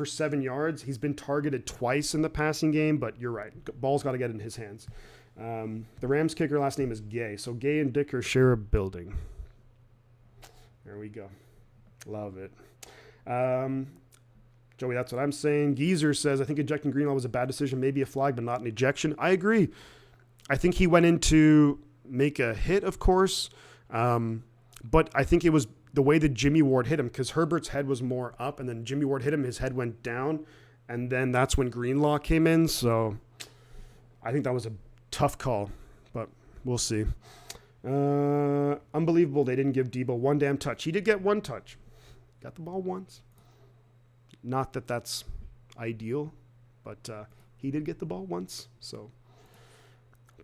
7 yards. He's been targeted twice in the passing game, but you're right. Ball's got to get in his hands. The Rams kicker last name is Gay. So Gay and Dicker share a building. There we go. Love it. Joey, that's what I'm saying. Geezer says, I think ejecting Greenlaw was a bad decision, maybe a flag, but not an ejection. I agree. I think he went in to make a hit, of course. But I think it was the way that Jimmy Ward hit him, because Herbert's head was more up, and then Jimmy Ward hit him, his head went down, and then that's when Greenlaw came in. So I think that was a tough call, but we'll see. Unbelievable they didn't give Debo one damn touch. He did get one touch. Got the ball once. Not that that's ideal, but he did get the ball once. So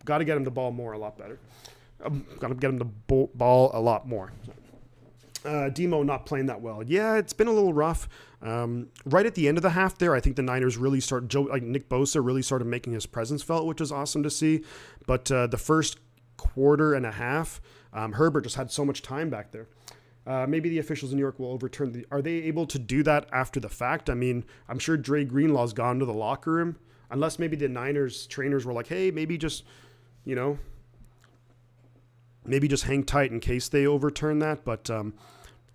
got to get him the ball more, a lot better. Got to get him the ball a lot more. Demo not playing that well. Yeah, it's been a little rough. Right at the end of the half there, I think the Niners really Nick Bosa really started making his presence felt, which was awesome to see. But the first quarter and a half, Herbert just had so much time back there. Maybe the officials in New York will overturn are they able to do that after the fact? I mean, I'm sure Dre Greenlaw's gone to the locker room, unless maybe the Niners trainers were like, hey, maybe just, maybe just hang tight in case they overturn that. But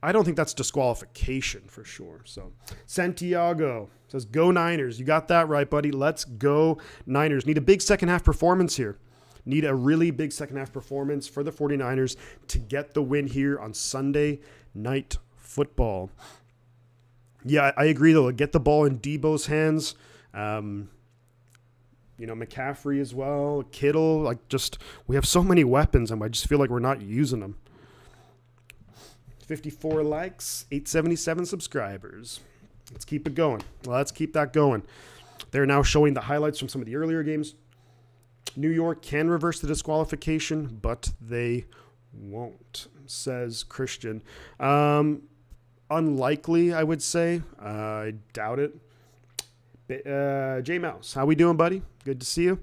I don't think that's disqualification for sure. So Santiago says, go Niners. You got that right, buddy. Let's go Niners. Need a big second half performance here. Need a really big second half performance for the 49ers to get the win here on Sunday Night Football. Yeah, I agree, though. Get the ball in Debo's hands. McCaffrey as well, Kittle. We have so many weapons, and I just feel like we're not using them. 54 likes, 877 subscribers. Let's keep it going. Let's keep that going. They're now showing the highlights from some of the earlier games. New York can reverse the disqualification, but they won't, says Christian. Unlikely, I would say. I doubt it. J Mouse, how we doing, buddy? Good to see you.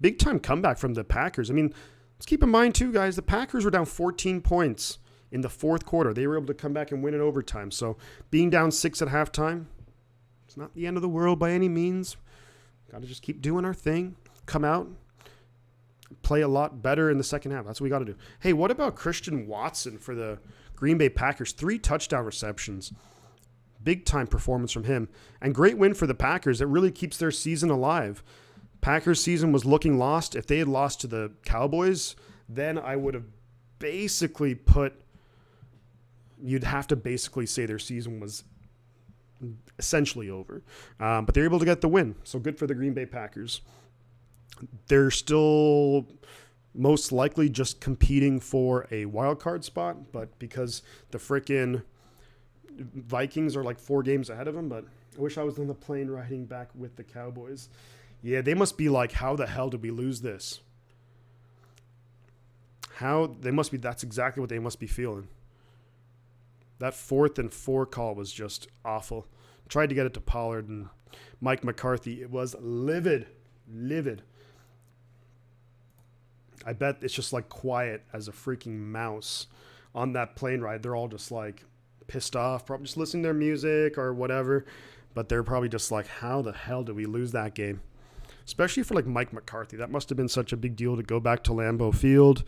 Big time comeback from the Packers. I mean, let's keep in mind, too, guys, the Packers were down 14 points in the fourth quarter. They were able to come back and win in overtime. So being down 6 at halftime, it's not the end of the world by any means. Got to just keep doing our thing. Come out. Play a lot better in the second half. That's what we got to do. Hey, what about Christian Watson for the Green Bay Packers? 3 touchdown receptions. Big time performance from him. And great win for the Packers. It really keeps their season alive. Packers season was looking lost. If they had lost to the Cowboys, then I would have basically you'd have to basically say their season was essentially over. But they're able to get the win. So good for the Green Bay Packers. They're still most likely just competing for a wild card spot, but because the frickin' Vikings are like 4 games ahead of them, but I wish I was on the plane riding back with the Cowboys. Yeah, they must be like, how the hell did we lose this? That's exactly what they must be feeling. That 4th and 4 call was just awful. Tried to get it to Pollard and Mike McCarthy. It was livid. I bet it's just like quiet as a freaking mouse on that plane ride. They're all just like pissed off, probably just listening to their music or whatever. But they're probably just like, how the hell did we lose that game? Especially for like Mike McCarthy. That must have been such a big deal to go back to Lambeau Field.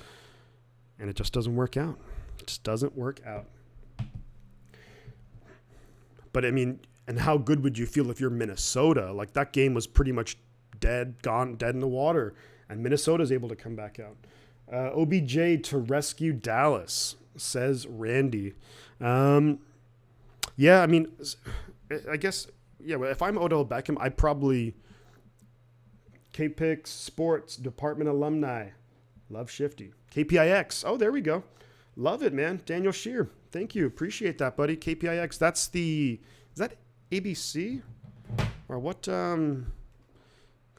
And it just doesn't work out. It just doesn't work out. But I mean, and how good would you feel if you're Minnesota? Like that game was pretty much dead in the water. And Minnesota's able to come back out. OBJ to rescue Dallas, says Randy. Yeah, I mean, I guess, yeah, if I'm Odell Beckham, I'd probably K-Pix Sports Department alumni. Love Shifty. KPIX. Oh, there we go. Love it, man. Daniel Shear. Thank you. Appreciate that, buddy. KPIX. That's is that ABC? Or what? Because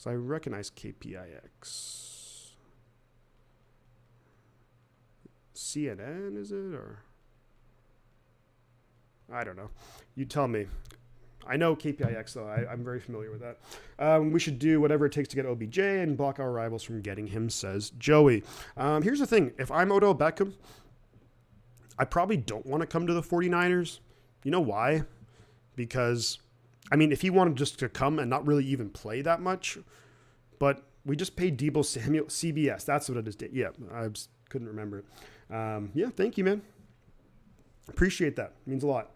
I recognize KPIX. CNN, is it? Or I don't know. You tell me. I know KPIX, though. I'm very familiar with that. We should do whatever it takes to get OBJ and block our rivals from getting him, says Joey. Here's the thing. If I'm Odell Beckham, I probably don't want to come to the 49ers. You know why? Because, I mean, if he wanted just to come and not really even play that much, but we just paid Deebo Samuel, CBS. That's what it is. Yeah, I just couldn't remember it. Yeah, thank you, man. Appreciate that. It means a lot.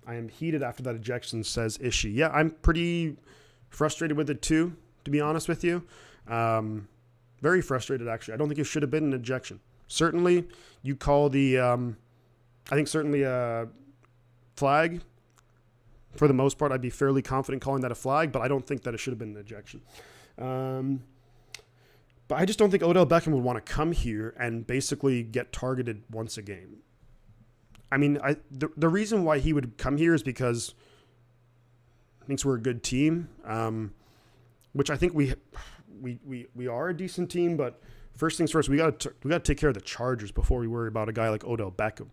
I am heated after that ejection, says Ishi. Yeah, I'm pretty frustrated with it too, to be honest with you. Very frustrated, actually. I don't think it should have been an ejection. Certainly, you call the, I think certainly a flag. For the most part, I'd be fairly confident calling that a flag, but I don't think that it should have been an ejection. But I just don't think Odell Beckham would want to come here and basically get targeted once a game. I mean, the reason why he would come here is because he thinks we're a good team, which I think we are a decent team. But first things first, we got to take care of the Chargers before we worry about a guy like Odell Beckham.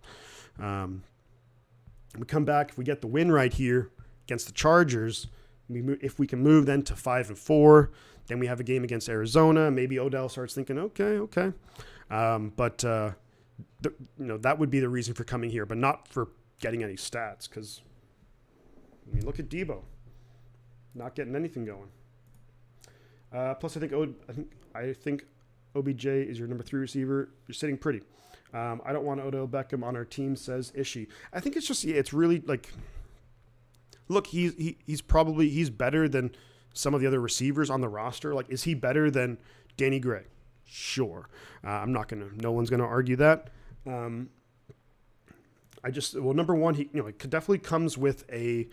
We come back, if we get the win right here against the Chargers, if we can move then to 5-4, then we have a game against Arizona. Maybe Odell starts thinking, okay. That would be the reason for coming here, but not for getting any stats. Because I mean, look at Deebo, not getting anything going. Plus, I think OBJ is your number 3 receiver. You're sitting pretty. I don't want Odell Beckham on our team, says Ishi. I think it's really like, look, he's better than some of the other receivers on the roster. Like, is he better than Danny Gray? Sure. No one's gonna argue that. Number one, he definitely comes with a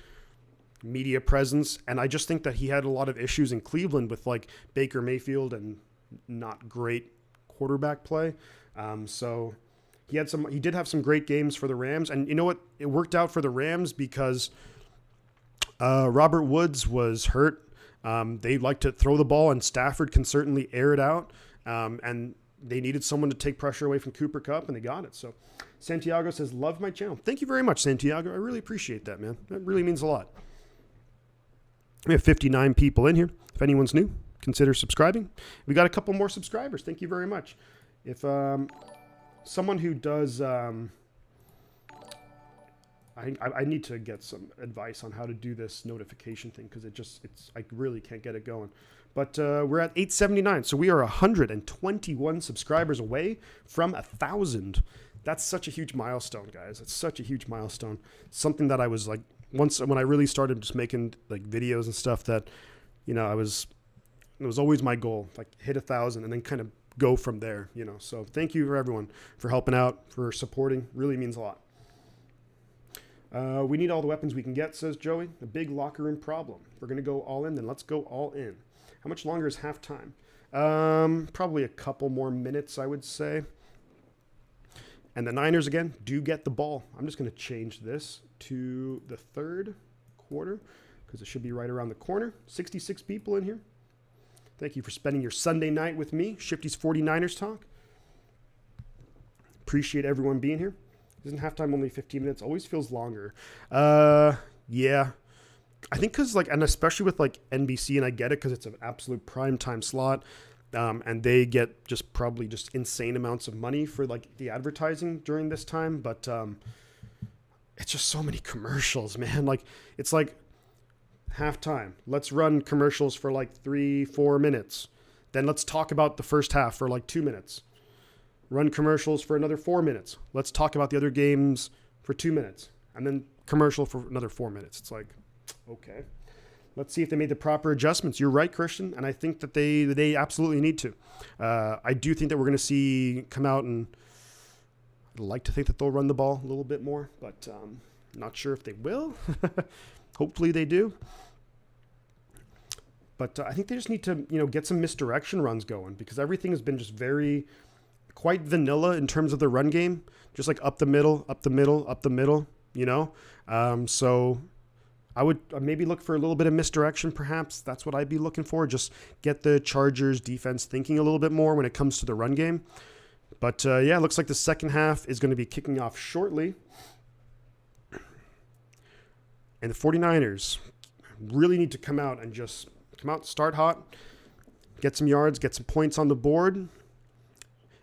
media presence, and I just think that he had a lot of issues in Cleveland with like Baker Mayfield and not great quarterback play. So he did have some great games for the Rams, and you know what? It worked out for the Rams because Robert Woods was hurt. They like to throw the ball, and Stafford can certainly air it out. And they needed someone to take pressure away from Cooper Kupp, and they got it. So Santiago says, love my channel. Thank you very much, Santiago. I really appreciate that, man. That really means a lot. We have 59 people in here. If anyone's new, consider subscribing. We got a couple more subscribers. Thank you very much. If someone who does... I need to get some advice on how to do this notification thing because I really can't get it going. But we're at 879, so we are 121 subscribers away from 1,000. That's such a huge milestone, guys. It's such a huge milestone. Something that I was like, once when I really started just making like videos and stuff, that it was always my goal, like hit 1,000 and then kind of go from there. So thank you for everyone for helping out, for supporting. Really means a lot. We need all the weapons we can get, says Joey. A big locker room problem. If we're going to go all in, then let's go all in. How much longer is halftime? Probably a couple more minutes, I would say. And the Niners, again, do get the ball. I'm just going to change this to the third quarter because it should be right around the corner. 66 people in here. Thank you for spending your Sunday night with me. Shifty's 49ers Talk. Appreciate everyone being here. Isn't halftime only 15 minutes? Always feels longer. Yeah. I think because, and especially with, NBC, and I get it because it's an absolute prime time slot, and they get probably insane amounts of money for, the advertising during this time, but it's just so many commercials, man. It's halftime. Let's run commercials for, 3-4 minutes. Then let's talk about the first half for, 2 minutes. Run commercials for another 4 minutes. Let's talk about the other games for 2 minutes. And then commercial for another 4 minutes. It's okay. Let's see if they made the proper adjustments. You're right, Christian. And I think that they absolutely need to. I do think that we're going to see come out, and I'd like to think that they'll run the ball a little bit more, but not sure if they will. Hopefully they do. But I think they just need to, get some misdirection runs going because everything has been just quite vanilla in terms of the run game, just like up the middle, up the middle, up the middle, So I would maybe look for a little bit of misdirection, perhaps. That's what I'd be looking for. Just get the Chargers defense thinking a little bit more when it comes to the run game. But, it looks like the second half is going to be kicking off shortly. And the 49ers really need to come out, start hot, get some yards, get some points on the board,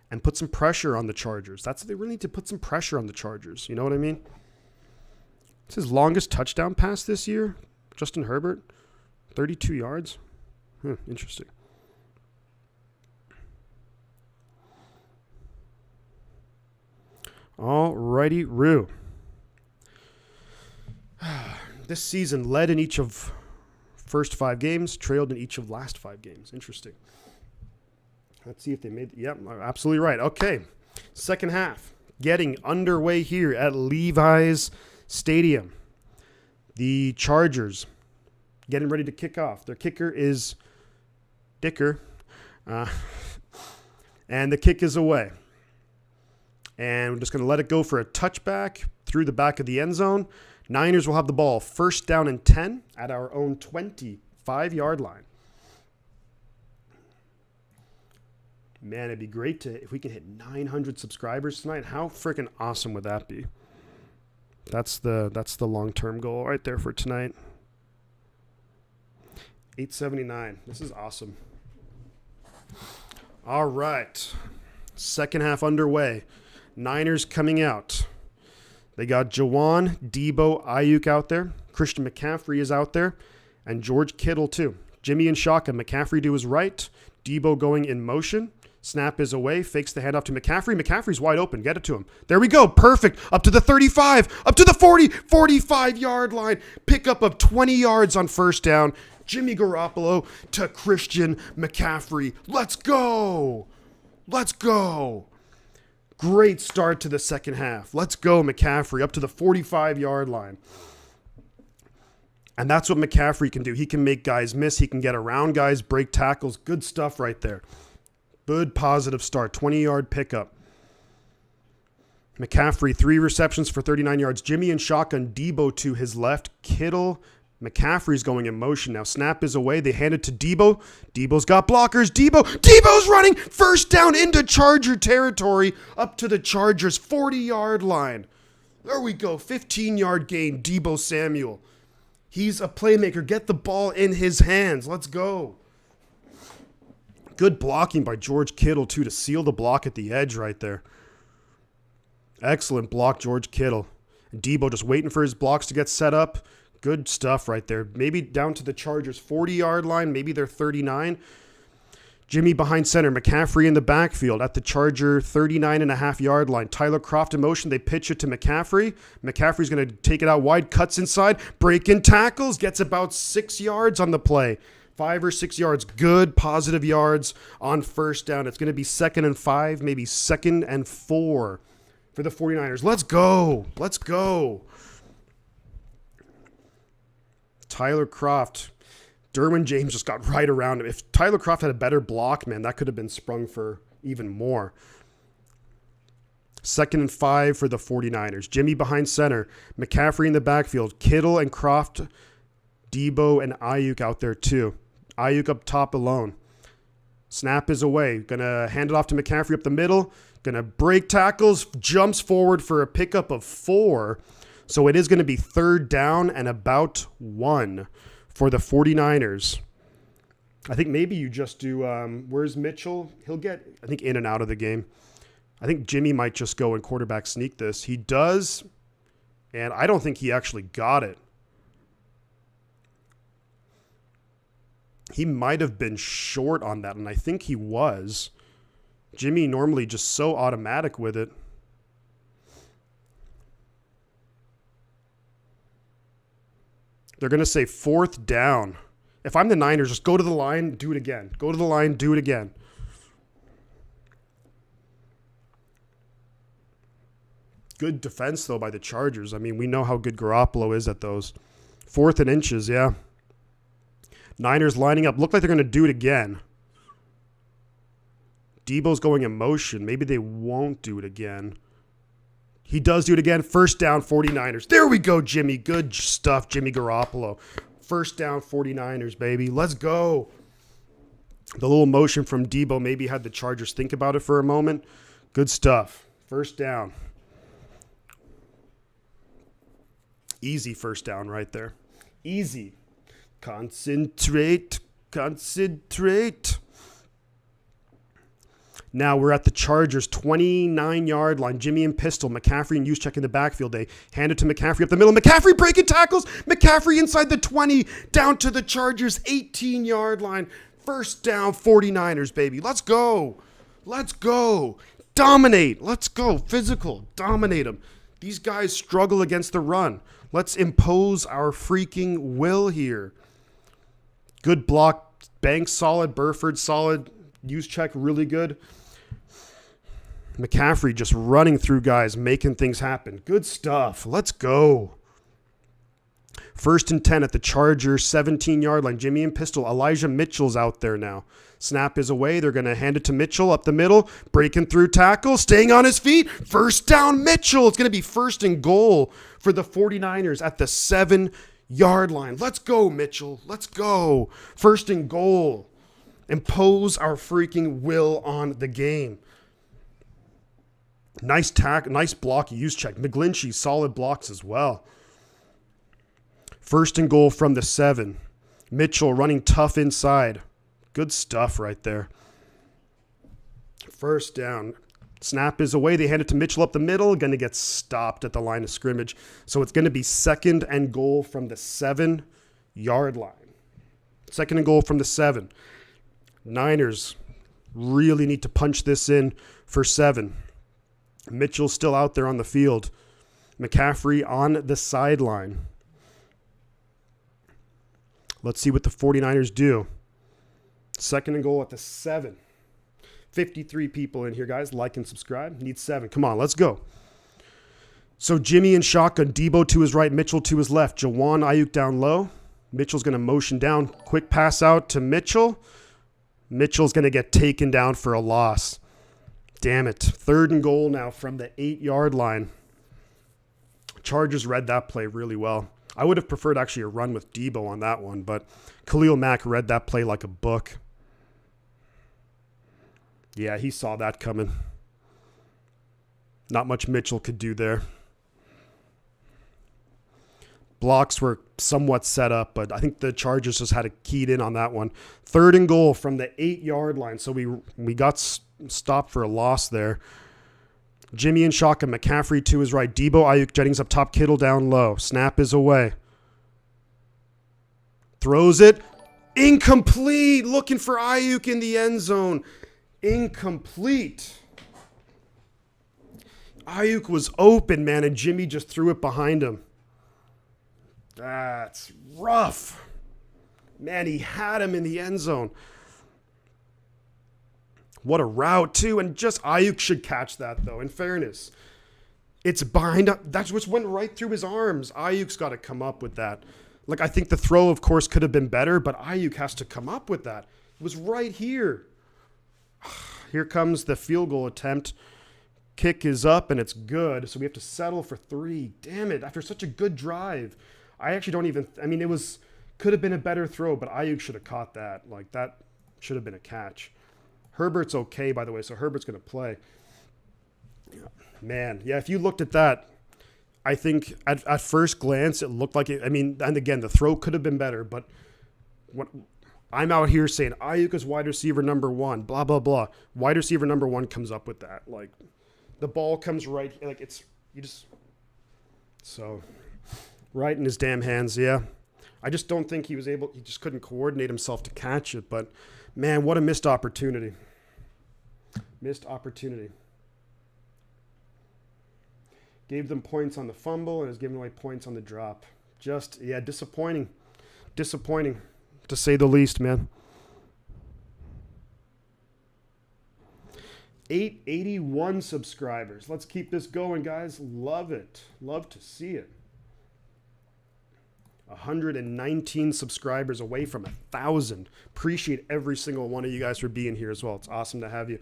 and put some pressure on the Chargers. They really need to put some pressure on the Chargers. You know what I mean? It's his longest touchdown pass this year, Justin Herbert, 32 yards. Interesting. All righty, Rue. This season led in each of first 5 games, trailed in each of last 5 games. Interesting. Let's see if they made... Yep, absolutely right. Okay, second half getting underway here at Levi's Stadium. The Chargers getting ready to kick off. Their kicker is Dicker, and the kick is away. And we're just going to let it go for a touchback through the back of the end zone. Niners will have the ball first down and 10 at our own 25-yard line. Man, it'd be great if we can hit 900 subscribers tonight. How freaking awesome would that be? That's the long-term goal right there for tonight. 879. This is awesome. All right. Second half underway. Niners coming out. They got Jawan, Debo, Ayuk out there. Christian McCaffrey is out there. And George Kittle too. Jimmy and Shaka. McCaffrey to his right. Debo going in motion. Snap is away. Fakes the handoff to McCaffrey. McCaffrey's wide open. Get it to him. There we go. Perfect. Up to the 35. Up to the 40. 45-yard line. Pickup of 20 yards on first down. Jimmy Garoppolo to Christian McCaffrey. Let's go. Let's go. Great start to the second half. Let's go, McCaffrey. Up to the 45-yard line. And that's what McCaffrey can do. He can make guys miss. He can get around guys, break tackles. Good stuff right there. Good positive start. 20-yard pickup. McCaffrey, 3 receptions for 39 yards. Jimmy and shotgun. Debo to his left. Kittle. McCaffrey's going in motion now. Snap is away. They hand it to Debo. Debo's got blockers. Debo's running. First down into Charger territory. Up to the Chargers' 40-yard line. There we go. 15-yard gain. Debo Samuel. He's a playmaker. Get the ball in his hands. Let's go. Good blocking by George Kittle, too, to seal the block at the edge right there. Excellent block, George Kittle. And Debo just waiting for his blocks to get set up. Good stuff right there. Maybe down to the Chargers' 40-yard line. Maybe they're 39. Jimmy behind center. McCaffrey in the backfield at the Charger 39.5-yard line. Tyler Kroft in motion. They pitch it to McCaffrey. McCaffrey's going to take it out wide. Cuts inside. Breaking tackles. Gets about 6 yards on the play. 5 or 6 yards. Good positive yards on first down. It's going to be 2nd and 5, maybe 2nd and 4 for the 49ers. Let's go. Let's go. Tyler Kroft. Derwin James just got right around him. If Tyler Kroft had a better block, man, that could have been sprung for even more. 2nd and 5 for the 49ers. Jimmy behind center. McCaffrey in the backfield. Kittle and Kroft, Debo and Ayuk out there too. Ayuk up top alone. Snap is away. Gonna hand it off to McCaffrey up the middle. Gonna break tackles. Jumps forward for a pickup of 4. So it is going to be 3rd down and about 1 for the 49ers. I think maybe you just do, where's Mitchell? He'll get, I think, in and out of the game. I think Jimmy might just go and quarterback sneak this. He does, and I don't think he actually got it. He might have been short on that, and I think he was. Jimmy normally just so automatic with it. They're going to say 4th down. If I'm the Niners, just go to the line, do it again. Go to the line, do it again. Good defense, though, by the Chargers. I mean, we know how good Garoppolo is at those. 4th and inches, yeah. Niners lining up. Look like they're going to do it again. Debo's going in motion. Maybe they won't do it again. He does do it again. First down, 49ers. There we go, Jimmy. Good stuff, Jimmy Garoppolo. First down, 49ers, baby. Let's go. The little motion from Debo maybe had the Chargers think about it for a moment. Good stuff. First down. Easy first down right there. Easy. Concentrate. Concentrate. Now we're at the Chargers' 29-yard line. Jimmy and pistol. McCaffrey and Juszczyk in the backfield. They hand it to McCaffrey up the middle. McCaffrey breaking tackles. McCaffrey inside the 20. Down to the Chargers' 18-yard line. First down, 49ers, baby. Let's go. Let's go. Dominate. Let's go. Physical. Dominate them. These guys struggle against the run. Let's impose our freaking will here. Good block. Banks solid. Burford solid. Juszczyk really good. McCaffrey just running through guys, making things happen. Good stuff. Let's go. First and 10 at the Chargers 17-yard line. Jimmy and pistol. Elijah Mitchell's out there now. Snap is away. They're going to hand it to Mitchell up the middle. Breaking through tackle. Staying on his feet. First down, Mitchell. It's going to be first and goal for the 49ers at the 7-yard line. Let's go, Mitchell. Let's go. First and goal. Impose our freaking will on the game. Nice block, Juszczyk. McGlinchey, solid blocks as well. First and goal from the 7. Mitchell running tough inside. Good stuff right there. First down. Snap is away. They hand it to Mitchell up the middle. Going to get stopped at the line of scrimmage. So it's going to be second and goal from the 7-yard line. Second and goal from the 7. Niners really need to punch this in for 7. Mitchell's still out there on the field. McCaffrey on the sideline. Let's see what the 49ers do. Second and goal at the 7. 53 people in here, guys. Like and subscribe. Need 7. Come on, let's go. So Jimmy in shotgun. Debo to his right. Mitchell to his left. Jawan Ayuk down low. Mitchell's going to motion down. Quick pass out to Mitchell. Mitchell's going to get taken down for a loss. Damn it. Third and goal now from the 8-yard line. Chargers read that play really well. I would have preferred actually a run with Debo on that one, but Khalil Mack read that play like a book. Yeah, he saw that coming. Not much Mitchell could do there. Blocks were somewhat set up, but I think the Chargers just had it keyed in on that one. Third and goal from the 8-yard line. So we got stopped for a loss there. Jimmy and shotgun. McCaffrey to his right. Debo, Ayuk, Jennings up top. Kittle down low. Snap is away. Throws it. Incomplete. Looking for Ayuk in the end zone. Incomplete. Ayuk was open, man, and Jimmy just threw it behind him. That's rough. Man, he had him in the end zone. What a route, too. And just Ayuk should catch that, though, in fairness. It's behind up. That's what went right through his arms. Ayuk's got to come up with that. Like, I think the throw, of course, could have been better, but Ayuk has to come up with that. It was right here. Here comes the field goal attempt. Kick is up, and it's good. So we have to settle for 3. Damn it. After such a good drive. I actually don't even, I mean, could have been a better throw, but Ayuk should have caught that. Like, that should have been a catch. Herbert's okay, by the way, so Herbert's going to play. Man, yeah, if you looked at that, I think at first glance, it looked like it. I mean, and again, the throw could have been better, but what I'm out here saying Ayuk is wide receiver number 1, blah, blah, blah. Wide receiver number 1 comes up with that. Like, the ball comes right, like, so, right in his damn hands, yeah. I just don't think he just couldn't coordinate himself to catch it, but man, what a missed opportunity. Missed opportunity. Gave them points on the fumble and is giving away points on the drop. Just, yeah, disappointing. Disappointing, to say the least, man. 881 subscribers. Let's keep this going, guys. Love it. Love to see it. 119 subscribers away from 1,000. Appreciate every single one of you guys for being here as well. It's awesome to have you.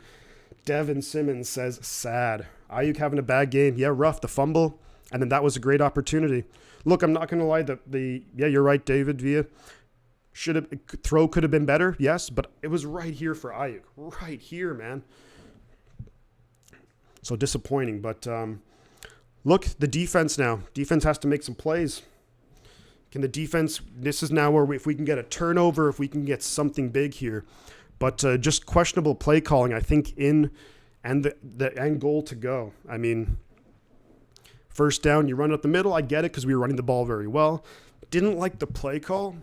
Devin Simmons says, sad. Ayuk having a bad game. Yeah, rough. The fumble. And then that was a great opportunity. Look, I'm not going to lie. Yeah, you're right, David Villa. Throw could have been better. Yes, but it was right here for Ayuk. Right here, man. So disappointing. But look, the defense now. Defense has to make some plays. Can the defense, this is now where if we can get a turnover, if we can get something big here. But just questionable play calling, I think, and the end goal to go. I mean, first down, you run up the middle. I get it because we were running the ball very well. Didn't like the play call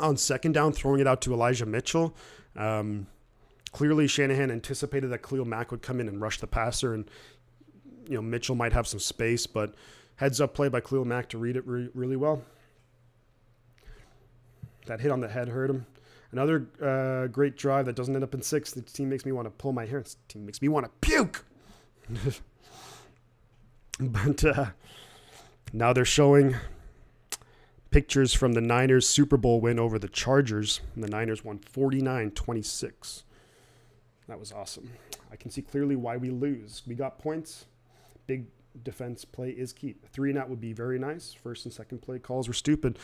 on second down, throwing it out to Elijah Mitchell. Clearly, Shanahan anticipated that Khalil Mack would come in and rush the passer, and Mitchell might have some space, but heads-up play by Khalil Mack to read it really well. That hit on the head hurt him. Another great drive that doesn't end up in 6. The team makes me want to pull my hair. This team makes me want to puke. But now they're showing pictures from the Niners Super Bowl win over the Chargers. And the Niners won 49-26. That was awesome. I can see clearly why we lose. We got points. Big defense play is key. 3-and-out would be very nice. First and second play calls were stupid.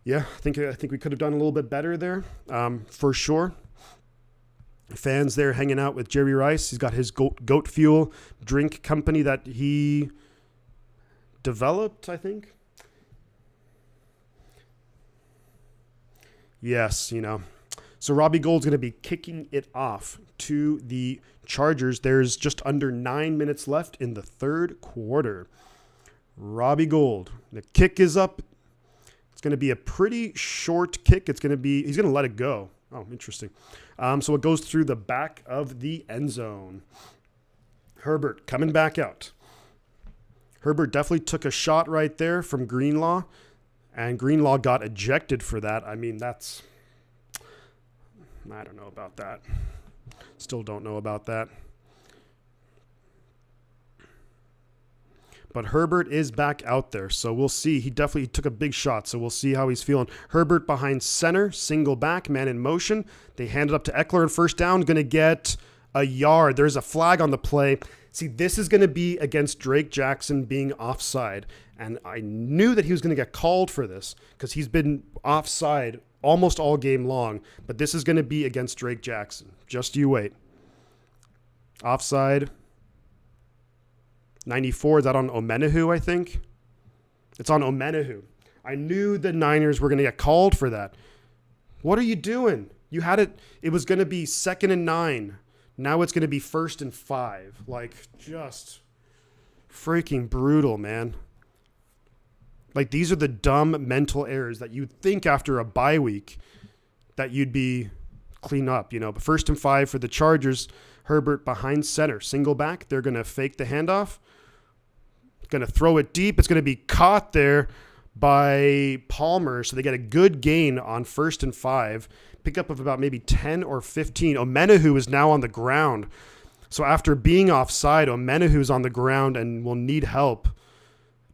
Yeah, I think we could have done a little bit better there, for sure. Fans there hanging out with Jerry Rice. He's got his goat fuel drink company that he developed, I think. Yes, So Robbie Gould's going to be kicking it off to the Chargers. There's just under 9 minutes left in the third quarter. Robbie Gould. The kick is up. It's going to be a pretty short kick. He's going to let it go. Oh, interesting. So it goes through the back of the end zone. Herbert coming back out. Herbert definitely took a shot right there from Greenlaw, and Greenlaw got ejected for that. I mean, I don't know about that. Still don't know about that. But Herbert is back out there, so we'll see. He definitely took a big shot, so we'll see how he's feeling. Herbert behind center, single back, man in motion. They hand it up to Eckler on first down, going to get a yard. There's a flag on the play. See, this is going to be against Drake Jackson being offside, and I knew that he was going to get called for this because he's been offside almost all game long, but this is going to be against Drake Jackson. Just you wait. Offside. 94, is that on Omenahu, I think? It's on Omenahu. I knew the Niners were going to get called for that. What are you doing? You had it. It was going to be 2nd and 9. Now it's going to be 1st and 5. Like, just freaking brutal, man. Like, these are the dumb mental errors that you'd think after a bye week that you'd be clean up, But 1st and 5 for the Chargers. Herbert behind center, single back. They're going to fake the handoff. Going to throw it deep. It's going to be caught there by Palmer. So they get a good gain on 1st and 5. Pickup of about maybe 10 or 15. Omenahu is now on the ground. So after being offside, Omenahu's on the ground and will need help.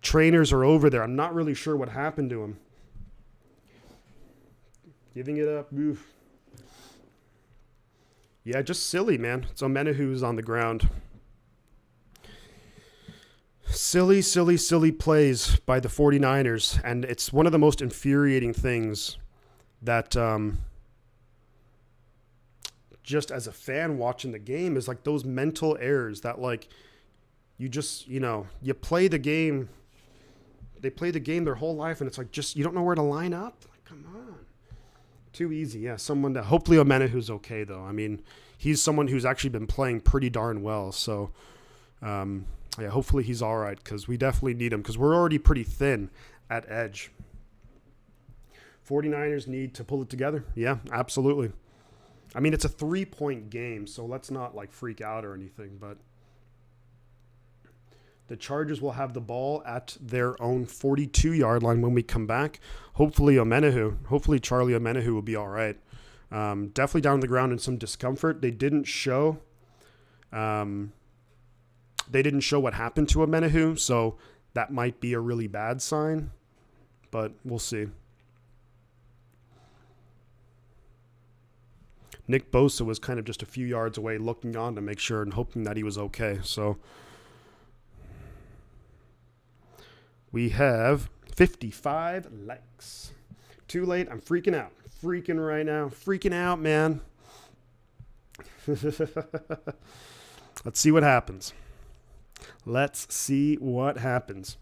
Trainers are over there. I'm not really sure what happened to him. Giving it up. Oof. Yeah, just silly, man. It's Omenahu's on the ground. Silly, silly, silly plays by the 49ers. And it's one of the most infuriating things that just as a fan watching the game is like those mental errors that like you just, you play the game. They play the game their whole life and it's like just you don't know where to line up. Like, come on. Too easy. Yeah, someone that hopefully Omenahu's okay, though. I mean, he's someone who's actually been playing pretty darn well. So, yeah, hopefully he's all right because we definitely need him because we're already pretty thin at edge. 49ers need to pull it together. Yeah, absolutely. I mean, it's a 3-point game, so let's not, like, freak out or anything. But the Chargers will have the ball at their own 42-yard line when we come back. Hopefully Charlie Omenahu will be all right. Definitely down on the ground in some discomfort. They didn't show what happened to Omenahu, so that might be a really bad sign. but we'll see. Nick Bosa was kind of just a few yards away looking on to make sure and hoping that he was okay. So we have 55 likes. Too late. I'm freaking out. Freaking right now. Freaking out, man. Let's see what happens. Let's see what happens.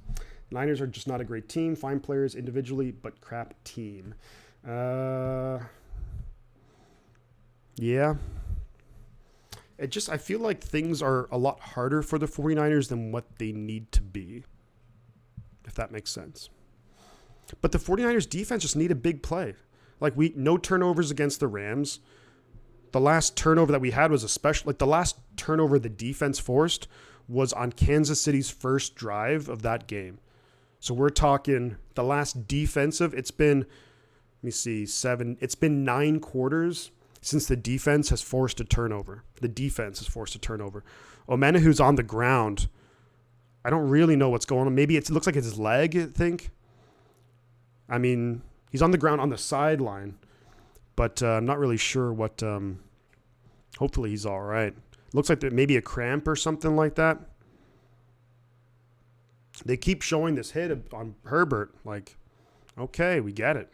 Niners are just not a great team. Fine players individually, but crap team. Yeah. I feel like things are a lot harder for the 49ers than what they need to be, if that makes sense. But the 49ers defense just need a big play. Like, no turnovers against the Rams. The last turnover that we had was the last turnover the defense forced was on Kansas City's first drive of that game. So we're talking the last defensive, it's been 9 quarters since the defense has forced a turnover. The defense has forced a turnover. Omenahu's on the ground. I don't really know what's going on. Maybe it looks like it's his leg, I think. I mean, he's on the ground on the sideline, but I'm not really sure what. Hopefully he's all right. Looks like there maybe a cramp or something like that. They keep showing this hit on Herbert. Like, okay, we get it.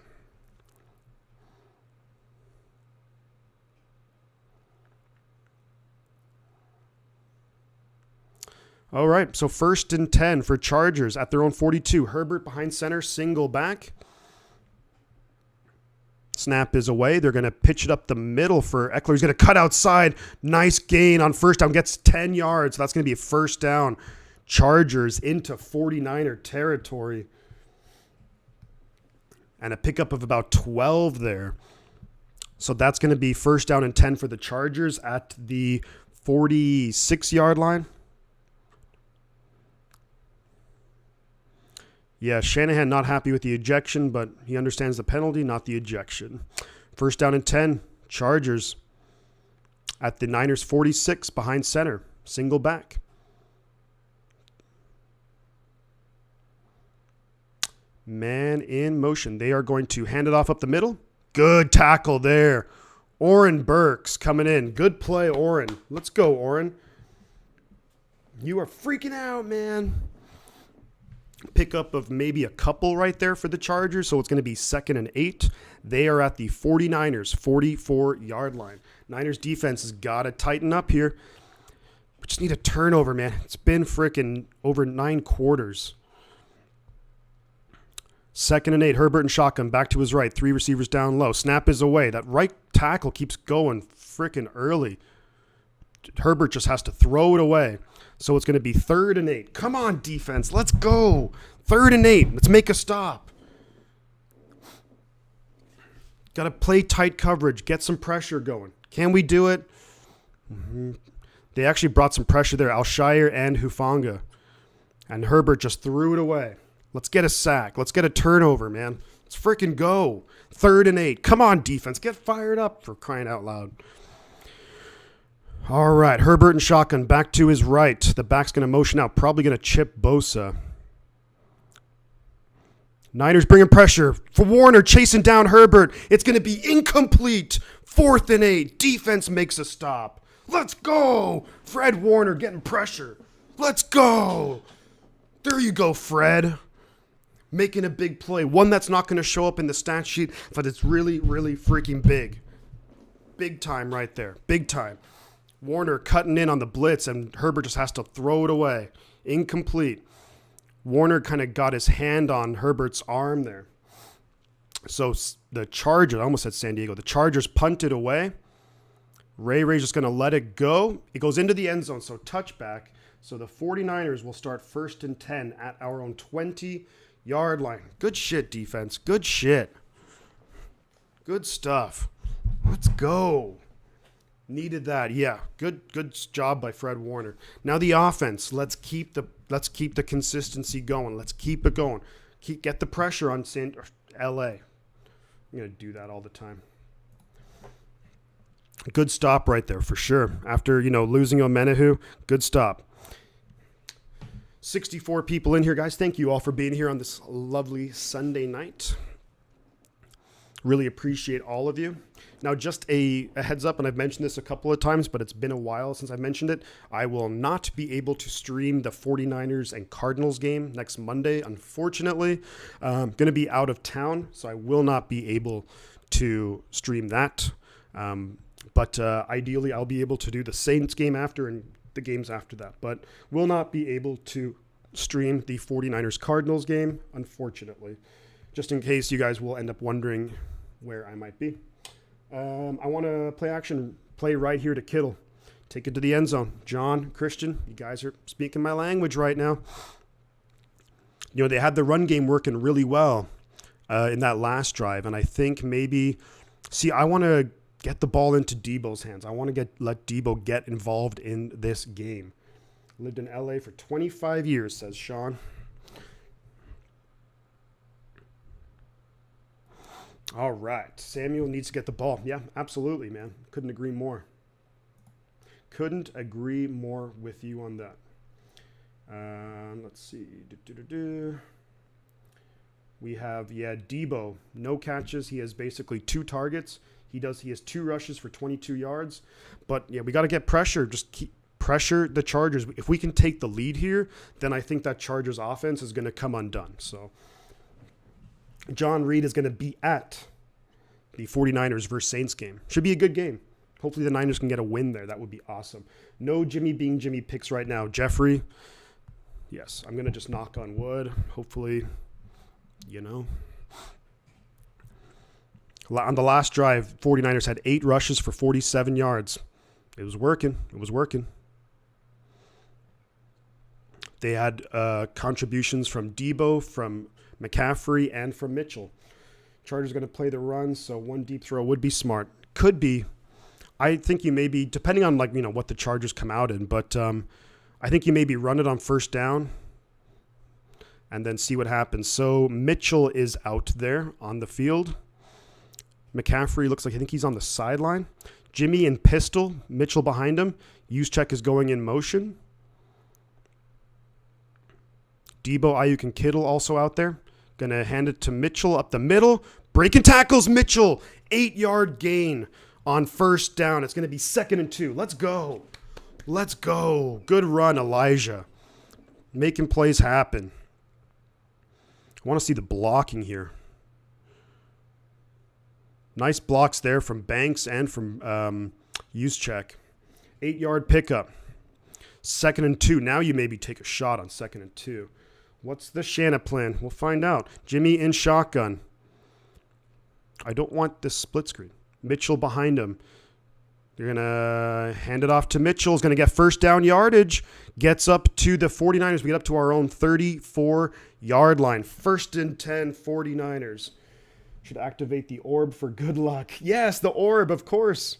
All right, so 1st and 10 for Chargers at their own 42. Herbert behind center, single back. Snap is away. They're going to pitch it up the middle for Eckler. He's going to cut outside. Nice gain on first down. Gets 10 yards. That's going to be a first down. Chargers into 49er territory. And a pickup of about 12 there. So that's going to be first down and 10 for the Chargers at the 46-yard line. Yeah, Shanahan not happy with the ejection, but he understands the penalty, not the ejection. First down and 10, Chargers at the Niners 46 behind center, single back. Man in motion. They are going to hand it off up the middle. Good tackle there. Oren Burks coming in. Good play, Oren. Let's go, Oren. You are freaking out, man. Pickup of maybe a couple right there for the Chargers, so it's going to be 2nd and 8. They are at the 49ers 44-yard line. Niners defense has got to tighten up here. We just need a turnover, man. It's been freaking over 9 quarters. 2nd and 8, Herbert and shotgun, back to his right. 3 receivers down low. Snap is away. That right tackle keeps going freaking early. Herbert just has to throw it away. So it's going to be 3rd and 8. Come on, defense. Let's go. 3rd and 8. Let's make a stop. Got to play tight coverage. Get some pressure going. Can we do it? Mm-hmm. They actually brought some pressure there. Alshire and Hufanga. And Herbert just threw it away. Let's get a sack. Let's get a turnover, man. Let's freaking go. 3rd and 8. Come on, defense. Get fired up, for crying out loud. All right, Herbert and shotgun back to his right. The back's going to motion out, probably going to chip Bosa. Niners bringing pressure for Warner, chasing down Herbert. It's going to be incomplete. 4th and 8. Defense makes a stop. Let's go. Fred Warner getting pressure. Let's go. There you go, Fred. Making a big play. One that's not going to show up in the stat sheet, but it's really, really freaking big. Big time right there. Big time. Warner cutting in on the blitz, and Herbert just has to throw it away. Incomplete. Warner kind of got his hand on Herbert's arm there. So the Chargers, I almost said San Diego, the Chargers punted away. Ray's just going to let it go. It goes into the end zone, so touchback. So the 49ers will start 1st and 10 at our own 20-yard line. Good shit, defense. Good shit. Good stuff. Let's go. Needed that. Yeah. Good job by Fred Warner. Now the offense. Let's keep the consistency going. Let's keep it going. Get the pressure on LA. I'm going to do that all the time. Good stop right there for sure. After, losing Omenahu, good stop. 64 people in here, guys. Thank you all for being here on this lovely Sunday night. Really appreciate all of you. Now, just a heads up, and I've mentioned this a couple of times, but it's been a while since I've mentioned it. I will not be able to stream the 49ers and Cardinals game next Monday, unfortunately. I'm going to be out of town, so I will not be able to stream that. But ideally, I'll be able to do the Saints game after and the games after that. But will not be able to stream the 49ers Cardinals game, unfortunately. Just in case you guys will end up wondering where I might be. I want to play right here to Kittle. Take it to the end zone. John, Christian, you guys are speaking my language right now. You know, they had the run game working really well in that last drive. And I think maybe, I want to get the ball into Debo's hands. I want to let Debo get involved in this game. Lived in LA for 25 years, says Sean. All right. Samuel needs to get the ball. Yeah, absolutely, man. Couldn't agree more. Couldn't agree more with you on that. Let's see. We have, Debo. No catches. He has basically 2 targets. He has 2 rushes for 22 yards. But, we got to get pressure. Just keep pressure the Chargers. If we can take the lead here, then I think that Chargers offense is going to come undone. So John Reed is going to be at the 49ers versus Saints game. Should be a good game. Hopefully the Niners can get a win there. That would be awesome. No Jimmy being Jimmy picks right now. Jeffrey, yes, I'm going to just knock on wood. Hopefully, On the last drive, 49ers had 8 rushes for 47 yards. It was working. They had contributions from Debo, from McCaffrey, and from Mitchell. Chargers going to play the run, so one deep throw would be smart. Could be. I think you may be, depending on what the Chargers come out in, but I think you maybe run it on first down and then see what happens. So Mitchell is out there on the field. McCaffrey looks like I think he's on the sideline. Jimmy and pistol, Mitchell behind him. Juszczyk is going in motion. Debo, Ayuk, and Kittle also out there. Going to hand it to Mitchell up the middle. Breaking tackles, Mitchell. 8-yard gain on first down. It's going to be 2nd and 2. Let's go. Good run, Elijah. Making plays happen. I want to see the blocking here. Nice blocks there from Banks and from Juszczyk. 8-yard pickup. 2nd and 2. Now you maybe take a shot on 2nd and 2. What's the Shanna plan? We'll find out. Jimmy in shotgun. I don't want this split screen. Mitchell behind him. They're going to hand it off to Mitchell. He's going to get first down yardage. Gets up to the 49ers. We get up to our own 34-yard line. 1st and 10, 49ers. Should activate the orb for good luck. Yes, the orb, of course.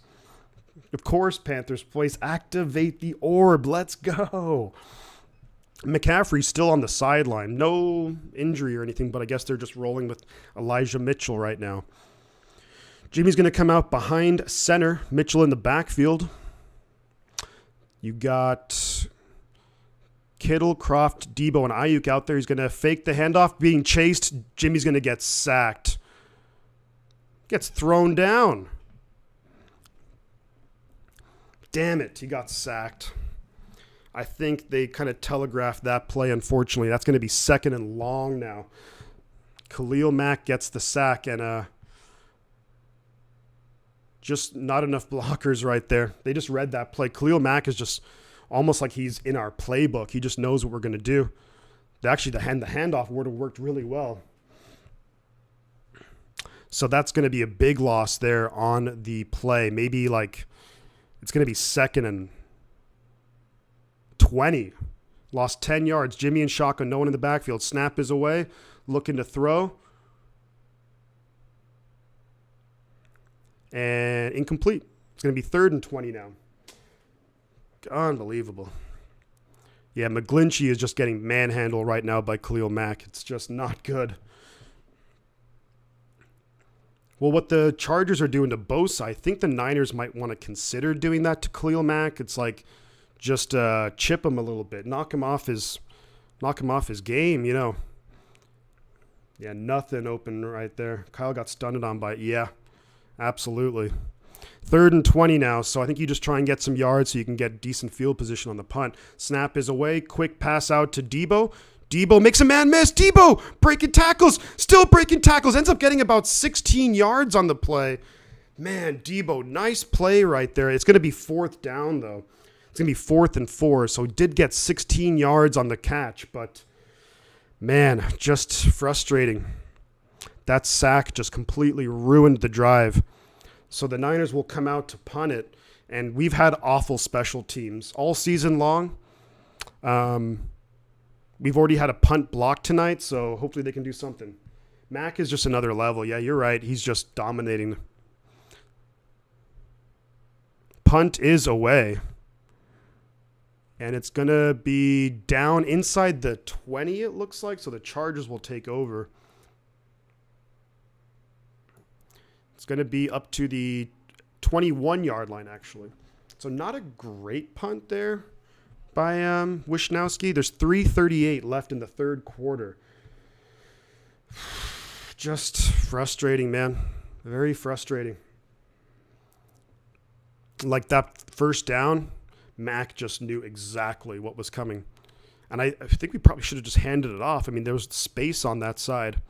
Of course, Panthers place. Activate the orb. Let's go. McCaffrey's still on the sideline. No injury or anything, but I guess they're just rolling with Elijah Mitchell right now. Jimmy's going to come out behind center. Mitchell in the backfield. You got Kittle, Croft, Debo, and Ayuk out there. He's going to fake the handoff. Being chased. Jimmy's going to get sacked. Gets thrown down. Damn it. He got sacked. I think they kind of telegraphed that play, unfortunately. That's going to be 2nd and long now. Khalil Mack gets the sack, and just not enough blockers right there. They just read that play. Khalil Mack is just almost like he's in our playbook. He just knows what we're going to do. Actually, the handoff would have worked really well. So that's going to be a big loss there on the play. Maybe it's going to be 2nd and 20. Lost 10 yards. Jimmy and shotgun, no one in the backfield. Snap is away. Looking to throw. And incomplete. It's going to be 3rd and 20 now. Unbelievable. Yeah, McGlinchey is just getting manhandled right now by Khalil Mack. It's just not good. Well, what the Chargers are doing to Bosa, I think the Niners might want to consider doing that to Khalil Mack. It's like just chip him a little bit, knock him off his knock him off his game, you know. Yeah, nothing open right there. Kyle got stunned on by, yeah, absolutely. 3rd and 20 now, so I think you just try and get some yards so you can get decent field position on the punt. Snap is away. Quick pass out to Debo. Debo makes a man miss. Debo breaking tackles. Still breaking tackles. Ends up getting about 16 yards on the play. Man, Debo, nice play right there. It's going to be 4th down, though. It's going to be 4th and 4, so he did get 16 yards on the catch, but man, just frustrating. That sack just completely ruined the drive. So the Niners will come out to punt it, and we've had awful special teams all season long. We've already had a punt block tonight, so hopefully they can do something. Mac is just another level. Yeah, you're right. He's just dominating. Punt is away. And it's going to be down inside the 20, it looks like, so the Chargers will take over. It's going to be up to the 21-yard line, actually. So not a great punt there by Wisnowski. There's 3:38 left in the 3rd quarter. Just frustrating, man. Very frustrating. Like that first down, Mac just knew exactly what was coming. And I think we probably should have just handed it off. I mean, there was space on that side.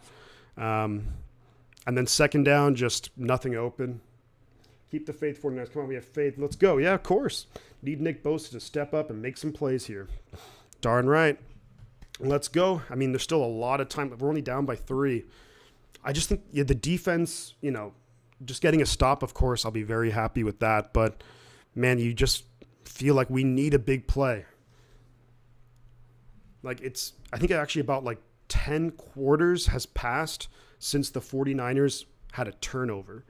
And then 2nd down, just nothing open. Keep the faith, 49ers. Come on, we have faith. Let's go. Yeah, of course. Need Nick Bosa to step up and make some plays here. Darn right. Let's go. I mean, there's still a lot of time. We're only down by 3. I just think the defense, you know, just getting a stop, of course, I'll be very happy with that. But, man, you just feel like we need a big play. Like I think actually about like 10 quarters has passed since the 49ers had a turnover.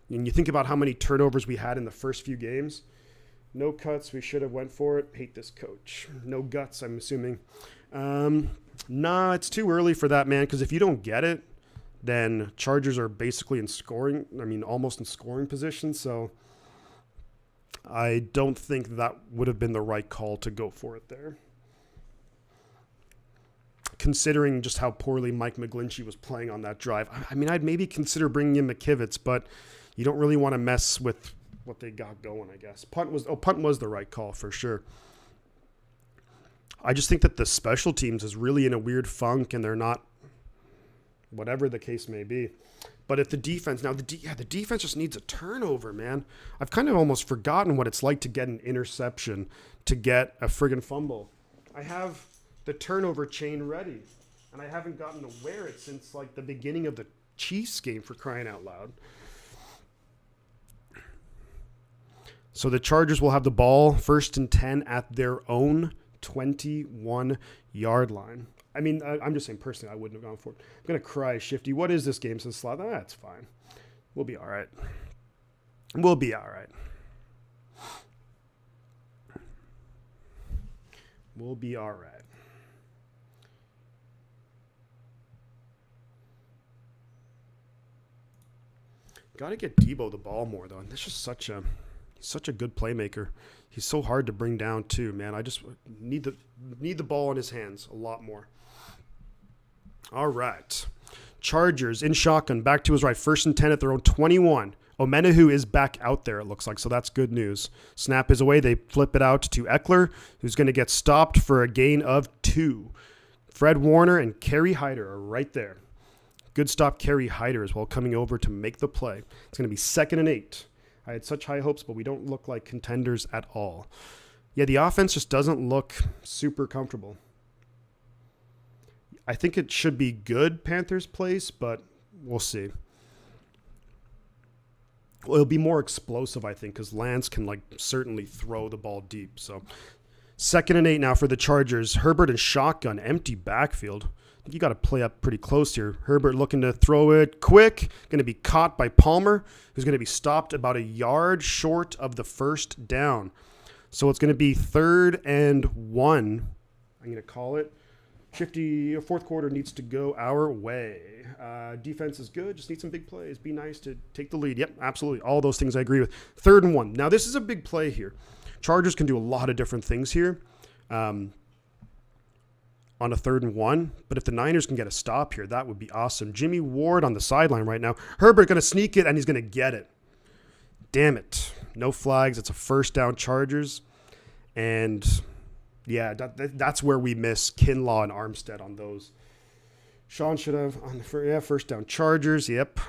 And you think about how many turnovers we had in the first few games. No cuts. We should have went for it. Hate this coach. No guts, I'm assuming. Nah, it's too early for that, man, because if you don't get it, then Chargers are basically almost in scoring position. So I don't think that would have been the right call to go for it there. Considering just how poorly Mike McGlinchey was playing on that drive. I mean, I'd maybe consider bringing in McKivitz, but you don't really want to mess with what they got going, I guess. Punt was the right call for sure. I just think that the special teams is really in a weird funk, and they're not, whatever the case may be. But if the defense, the defense just needs a turnover, man. I've kind of almost forgotten what it's like to get an interception, to get a friggin' fumble. I have the turnover chain ready, and I haven't gotten to wear it since like the beginning of the Chiefs game, for crying out loud. So the Chargers will have the ball 1st and 10 at their own 21-yard line. I mean, I'm just saying personally, I wouldn't have gone for it. I'm going to cry, Shifty. What is this game since slot? That's fine. We'll be all right. We'll be all right. We'll be all right. Got to get Debo the ball more, though. And this is such a good playmaker. He's so hard to bring down, too, man. I just need the ball in his hands a lot more. All right. Chargers in shotgun, back to his right. 1st and 10 at their own 21. Omenahu is back out there, it looks like, so that's good news. Snap is away. They flip it out to Eckler, who's going to get stopped for a gain of 2. Fred Warner and Kerry Hyder are right there. Good stop, Kerry Hyder, as well, coming over to make the play. It's going to be 2nd and 8. I had such high hopes, but we don't look like contenders at all. Yeah, the offense just doesn't look super comfortable. I think it should be good, Panthers place, but we'll see. Well, it'll be more explosive, I think, because Lance can certainly throw the ball deep. So 2nd and 8 now for the Chargers. Herbert and shotgun, empty backfield. I think you got to play up pretty close here. Herbert looking to throw it quick. Going to be caught by Palmer, who's going to be stopped about a yard short of the 1st down. So it's going to be 3rd and 1. I'm going to call it. 4th quarter needs to go our way. Defense is good. Just need some big plays. Be nice to take the lead. Yep, absolutely. All those things I agree with. 3rd and 1. Now, this is a big play here. Chargers can do a lot of different things here. on a 3rd and 1. But if the Niners can get a stop here, that would be awesome. Jimmy Ward on the sideline right now. Herbert going to sneak it, and he's going to get it. Damn it. No flags. It's a first down Chargers. And, yeah, that's where we miss Kinlaw and Armstead on those. Sean should have on the first down Chargers. Yep.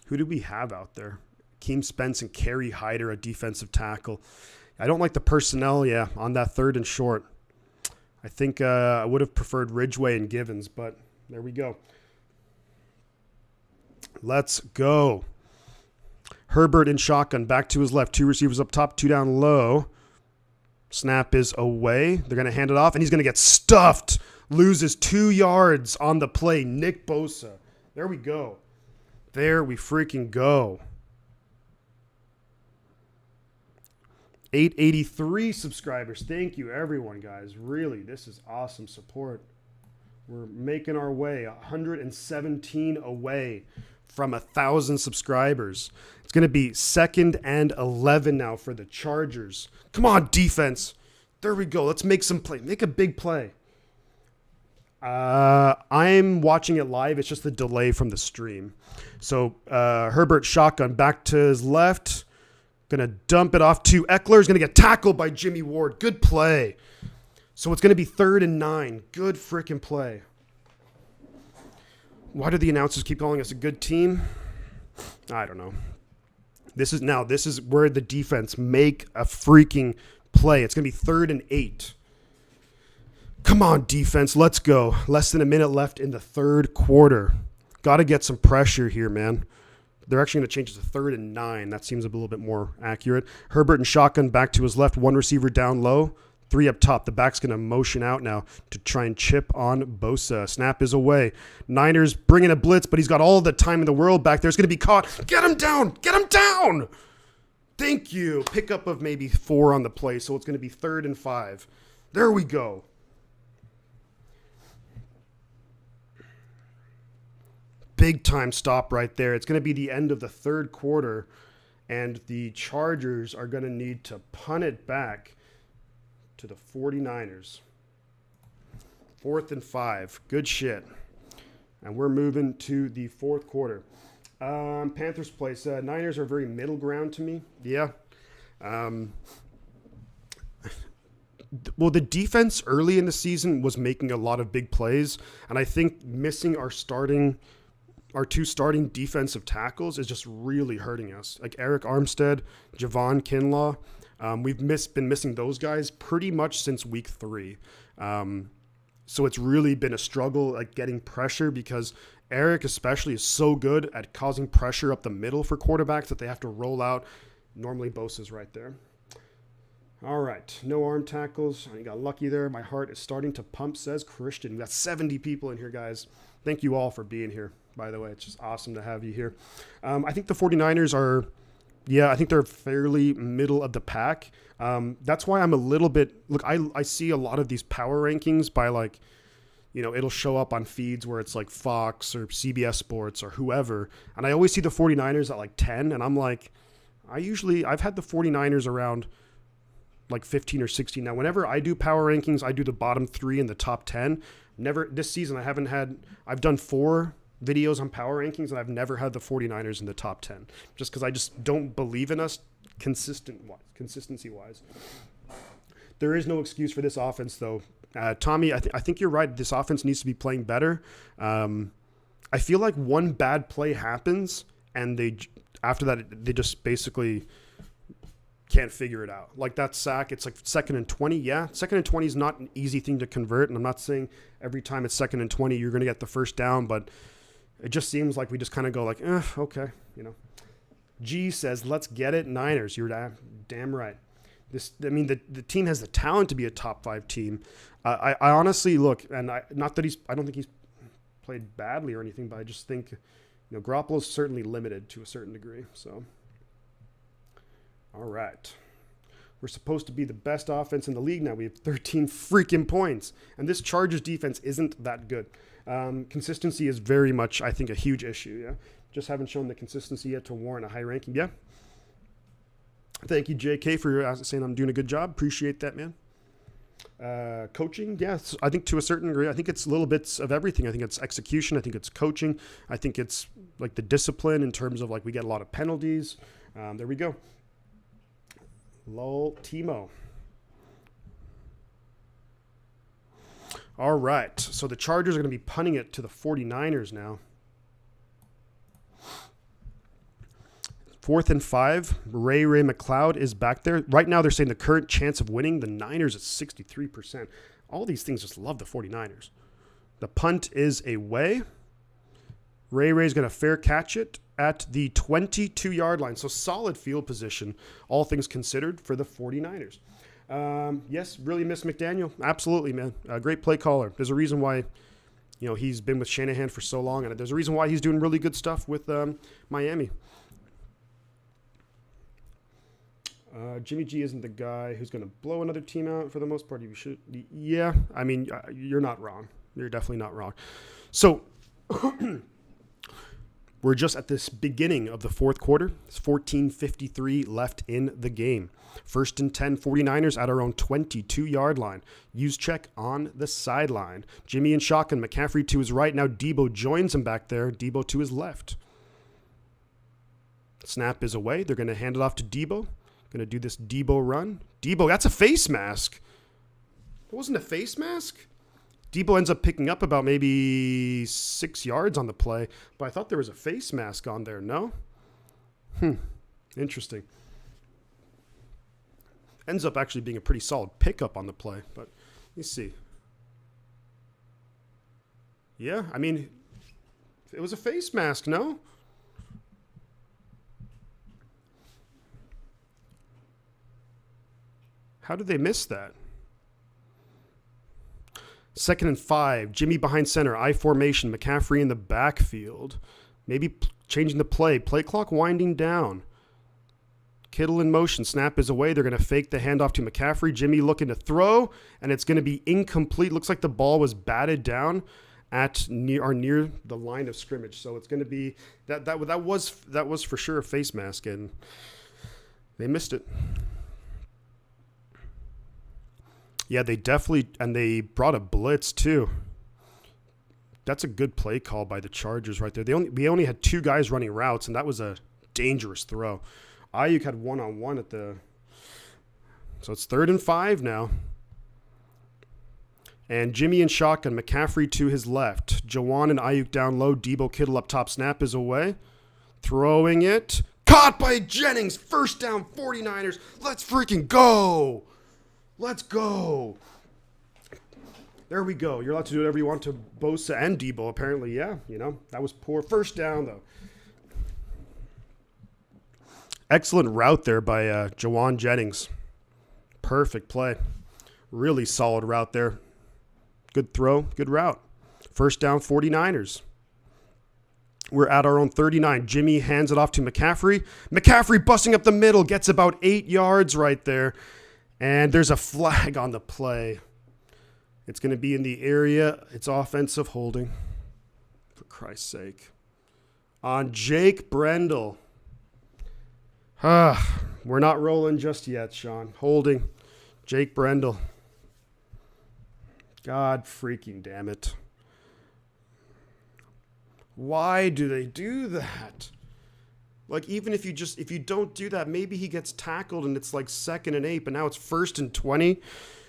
Who do we have out there? Keem Spence and Kerry Hyder, a defensive tackle. I don't like the personnel, on that 3rd and short. I think I would have preferred Ridgeway and Givens, but there we go. Let's go. Herbert in shotgun, back to his left. 2 receivers up top, 2 down low. Snap is away. They're going to hand it off, and he's going to get stuffed. Loses 2 yards on the play. Nick Bosa. There we go. There we freaking go. 883 subscribers. Thank you, everyone, guys. Really, this is awesome support. We're making our way. 117 away from 1,000 subscribers. It's going to be 2nd and 11 now for the Chargers. Come on, defense. There we go. Let's make some play. Make a big play. I'm watching it live. It's just the delay from the stream. So Herbert shotgun back to his left. Going to dump it off to Eckler. Is going to get tackled by Jimmy Ward. Good play. So it's going to be 3rd and 9. Good freaking play. Why do the announcers keep calling us a good team? I don't know. This is where the defense make a freaking play. It's going to be 3rd and 8. Come on, defense. Let's go. Less than a minute left in the 3rd quarter. Got to get some pressure here, man. They're actually going to change it to 3rd and 9. That seems a little bit more accurate. Herbert and shotgun back to his left. 1 receiver down low. 3 up top. The back's going to motion out now to try and chip on Bosa. Snap is away. Niners bringing a blitz, but he's got all the time in the world back there. It's going to be caught. Get him down. Get him down. Thank you. Pickup of maybe 4 on the play, so it's going to be 3rd and 5. There we go. Big time stop right there. It's going to be the end of the 3rd quarter, and the Chargers are going to need to punt it back to the 49ers. 4th and 5. Good shit. And we're moving to the 4th quarter. Panthers place. Niners are very middle ground to me. Yeah. Well, the defense early in the season was making a lot of big plays, and I think missing our 2 starting defensive tackles is just really hurting us. Like Eric Armstead, Javon Kinlaw. We've been missing those guys pretty much since week 3. So it's really been a struggle like getting pressure because Eric especially is so good at causing pressure up the middle for quarterbacks that they have to roll out. Normally Bosa's right there. All right, no arm tackles. I got lucky there. My heart is starting to pump, says Christian. We got 70 people in here, guys. Thank you all for being here, by the way. It's just awesome to have you here. I think the 49ers are, I think they're fairly middle of the pack. That's why I'm a little bit, look, I see a lot of these power rankings by like, it'll show up on feeds where it's like Fox or CBS Sports or whoever. And I always see the 49ers at like 10. And I'm like, I've had the 49ers around like 15 or 16. Now, whenever I do power rankings, I do the bottom 3 and the top 10. Never this season, I've done 4 videos on power rankings, and I've never had the 49ers in the top 10 just because I just don't believe in us consistency-wise. There is no excuse for this offense, though. Tommy, I think you're right. This offense needs to be playing better. I feel like one bad play happens, and after that, they just basically can't figure it out. Like that sack, it's like 2nd and 20. Yeah, 2nd and 20 is not an easy thing to convert, and I'm not saying every time it's 2nd and 20 you're going to get the first down, but it just seems like we just kind of go like, okay, G says, let's get it, Niners. You're damn right. The team has the talent to be a top 5 team. I honestly look, and I don't think he's played badly or anything, but I just think, Garoppolo's certainly limited to a certain degree. So, all right. We're supposed to be the best offense in the league now. We have 13 freaking points, and this Chargers defense isn't that good. Consistency is very much, I think, a huge issue. Yeah, just haven't shown the consistency yet to warrant a high ranking. Yeah. Thank you, JK, for saying I'm doing a good job. Appreciate that, man. Coaching, yes, I think to a certain degree. I think it's little bits of everything. I think it's execution. I think it's coaching. I think it's like the discipline in terms of like we get a lot of penalties. There we go. Lol Timo. All right, so the Chargers are going to be punting it to the 49ers now. 4th and 5. Ray McLeod is back there. Right now they're saying the current chance of winning, the Niners is 63%. All these things just love the 49ers. The punt is away. Ray's going to fair catch it at the 22-yard line. So solid field position, all things considered, for the 49ers. Yes, really miss McDaniel. Absolutely, man. Great play caller. There's a reason why, he's been with Shanahan for so long, and there's a reason why he's doing really good stuff with Miami. Jimmy G isn't the guy who's going to blow another team out for the most part. You should, yeah. I mean, you're not wrong. You're definitely not wrong. So we're just at this beginning of the fourth quarter. It's 14:53 left in the game. 1st and 10, 49ers at our own 22-yard line. Use check on the sideline. Jimmy in shotgun. McCaffrey to his right. Now Debo joins him back there. Debo to his left. Snap is away. They're going to hand it off to Debo. Going to do this Debo run. Debo, that's a face mask. It wasn't a face mask. Debo ends up picking up about maybe 6 yards on the play, but I thought there was a face mask on there. No? Interesting. Ends up actually being a pretty solid pickup on the play, but let's see. Yeah, I mean, it was a face mask, no? How did they miss that? 2nd and 5. Jimmy behind center. I formation. McCaffrey in the backfield. Maybe changing the play. Play clock winding down. Kittle in motion. Snap is away. They're going to fake the handoff to McCaffrey. Jimmy looking to throw, and it's going to be incomplete. Looks like the ball was batted down at near the line of scrimmage. So it's going to be that was for sure a face mask, and they missed it. Yeah, they definitely, and they brought a blitz too. That's a good play call by the Chargers right there. We only had 2 guys running routes, and that was a dangerous throw. Ayuk had one-on-one at the, so it's 3rd and 5 now. And Jimmy in shotgun, McCaffrey to his left. Jawan and Ayuk down low. Debo Kittle up top. Snap is away. Throwing it. Caught by Jennings. 1st down, 49ers. Let's freaking go. Let's go. There we go. You're allowed to do whatever you want to Bosa and Debo, apparently. Yeah, that was poor. 1st down, though. Excellent route there by Jawan Jennings. Perfect play. Really solid route there. Good throw, good route. 1st down, 49ers. We're at our own 39. Jimmy hands it off to McCaffrey. McCaffrey busting up the middle, gets about 8 yards right there. And there's a flag on the play. It's going to be in the area. It's offensive holding. For Christ's sake. On Jake Brendel. We're not rolling just yet, Sean. Holding. Jake Brendel. God freaking damn it. Why do they do that? Like, even if you don't do that, maybe he gets tackled and it's like 2nd and 8, but now it's 1st and 20.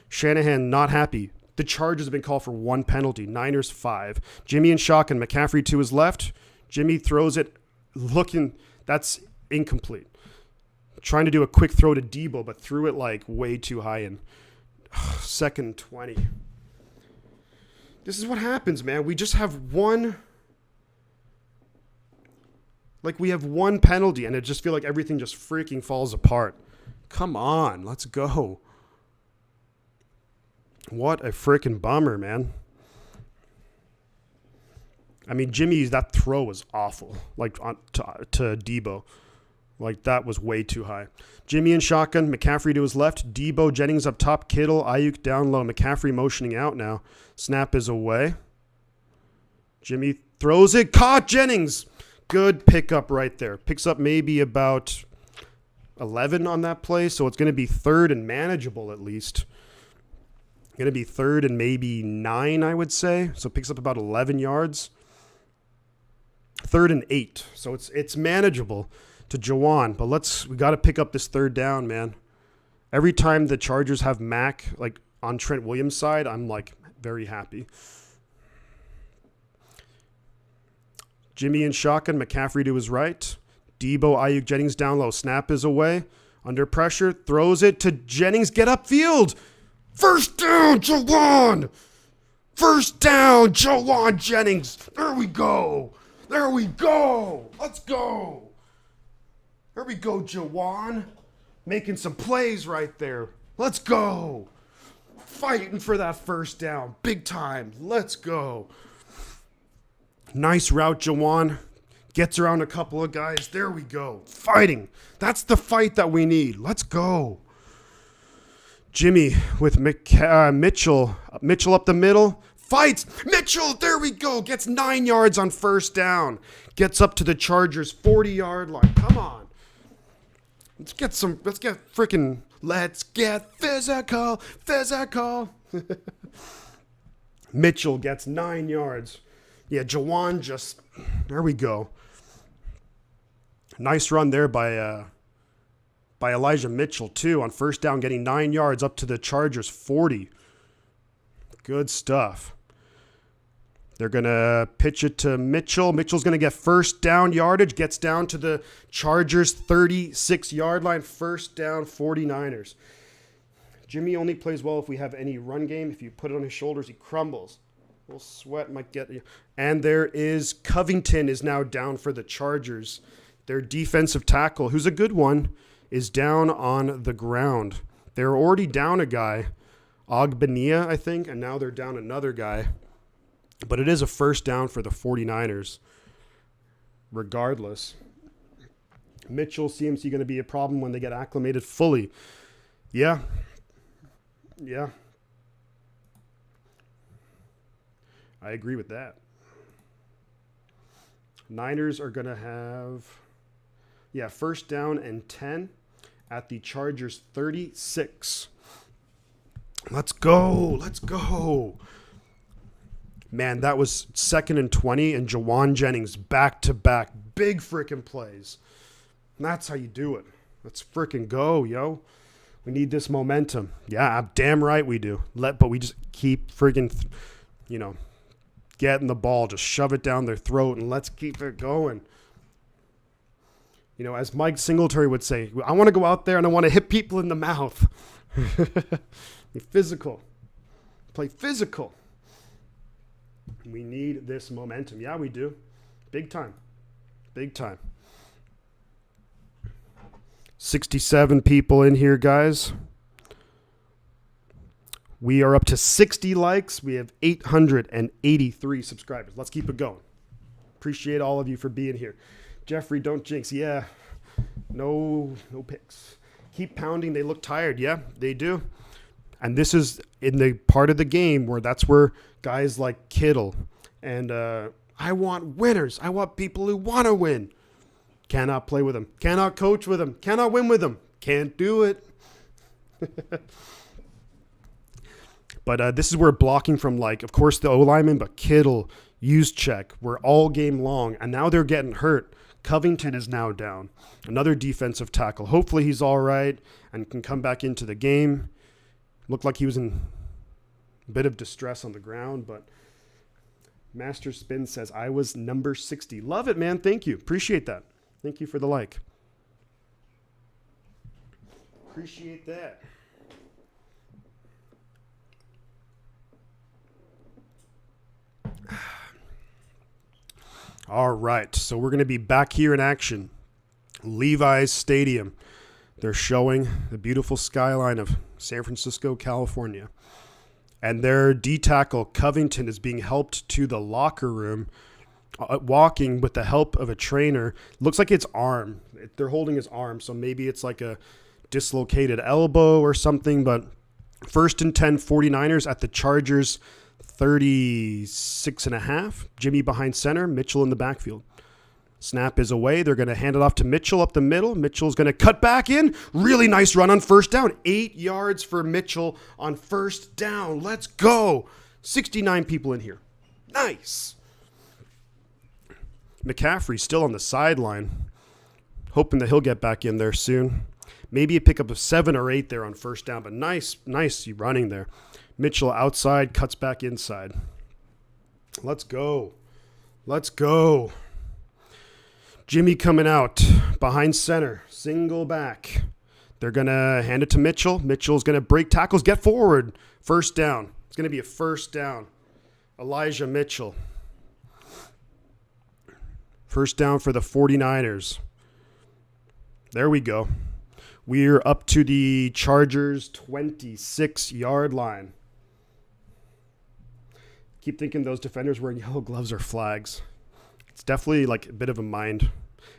Shanahan not happy. The Chargers have been called for 1 penalty. Niners 5. Jimmy in shotgun. McCaffrey to his left. Jimmy throws it looking, that's incomplete. Trying to do a quick throw to Debo, but threw it like way too high and 2nd and 20. This is what happens, man. We just have one. Like, we have 1 penalty, and it just feel like everything just freaking falls apart. Come on, let's go. What a freaking bummer, man. I mean, that throw was awful, like to Debo. Like, that was way too high. Jimmy in shotgun, McCaffrey to his left, Debo, Jennings up top, Kittle, Ayuk down low, McCaffrey motioning out now. Snap is away. Jimmy throws it, caught Jennings. Good pickup right there. Picks up maybe about 11 on that play, so it's going to be 3rd and manageable at least. Going to be 3rd and maybe 9, I would say. So picks up about 11 yards. 3rd and 8. So it's manageable to Jawan. But we got to pick up this 3rd down, man. Every time the Chargers have Mac, like on Trent Williams' side, I'm like very happy. Jimmy in shotgun, McCaffrey to his right. Debo, Ayuk, Jennings down low. Snap is away. Under pressure, throws it to Jennings. Get upfield. First down, Jawan. First down, Jawan Jennings. There we go. There we go. Let's go. There we go, Jawan. Making some plays right there. Let's go. Fighting for that first down. Big time. Let's go. Nice route, Jawan. Gets around a couple of guys. There we go. Fighting. That's the fight that we need. Let's go. Jimmy with Mitchell. Mitchell up the middle. Fights. Mitchell, there we go. Gets 9 yards on first down. Gets up to the Chargers' 40-yard line. Come on. Let's get physical. Mitchell gets 9 yards. Yeah, Jawan there we go. Nice run there by Elijah Mitchell, too, on first down, getting 9 yards up to the Chargers' 40. Good stuff. They're going to pitch it to Mitchell. Mitchell's going to get first down yardage, gets down to the Chargers' 36-yard line, first down 49ers. Jimmy only plays well if we have any run game. If you put it on his shoulders, he crumbles. A little sweat might get you. And there is Covington is now down for the Chargers. Their defensive tackle, who's a good one, is down on the ground. They're already down a guy, Ogbania, I think, and now they're down another guy. But it is a first down for the 49ers, regardless. Mitchell, CMC going to be a problem when they get acclimated fully. Yeah. I agree with that. Niners are going to have, first down and 10 at the Chargers' 36. Let's go. Man, that was 2nd and 20, and Jawan Jennings back-to-back. Big freaking plays. And that's how you do it. Let's freaking go, yo. We need this momentum. Yeah, damn right we do. But we just keep freaking, getting the ball. Just shove it down their throat, and let's keep it going. As Mike Singletary would say, I want to go out there and I want to hit people in the mouth. Be physical. Play physical. We need this momentum. Yeah, we do. Big time. 67 people in here, guys. We are up to 60 likes. We have 883 subscribers. Let's keep it going. Appreciate all of you for being here. Jeffrey, don't jinx. Yeah. No picks. Keep pounding. They look tired. Yeah, they do. And this is in the part of the game where that's where guys like Kittle and I want winners. I want people who want to win. Cannot play with them. Cannot coach with them. Cannot win with them. Can't do it. But this is where blocking from, of course, the O-lineman, but Kittle, Juszczyk, were all game long, and now they're getting hurt. Covington is now down. Another defensive tackle. Hopefully he's all right and can come back into the game. Looked like he was in a bit of distress on the ground, but Master Spin says, I was number 60. Love it, man. Thank you. Appreciate that. Thank you for the like. Appreciate that. All right, so we're going to be back here in action. Levi's Stadium. They're showing the beautiful skyline of San Francisco, California. And their D-tackle, Covington, is being helped to the locker room, walking with the help of a trainer. Looks like it's arm. They're holding his arm, so maybe it's like a dislocated elbow or something. But 1st and 10, 49ers at the Chargers' 36.5. Jimmy behind center, Mitchell in the backfield. Snap is away. They're going to hand it off to Mitchell up the middle. Mitchell's going to cut back in. Really nice run on first down. 8 yards for Mitchell on first down. Let's go. 69 people in here. Nice. McCaffrey still on the sideline. Hoping that he'll get back in there soon. Maybe a pickup of 7 or 8 there on first down, but nice running there. Mitchell outside, cuts back inside. Let's go. Let's go. Jimmy coming out behind center, single back. They're going to hand it to Mitchell. Mitchell's going to break tackles, get forward. First down. It's going to be a first down. Elijah Mitchell. First down for the 49ers. There we go. We're up to the Chargers' 26-yard line. Keep thinking those defenders wearing yellow gloves are flags. It's definitely like a bit of a mind.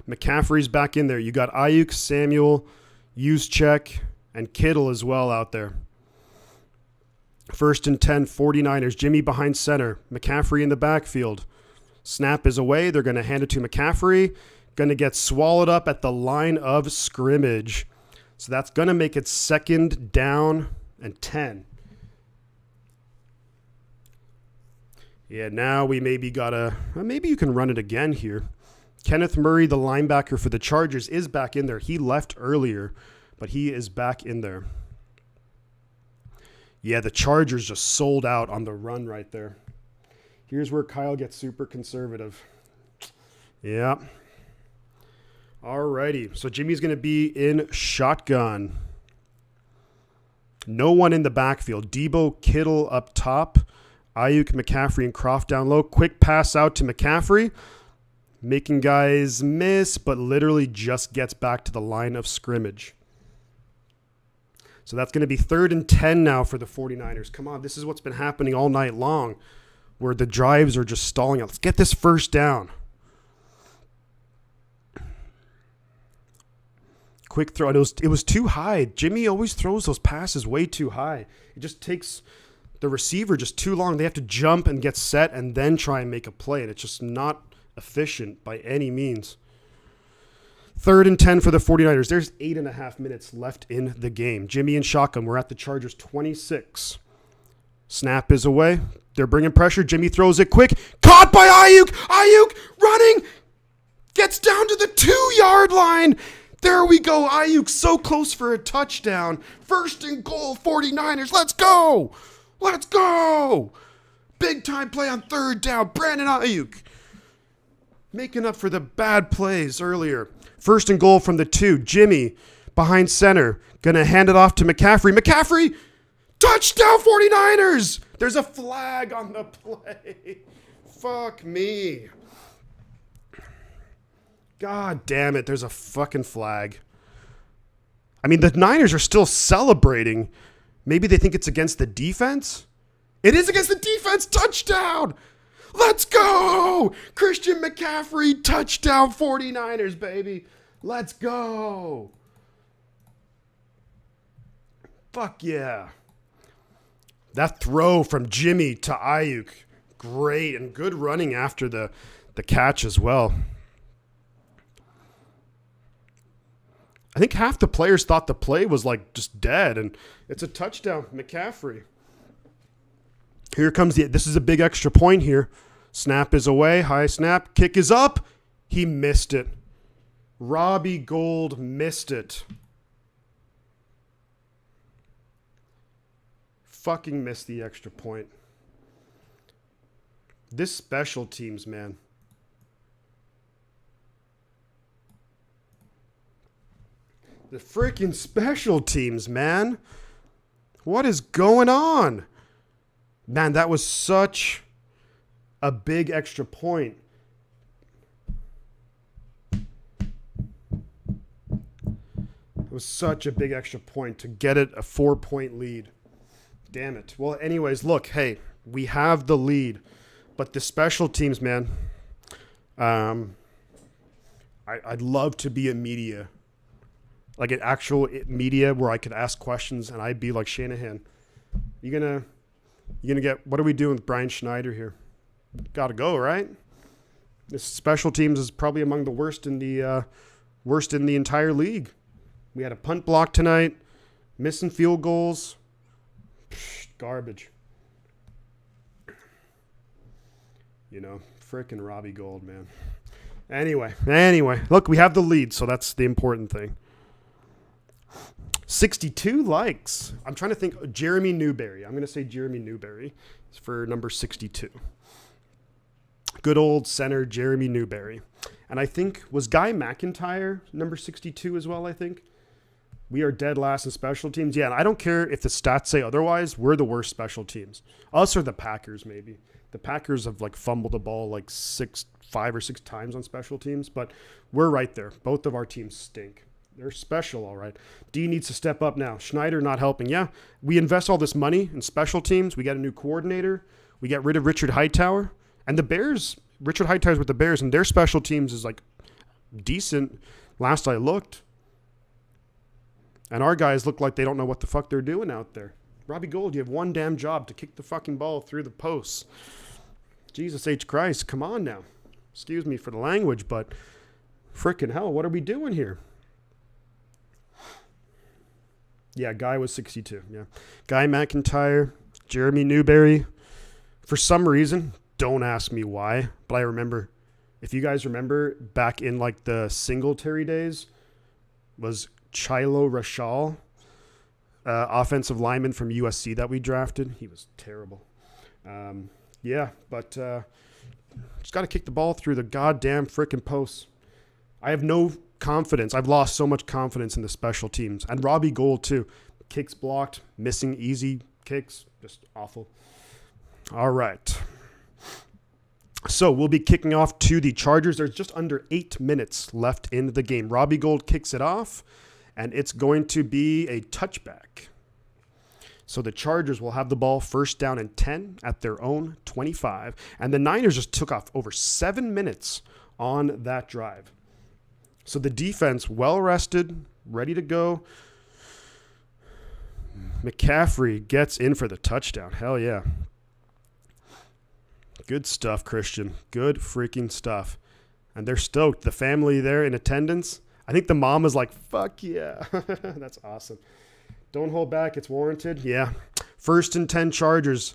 McCaffrey's back in there. You got Ayuk, Samuel, Juszczyk, and Kittle as well out there. First and 10, 49ers. Jimmy behind center. McCaffrey in the backfield. Snap is away. They're going to hand it to McCaffrey. Going to get swallowed up at the line of scrimmage. So that's going to make it second down and 10. Yeah, now we maybe maybe you can run it again here. Kenneth Murray, the linebacker for the Chargers, is back in there. He left earlier, but he is back in there. Yeah, the Chargers just sold out on the run right there. Here's where Kyle gets super conservative. Yeah. Alrighty, so Jimmy's going to be in shotgun. No one in the backfield. Debo, Kittle up top. Ayuk, McCaffrey, and Croft down low. Quick pass out to McCaffrey. Making guys miss, but literally just gets back to the line of scrimmage. So that's going to be 3rd and 10 now for the 49ers. Come on, this is what's been happening all night long, where the drives are just stalling out. Let's get this first down. Quick throw. It was too high. Jimmy always throws those passes way too high. It just takes the receiver just too long. They have to jump and get set and then try and make a play. And it's just not efficient by any means. 3rd and 10 for the 49ers. There's 8.5 minutes left in the game. Jimmy and shotgun. We're at the Chargers 26. Snap is away. They're bringing pressure. Jimmy throws it quick. Caught by Ayuk. Ayuk running. Gets down to the 2-yard line. There we go. Ayuk so close for a touchdown. 1st and goal, 49ers. Let's go. Let's go. Big time play on 3rd down. Brandon Ayuk making up for the bad plays earlier. 1st and goal from the 2. Jimmy behind center. Going to hand it off to McCaffrey. McCaffrey. Touchdown 49ers. There's a flag on the play. Fuck me. God damn it, there's a fucking flag. I mean, the Niners are still celebrating. Maybe they think it's against the defense? It is against the defense. Touchdown! Let's go! Christian McCaffrey, touchdown 49ers, baby. Let's go. Fuck yeah. That throw from Jimmy to Ayuk, great, and good running after the catch as well. I think half the players thought the play was like just dead, and it's a touchdown, McCaffrey. Here comes this is a big extra point here. Snap is away, high snap, kick is up. He missed it. Robbie Gould missed it. Fucking missed the extra point. This special teams, man. The freaking special teams, man. What is going on? Man, that was such a big extra point. It was such a big extra point to get it a 4-point lead. Damn it. Well, anyways, look, hey, we have the lead. But the special teams, man, I'd love to be a media. Like an actual media where I could ask questions and I'd be like Shanahan. You gonna get, what are we doing with Brian Schneider here? Gotta go, right? This special teams is probably among the worst in the entire league. We had a punt block tonight, missing field goals. Garbage. You know, frickin' Robbie Gould, man. Anyway, look, we have the lead, so that's the important thing. 62 likes. I'm trying to think. Jeremy Newberry. I'm going to say Jeremy Newberry for number 62. Good old center Jeremy Newberry. And I think, was Guy McIntyre number 62 as well, I think? We are dead last in special teams. Yeah, and I don't care if the stats say otherwise. We're the worst special teams. Us or the Packers, maybe. The Packers have, like, fumbled the ball, like, 5 or 6 times on special teams. But we're right there. Both of our teams stink. They're special, all right. D needs to step up now. Schneider not helping. Yeah, we invest all this money in special teams. We get a new coordinator. We get rid of Richard Hightower. And the Bears, Richard Hightower's with the Bears, and their special teams is, like, decent last I looked. And our guys look like they don't know what the fuck they're doing out there. Robbie Gould, you have one damn job to kick the fucking ball through the posts. Jesus H. Christ, come on now. Excuse me for the language, but frickin' hell, what are we doing here? Yeah, Guy was 62. Yeah. Guy McIntyre, Jeremy Newberry. For some reason, don't ask me why, but I remember, if you guys remember, back in like the Singletary days, was Chilo Rashal, offensive lineman from USC that we drafted. He was terrible. But just got to kick the ball through the goddamn frickin' posts. I have no confidence. I've lost so much confidence in the special teams. And Robbie Gould, too. Kicks blocked, missing easy kicks. Just awful. All right. So we'll be kicking off to the Chargers. There's just under 8 minutes left in the game. Robbie Gould kicks it off, and it's going to be a touchback. So the Chargers will have the ball first down and 10 at their own 25. And the Niners just took off over 7 minutes on that drive. So the defense, well rested, ready to go. McCaffrey gets in for the touchdown. Hell yeah. Good stuff, Christian. Good freaking stuff. And they're stoked. The family there in attendance. I think the mom is like, fuck yeah. That's awesome. Don't hold back. It's warranted. Yeah. First and 10 Chargers.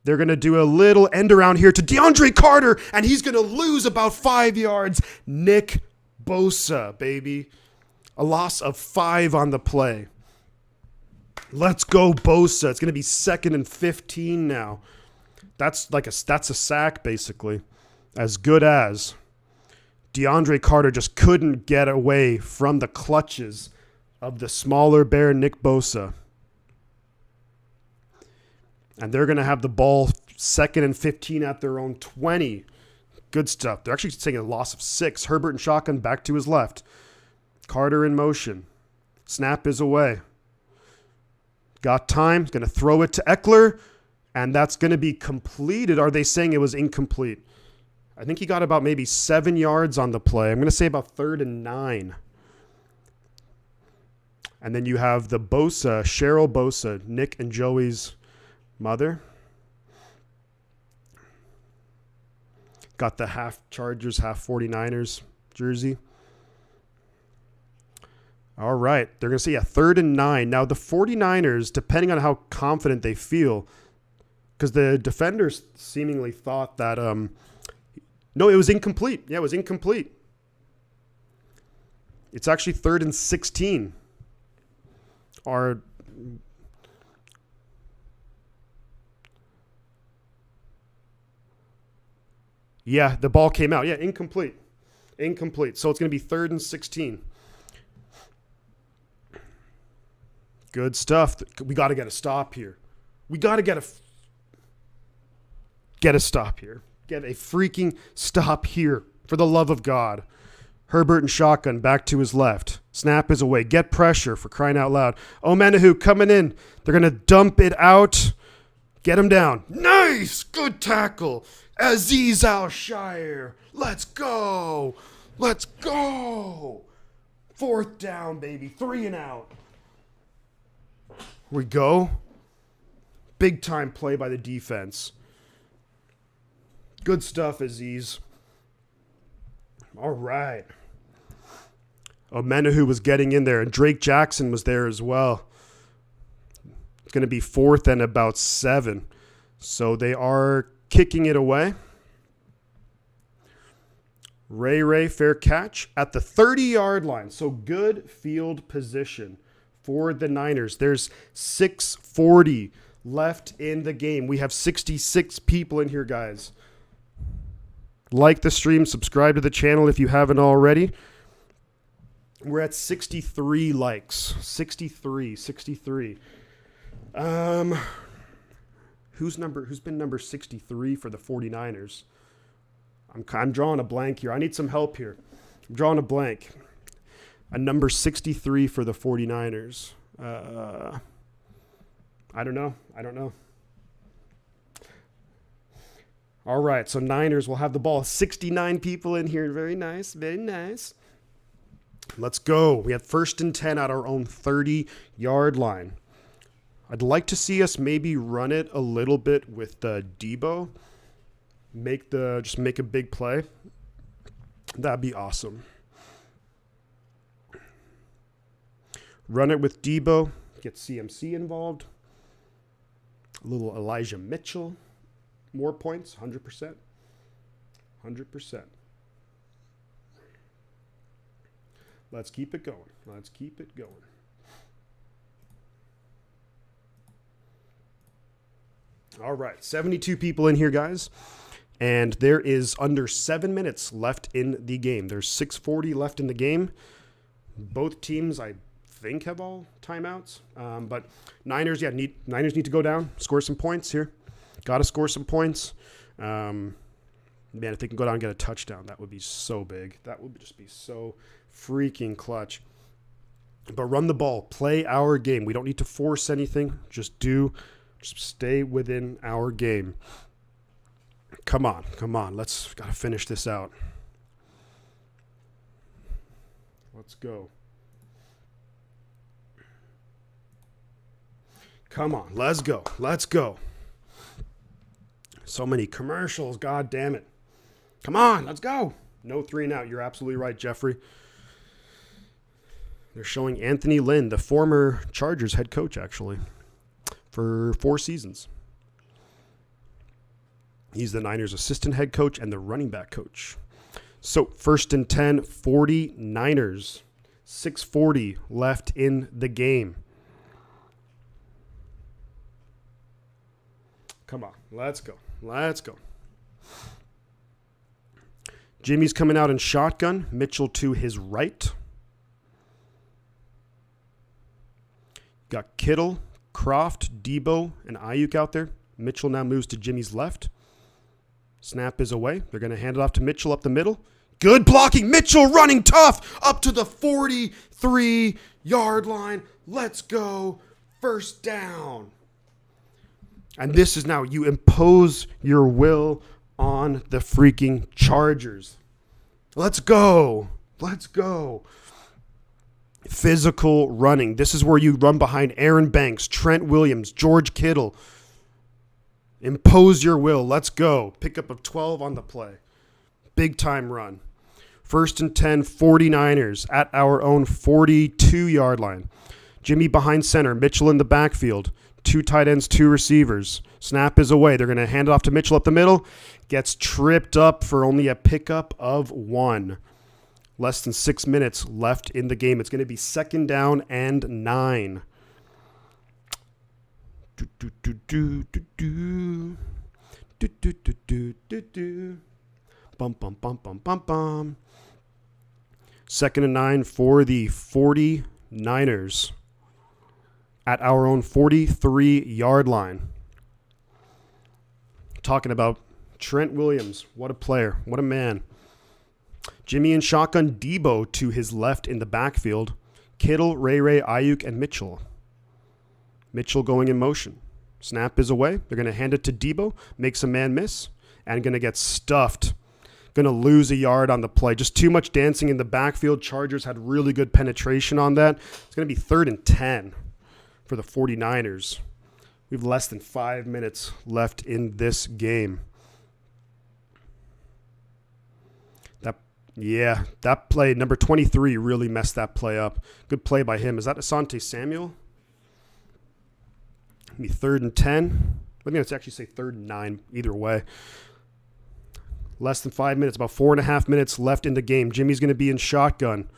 They're going to do a little end around here to DeAndre Carter, and he's going to lose about 5 yards. Nick Bosa, baby. A loss of 5 on the play. Let's go, Bosa. It's going to be 2nd and 15 now. That's a sack, basically. As good as. DeAndre Carter just couldn't get away from the clutches of the smaller bear, Nick Bosa. And they're going to have the ball 2nd and 15 at their own 20. Good stuff. They're actually taking a loss of 6. Herbert and shotgun back to his left. Carter in motion. Snap is away. Got time. Going to throw it to Eckler. And that's going to be completed. Are they saying it was incomplete? I think he got about maybe 7 yards on the play. I'm going to say about 3rd and 9. And then you have the Bosa, Cheryl Bosa, Nick and Joey's mother. Got the half Chargers, half 49ers jersey. All right. They're going to see a 3rd and 9. Now, the 49ers, depending on how confident they feel, because the defenders seemingly thought that, no, it was incomplete. Yeah, it was incomplete. It's actually 3rd and 16. Yeah, the ball came out. Yeah, incomplete. Incomplete. So it's going to be 3rd and 16. Good stuff. We got to get a stop here. We got to get a stop here. Get a freaking stop here. For the love of God. Herbert and shotgun back to his left. Snap is away. Get pressure, for crying out loud. Omenihu coming in. They're going to dump it out. Get him down. Nice. Good tackle. Azeez Al-Shire. Let's go. Let's go. 4th down, baby. 3 and out. Here we go. Big time play by the defense. Good stuff, Azeez. All right. Omenahu was getting in there, and Drake Jackson was there as well. It's going to be 4th and about 7. So they are kicking it away. Ray, fair catch at the 30-yard line. So good field position for the Niners. There's 6:40 left in the game. We have 66 people in here, guys. Like the stream, subscribe to the channel if you haven't already. We're at 63 likes. 63. Who's been number 63 for the 49ers? I'm drawing a blank here. I need some help here. I'm drawing a blank. A number 63 for the 49ers. I don't know. All right, so Niners will have the ball. 69 people in here. Very nice. Let's go. We have 1st and 10 at our own 30-yard line. I'd like to see us maybe run it a little bit with Debo. Just make a big play. That'd be awesome. Run it with Debo. Get CMC involved. A little Elijah Mitchell. More points, 100%. 100%. Let's keep it going. All right, 72 people in here, guys. And there is under 7 minutes left in the game. There's 6:40 left in the game. Both teams, I think, have all timeouts. But Niners need to go down, score some points here. Got to score some points. Man, if they can go down and get a touchdown, that would be so big. That would just be so freaking clutch. But run the ball. Play our game. We don't need to force anything. Just stay within our game. Come on. Got to finish this out. Let's go. Come on. Let's go. So many commercials. God damn it. Come on. Let's go. No 3 and out. You're absolutely right, Jeffrey. They're showing Anthony Lynn, the former Chargers head coach, actually, for 4 seasons. He's the Niners assistant head coach and the running back coach. So 1st and 10, 49ers. 6:40 left in the game. Come on. Let's go. Jimmy's coming out in shotgun. Mitchell to his right. Got Kittle, Croft, Debo, and Ayuk out there. Mitchell now moves to Jimmy's left. Snap is away. They're going to hand it off to Mitchell up the middle. Good blocking. Mitchell running tough up to the 43-yard line. Let's go. 1st down. And this is now you impose your will on the freaking Chargers. Let's go. Physical running. This is where you run behind Aaron Banks, Trent Williams, George Kittle. Impose your will. Let's go. Pickup of 12 on the play. Big time run. 1st and 10, 49ers at our own 42-yard line. Jimmy behind center. Mitchell in the backfield. 2 tight ends, 2 receivers. Snap is away. They're going to hand it off to Mitchell up the middle. Gets tripped up for only a pickup of 1. Less than 6 minutes left in the game. It's going to be 2nd down and 9. Bum, bum, bum, bum, bum, bum. 2nd and 9 for the 49ers at our own 43-yard line. Talking about Trent Williams. What a player. What a man. Jimmy in shotgun, Debo to his left in the backfield. Kittle, Ray, Ayuk, and Mitchell. Mitchell going in motion. Snap is away. They're going to hand it to Debo. Makes a man miss. And going to get stuffed. Going to lose a yard on the play. Just too much dancing in the backfield. Chargers had really good penetration on that. It's going to be 3rd and 10 for the 49ers. We have less than 5 minutes left in this game. Yeah, that play, number 23, really messed that play up. Good play by him. Is that Asante Samuel? Maybe 3rd and 10. I think it's actually say 3rd and 9, either way. Less than 5 minutes, about 4.5 minutes left in the game. Jimmy's going to be in shotgun.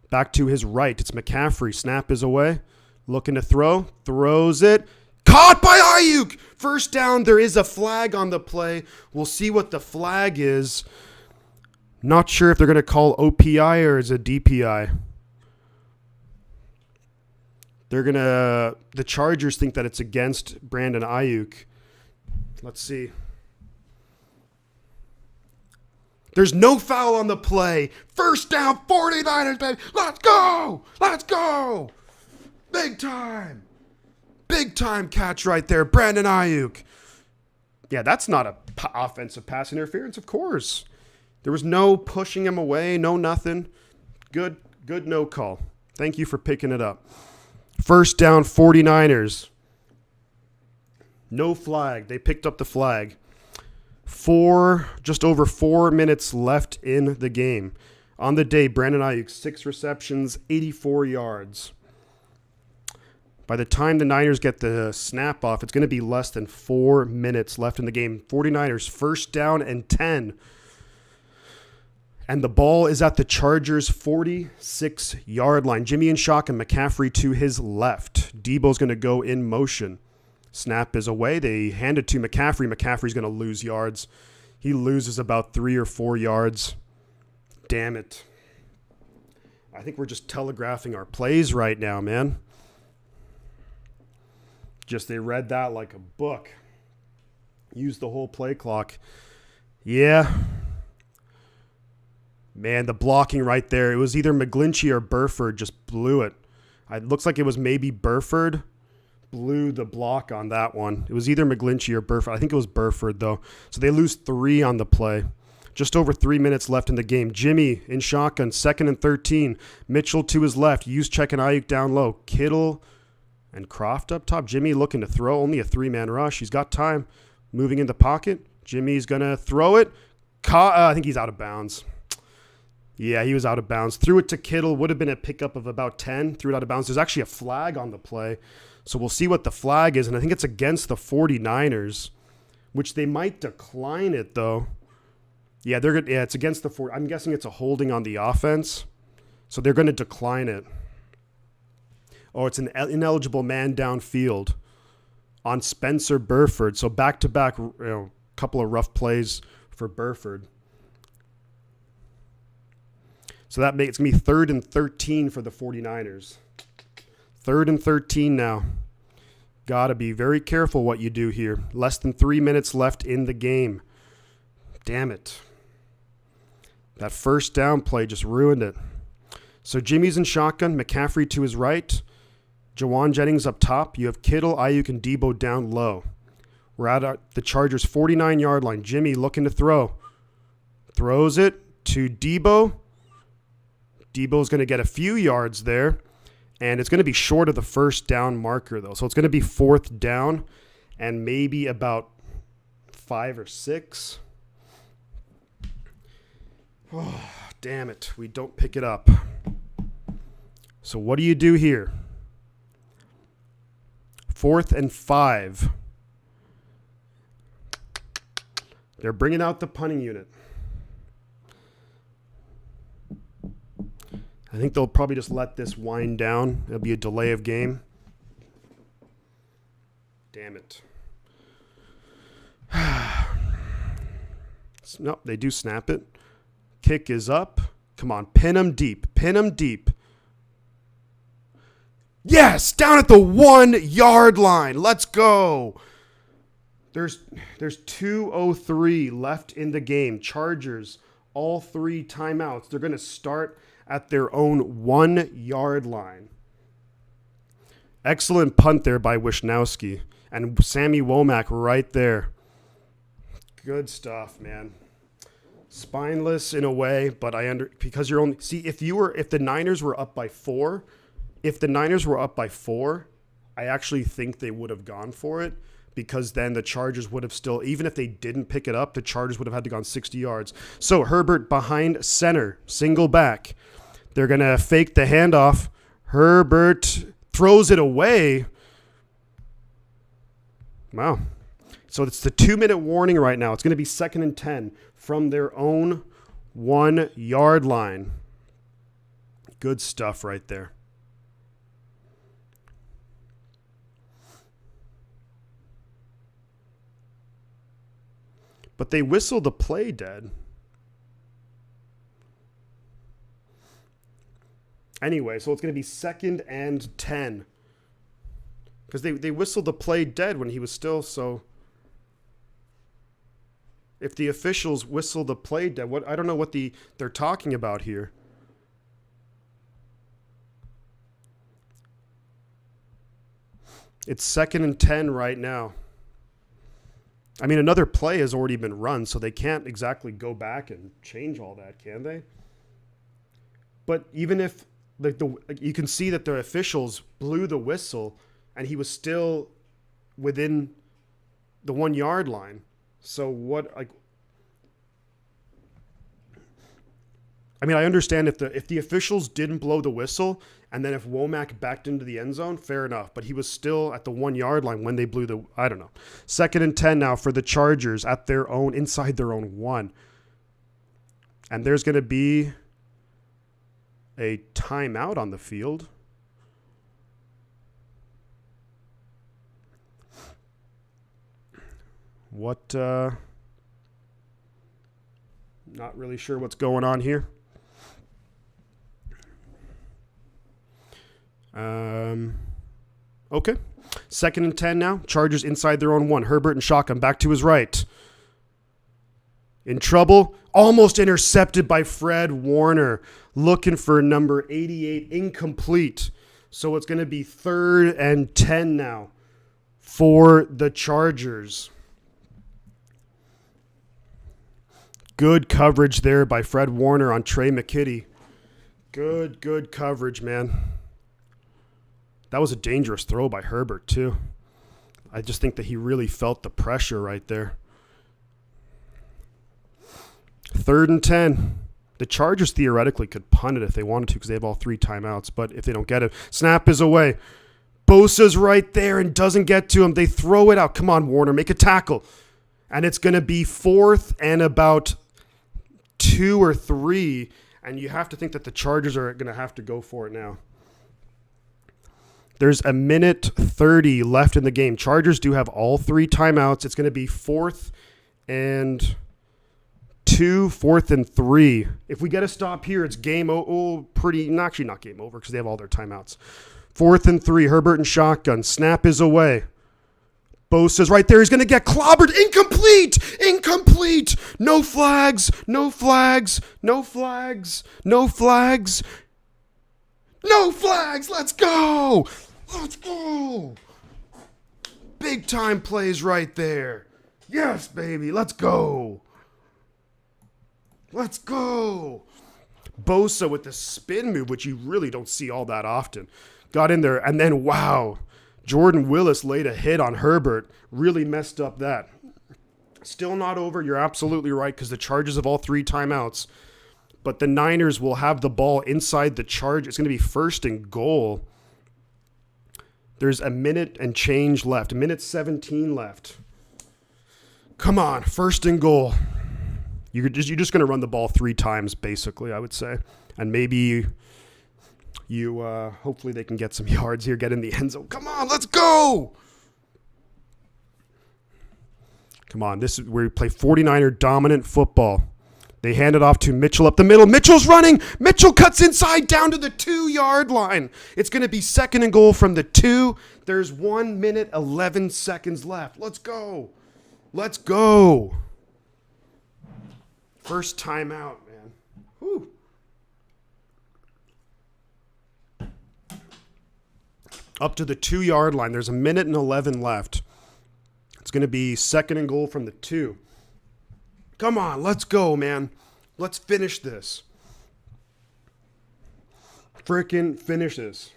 Back to his right. It's McCaffrey. Snap is away. Looking to throw. Throws it. Caught by Ayuk. First down. There is a flag on the play. We'll see what the flag is. Not sure if they're going to call OPI or is it DPI. The Chargers think that it's against Brandon Ayuk. Let's see. There's no foul on the play. First down, 49ers, baby. Let's go. Let's go. Big time. Big time catch right there. Brandon Ayuk. Yeah, that's not a offensive pass interference, of course. There was no pushing him away, no nothing. Good no call. Thank you for picking it up. First down, 49ers. No flag. They picked up the flag. Just over 4 minutes left in the game. On the day, Brandon Ayuk, 6 receptions, 84 yards. By the time the Niners get the snap off, it's going to be less than 4 minutes left in the game. 49ers, first down and 10. And the ball is at the Chargers' 46-yard line. Jimmy in shotgun, McCaffrey to his left. Debo's going to go in motion. Snap is away. They hand it to McCaffrey. McCaffrey's going to lose yards. He loses about 3 or 4 yards. Damn it. I think we're just telegraphing our plays right now, man. They read that like a book. Used the whole play clock. Yeah. Man, the blocking right there. It was either McGlinchey or Burford just blew it. It looks like it was maybe Burford blew the block on that one. It was either McGlinchey or Burford. I think it was Burford, though. So they lose 3 on the play. Just over 3 minutes left in the game. Jimmy in shotgun, 2nd and 13. Mitchell to his left. Juszczyk and Ayuk down low. Kittle and Croft up top. Jimmy looking to throw. Only a 3-man rush. He's got time. Moving in the pocket. Jimmy's going to throw it. I think he's out of bounds. Yeah, he was out of bounds. Threw it to Kittle. Would have been a pickup of about 10. Threw it out of bounds. There's actually a flag on the play. So we'll see what the flag is. And I think it's against the 49ers, which they might decline it, though. Yeah, it's against the 49ers. I'm guessing it's a holding on the offense. So they're going to decline it. Oh, it's an ineligible man downfield on Spencer Burford. So back-to-back, couple of rough plays for Burford. So that makes me 3rd and 13 for the 49ers. 3rd and 13 now. Got to be very careful what you do here. Less than 3 minutes left in the game. Damn it. That first down play just ruined it. So Jimmy's in shotgun. McCaffrey to his right. Jawan Jennings up top. You have Kittle, Ayuk, and Debo down low. We're at the Chargers' 49-yard line. Jimmy looking to throw. Throws it to Debo. Debo's going to get a few yards there, and it's going to be short of the first down marker, though. So it's going to be 4th down and maybe about 5 or 6. Oh, damn it. We don't pick it up. So what do you do here? 4th and 5. They're bringing out the punting unit. I think they'll probably just let this wind down. There'll be a delay of game. Damn it. Nope, they do snap it. Kick is up. Come on, pin them deep. Pin them deep. Yes, down at the 1-yard line. Let's go. There's 2:03 left in the game. Chargers, all 3 timeouts. They're going to start at their own 1-yard line. Excellent punt there by Wisnowski. And Sammy Womack right there. Good stuff, man. Spineless in a way, but because you're only if the Niners were up by 4, I actually think they would have gone for it because then the Chargers would have still, even if they didn't pick it up, the Chargers would have had to gone 60 yards. So Herbert behind center, single back. They're going to fake the handoff. Herbert throws it away. Wow. So it's the 2-minute warning right now. It's going to be 2nd and 10 from their own 1-yard line. Good stuff right there. But they whistled the play dead. Anyway, so it's going to be 2nd and 10. Because they whistled the play dead when he was still so... If the officials whistle the play dead, I don't know what they're talking about here. It's 2nd and 10 right now. I mean, another play has already been run, so they can't exactly go back and change all that, can they? But even if you can see that the officials blew the whistle and he was still within the 1-yard line. So what, I mean, I understand if the officials didn't blow the whistle and then if Womack backed into the end zone, fair enough. But he was still at the 1-yard line when they blew I don't know. 2nd and 10 now for the Chargers at their own, inside their own 1. And there's going to be a timeout on the field. Not really sure what's going on here. Okay. 2nd and 10 now. Chargers inside their own 1. Herbert and shotgun back to his right. In trouble. Almost intercepted by Fred Warner. Looking for number 88. Incomplete. So it's going to be 3rd and 10 now for the Chargers. Good coverage there by Fred Warner on Trey McKitty. Good coverage, man. That was a dangerous throw by Herbert, too. I just think that he really felt the pressure right there. 3rd and 10. The Chargers theoretically could punt it if they wanted to because they have all 3 timeouts, but if they don't get it, snap is away. Bosa's right there and doesn't get to him. They throw it out. Come on, Warner, make a tackle. And it's going to be 4th and about 2 or 3, and you have to think that the Chargers are going to have to go for it now. There's 1:30 left in the game. Chargers do have all 3 timeouts. It's going to be 4th and 2, 4th and 3. If we get a stop here, it's game actually not game over because they have all their timeouts. 4th and 3, Herbert and shotgun. Snap is away. Bosa's right there. He's going to get clobbered. Incomplete. No flags. Let's go. Big time plays right there. Yes, baby. Let's go. Bosa with the spin move, which you really don't see all that often. Got in there, and then, wow. Jordan Willis laid a hit on Herbert. Really messed up that. Still not over. You're absolutely right because the Chargers have all 3 timeouts. But the Niners will have the ball inside the charge. It's going to be 1st and goal. There's a minute and change left. 1:17 left. Come on. 1st and goal. You're just going to run the ball 3 times, basically, I would say. And maybe... hopefully they can get some yards here, get in the end zone. Come on, let's go! Come on, this is where we play 49er dominant football. They hand it off to Mitchell up the middle. Mitchell's running. Mitchell cuts inside down to the 2-yard line. It's going to be 2nd and goal from the 2. There's 1:11 left. Let's go. First timeout, man. Whew. Up to the 2-yard line. There's 1:11 left. It's going to be 2nd and goal from the 2. Come on, let's go, man. Let's finish this. Frickin' finish this.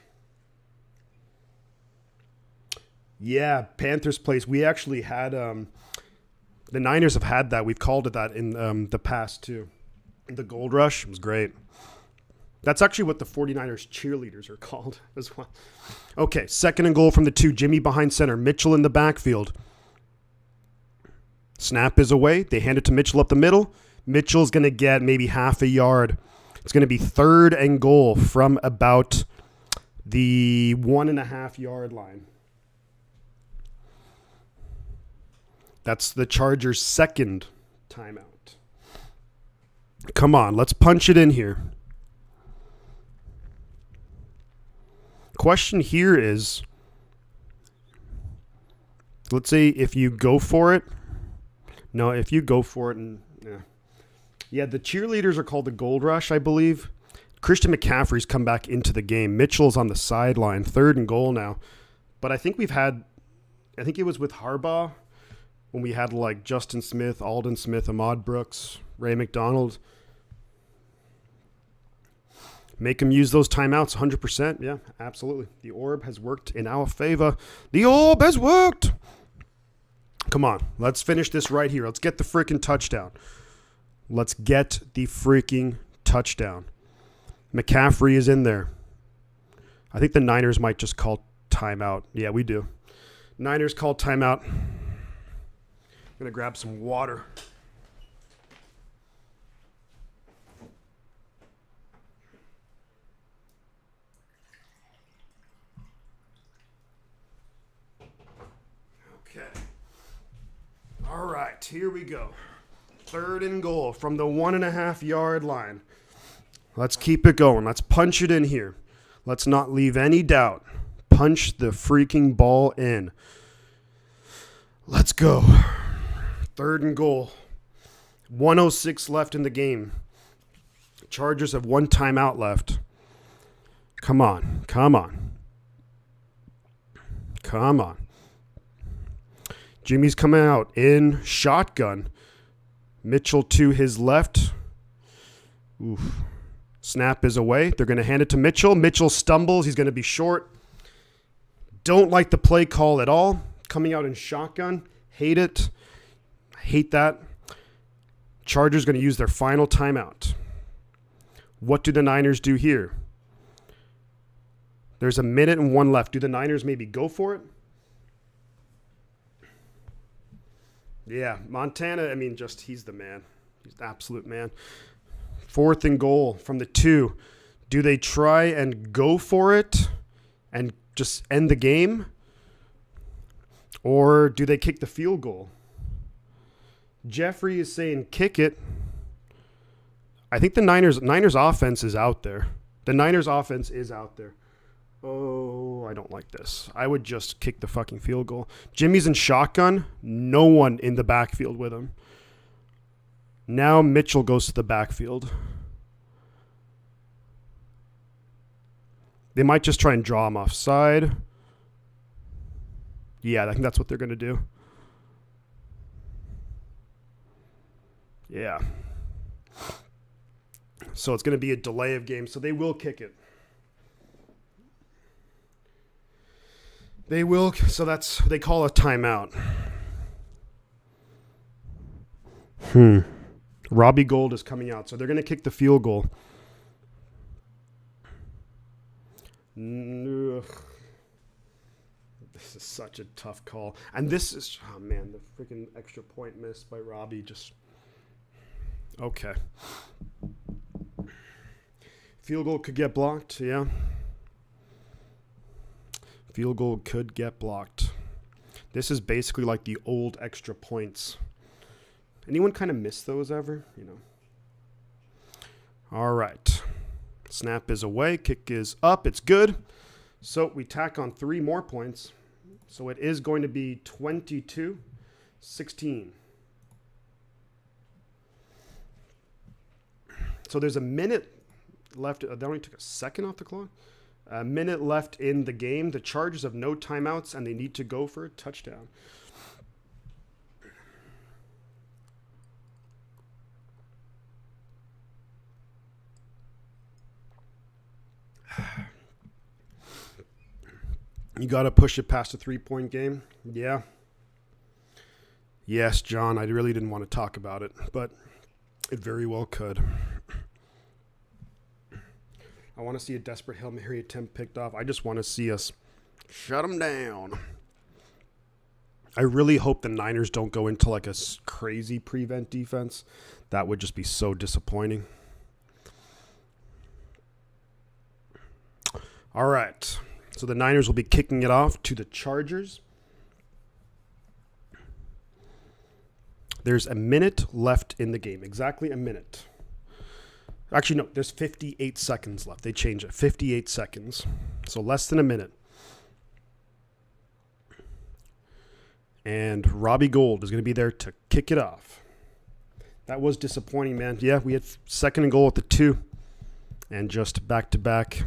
Yeah, Panthers place. We actually had the Niners have had that. We've called it that in the past too. The Gold Rush was great. That's actually what the 49ers cheerleaders are called as well. Okay, 2nd and goal from the 2. Jimmy behind center. Mitchell in the backfield. Snap is away. They hand it to Mitchell up the middle. Mitchell's going to get maybe half a yard. It's going to be 3rd and goal from about the 1.5 yard line. That's the Chargers' 2nd timeout. Come on, let's punch it in here. Question here is, let's say if you go for it. No, if you go for it. Yeah, the cheerleaders are called the Gold Rush, I believe. Christian McCaffrey's come back into the game. Mitchell's on the sideline, 3rd and goal now. But I think it was with Harbaugh when we had like Justin Smith, Aldon Smith, Ahmad Brooks, Ray McDonald. Make them use those timeouts 100%. Yeah, absolutely. The orb has worked in our favor. The orb has worked. Come on, let's finish this right here. Let's get the freaking touchdown. Let's get the freaking touchdown. McCaffrey is in there. I think the Niners might just call timeout. Yeah, we do. Niners call timeout. I'm going to grab some water. Okay. All right, here we go. 3rd and goal from the 1.5 yard line. Let's keep it going. Let's punch it in here. Let's not leave any doubt. Punch the freaking ball in. Let's go. 3rd and goal. 1:06 left in the game. Chargers have 1 timeout left. Come on. Come on. Come on. Jimmy's coming out in shotgun. Mitchell to his left. Oof. Snap is away. They're going to hand it to Mitchell. Mitchell stumbles. He's going to be short. Don't like the play call at all. Coming out in shotgun. Hate it. Hate that. Chargers going to use their final timeout. What do the Niners do here? There's 1:01 left. Do the Niners maybe go for it? Yeah, Montana, he's the man. He's the absolute man. 4th and goal from the 2. Do they try and go for it and just end the game? Or do they kick the field goal? Jeffrey is saying kick it. I think the Niners offense is out there. The Niners offense is out there. Oh, I don't like this. I would just kick the fucking field goal. Jimmy's in shotgun. No one in the backfield with him. Now Mitchell goes to the backfield. They might just try and draw him offside. Yeah, I think that's what they're going to do. Yeah. So it's going to be a delay of game. So they will kick it. They will. So they call a timeout. Robbie Gould is coming out. So they're going to kick the field goal. Ugh. This is such a tough call. And this is, the freaking extra point missed by Robbie. Just, okay. Field goal could get blocked, yeah. Field goal could get blocked. This is basically like the old extra points. Anyone kind of miss those ever? All right. Snap is away. Kick is up. It's good. So we tack on 3 more points. So it is going to be 22-16. So there's a minute left. That only took a second off the clock. A minute left in the game. The Chargers have no timeouts, and they need to go for a touchdown. You got to push it past a 3-point game. Yeah. Yes, John, I really didn't want to talk about it, but it very well could. I want to see a desperate Hail Mary attempt picked off. I just want to see us shut them down. I really hope the Niners don't go into like a crazy prevent defense. That would just be so disappointing. All right. So the Niners will be kicking it off to the Chargers. There's a minute left in the game. Exactly a minute. Actually, no, there's 58 seconds left. They changed it. 58 seconds. So less than a minute. And Robbie Gould is going to be there to kick it off. That was disappointing, man. Yeah, we had 2nd and goal at the 2. And just back-to-back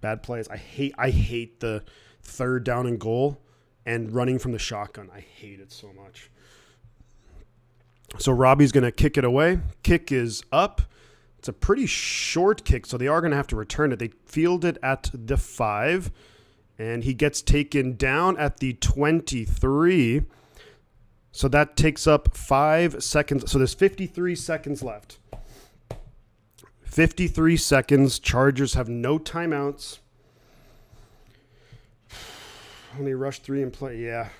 bad plays. I hate the 3rd down and goal and running from the shotgun. I hate it so much. So Robbie's going to kick it away. Kick is up. It's a pretty short kick, so they are going to have to return it. They field it at the 5, and he gets taken down at the 23. So that takes up 5 seconds. So there's 53 seconds left. 53 seconds. Chargers have no timeouts. Only rush 3 and play. Yeah.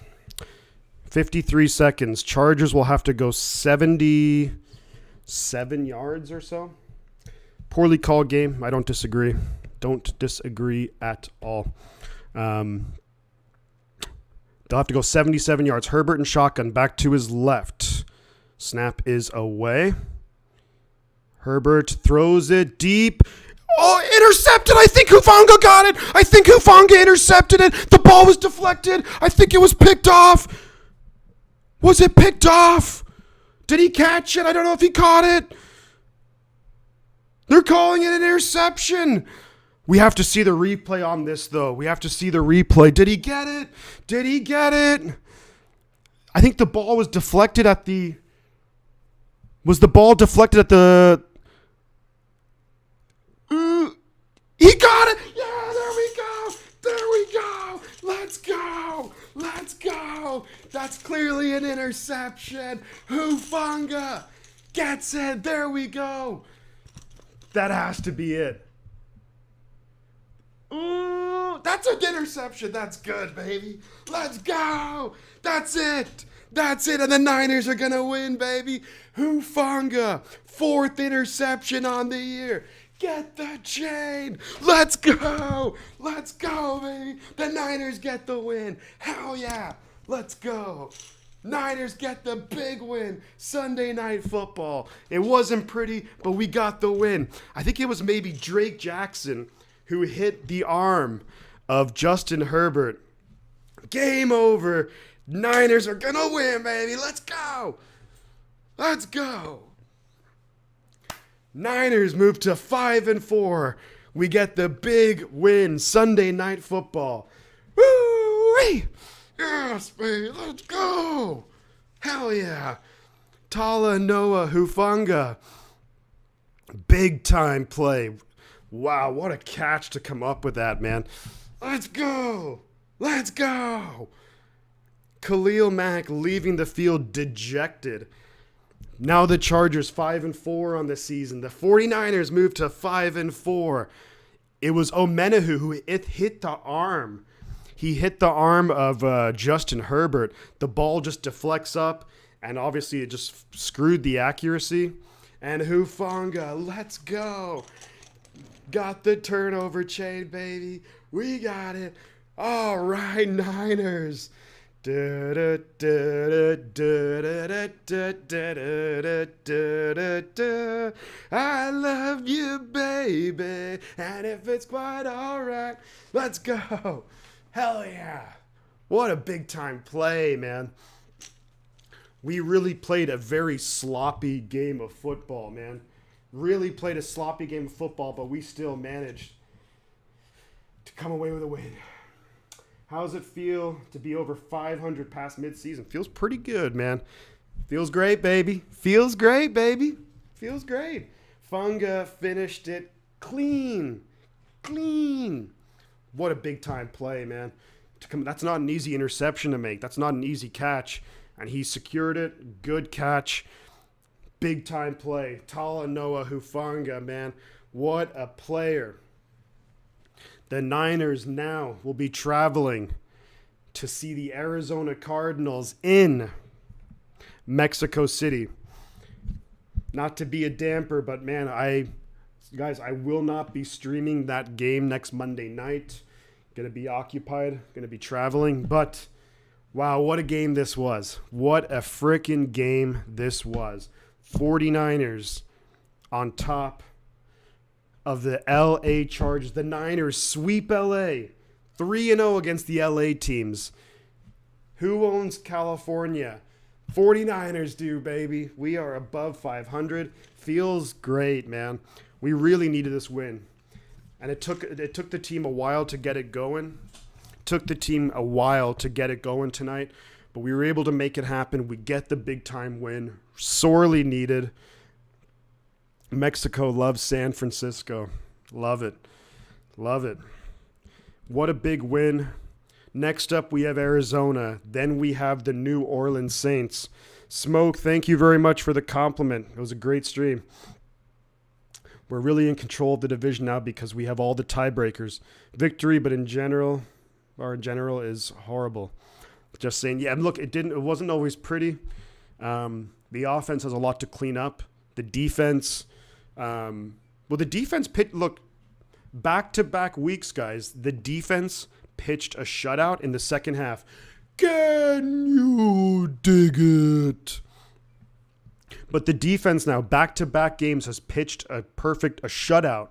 53 seconds. Chargers will have to go 77 yards or so. Poorly called game. I don't disagree. Don't disagree at all. They'll have to go 77 yards. Herbert and shotgun back to his left. Snap is away. Herbert throws it deep. Oh, intercepted. I think Hufanga got it. I think Hufanga intercepted it. The ball was deflected. I think it was picked off. Was it picked off? Did he catch it? I don't know if he caught it. They're calling it an interception. We have to see the replay on this, though. We have to see the replay. Did he get it? Did he get it? I think the ball was deflected at the... Was the ball deflected at the... He got it! Yeah, there we go! There we go! Let's go! Let's go! That's clearly an interception. Hufanga gets it. There we go. That has to be it. Ooh, that's an interception. That's good, baby. Let's go. That's it. That's it. And the Niners are going to win, baby. Hufanga, 4th interception on the year. Get the chain. Let's go. Let's go, baby. The Niners get the win. Hell yeah. Let's go. Niners get the big win. Sunday Night Football. It wasn't pretty, but we got the win. I think it was maybe Drake Jackson who hit the arm of Justin Herbert. Game over. Niners are going to win, baby. Let's go. Let's go. Niners move to 5-4. We get the big win. Sunday Night Football. Woo-wee! Yes, baby. Let's go. Hell yeah. Tala Noah Hufanga. Big time play. Wow, what a catch to come up with that, man. Let's go. Let's go. Khalil Mack leaving the field dejected. Now the Chargers 5-4 on the season. The 49ers moved to 5-4. It was Omenahu who hit the arm. He hit the arm of Justin Herbert. The ball just deflects up, and obviously it just screwed the accuracy. And Hufanga, let's go. Got the turnover chain, baby. We got it. All right, Niners. I love you, baby. And if it's quite all right, let's go. Hell yeah. What a big time play, man. We really played a very sloppy game of football, man. Really played a sloppy game of football, but we still managed to come away with a win. How does it feel to be over 500 past midseason? Feels pretty good, man. Feels great, baby. Feels great, baby. Feels great. Funga finished it clean. Clean. What a big time play, man. That's not an easy interception to make. That's not an easy catch. And he secured it. Good catch. Big time play. Talanoa Hufanga, man. What a player. The Niners now will be traveling to see the Arizona Cardinals in Mexico City. Not to be a damper, but man, I will not be streaming that game next Monday night. Going to be occupied, going to be traveling, but wow, what a game this was. What a freaking game this was. 49ers on top of the LA Chargers. The Niners sweep LA. 3-0 against the LA teams. Who owns California? 49ers do, baby. We are above 500. Feels great, man. We really needed this win. And it took the team a while to get it going. Took the team a while to get it going tonight. But we were able to make it happen. We get the big time win. Sorely needed. Mexico loves San Francisco. Love it. Love it. What a big win. Next up, we have Arizona. Then we have the New Orleans Saints. Smoke, thank you very much for the compliment. It was a great stream. We're really in control of the division now because we have all the tiebreakers. Victory, but in general is horrible. Just saying, yeah, look, it wasn't always pretty. The offense has a lot to clean up. The defense, look, back-to-back weeks, guys, the defense pitched a shutout in the second half. Can you dig it? But the defense now, back-to-back games, has pitched a shutout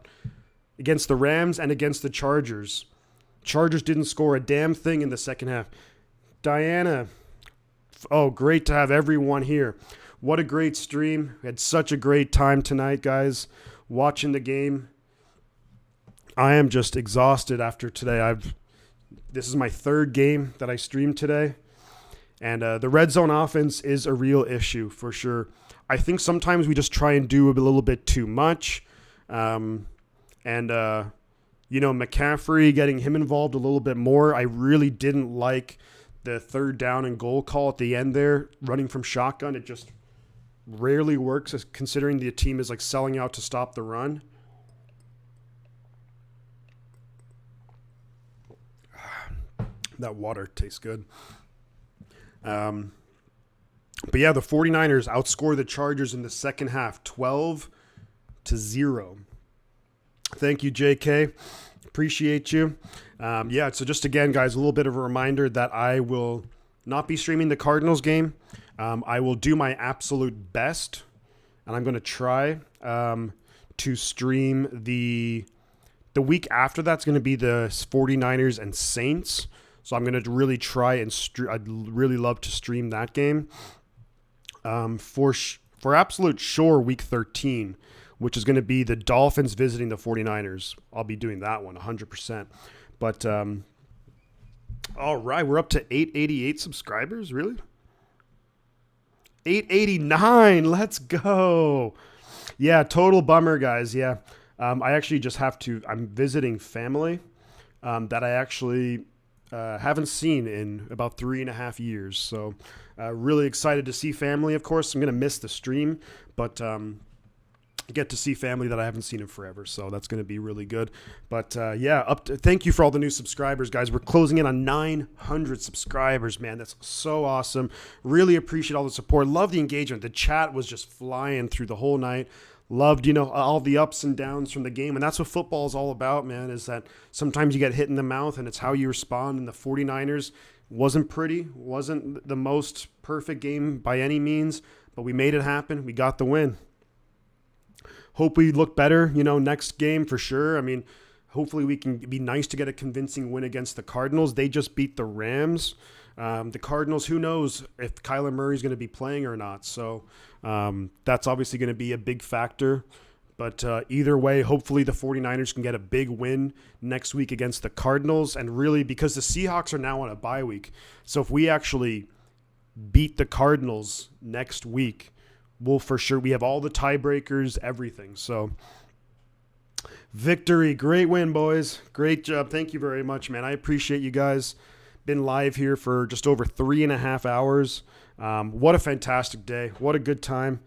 against the Rams and against the Chargers. Chargers didn't score a damn thing in the second half. Diana, oh, great to have everyone here. What a great stream. We had such a great time tonight, guys, watching the game. I am just exhausted after today. This is my third game that I streamed today. And the red zone offense is a real issue for sure. I think sometimes we just try and do a little bit too much. McCaffrey, getting him involved a little bit more. I really didn't like the third down and goal call at the end there, running from shotgun. It just rarely works, considering the team is like selling out to stop the run. That water tastes good. But yeah, the 49ers outscore the Chargers in the second half, 12-0. Thank you, JK. Appreciate you. So just again, guys, a little bit of a reminder that I will not be streaming the Cardinals game. I will do my absolute best, and I'm going to try to stream the week after that's going to be the 49ers and Saints. So I'm going to really try and I'd really love to stream that game. For absolute sure, week 13, which is going to be the Dolphins visiting the 49ers. I'll be doing that one 100%. But all right, we're up to 888 subscribers. Really? 889. Let's go. Yeah, total bummer, guys. Yeah. I actually just I'm visiting family that I actually haven't seen in about 3.5 years. So really excited to see family, of course. I'm going to miss the stream, but get to see family that I haven't seen in forever. So that's going to be really good. But thank you for all the new subscribers, guys. We're closing in on 900 subscribers, man. That's so awesome. Really appreciate all the support. Love the engagement. The chat was just flying through the whole night. Loved, all the ups and downs from the game. And that's what football is all about, man, is that sometimes you get hit in the mouth and it's how you respond. And the 49ers wasn't pretty, wasn't the most perfect game by any means, but we made it happen. We got the win. Hope we look better, next game for sure. I mean, hopefully we can be nice to get a convincing win against the Cardinals. They just beat the Rams. The Cardinals, who knows if Kyler Murray's going to be playing or not. So that's obviously going to be a big factor. But either way, hopefully the 49ers can get a big win next week against the Cardinals. And really, because the Seahawks are now on a bye week. So if we actually beat the Cardinals next week, we have all the tiebreakers, everything. So Victory. Great win, boys. Great job. Thank you very much, man. I appreciate you guys. Been live here for just over 3.5 hours. What a fantastic day. What a good time.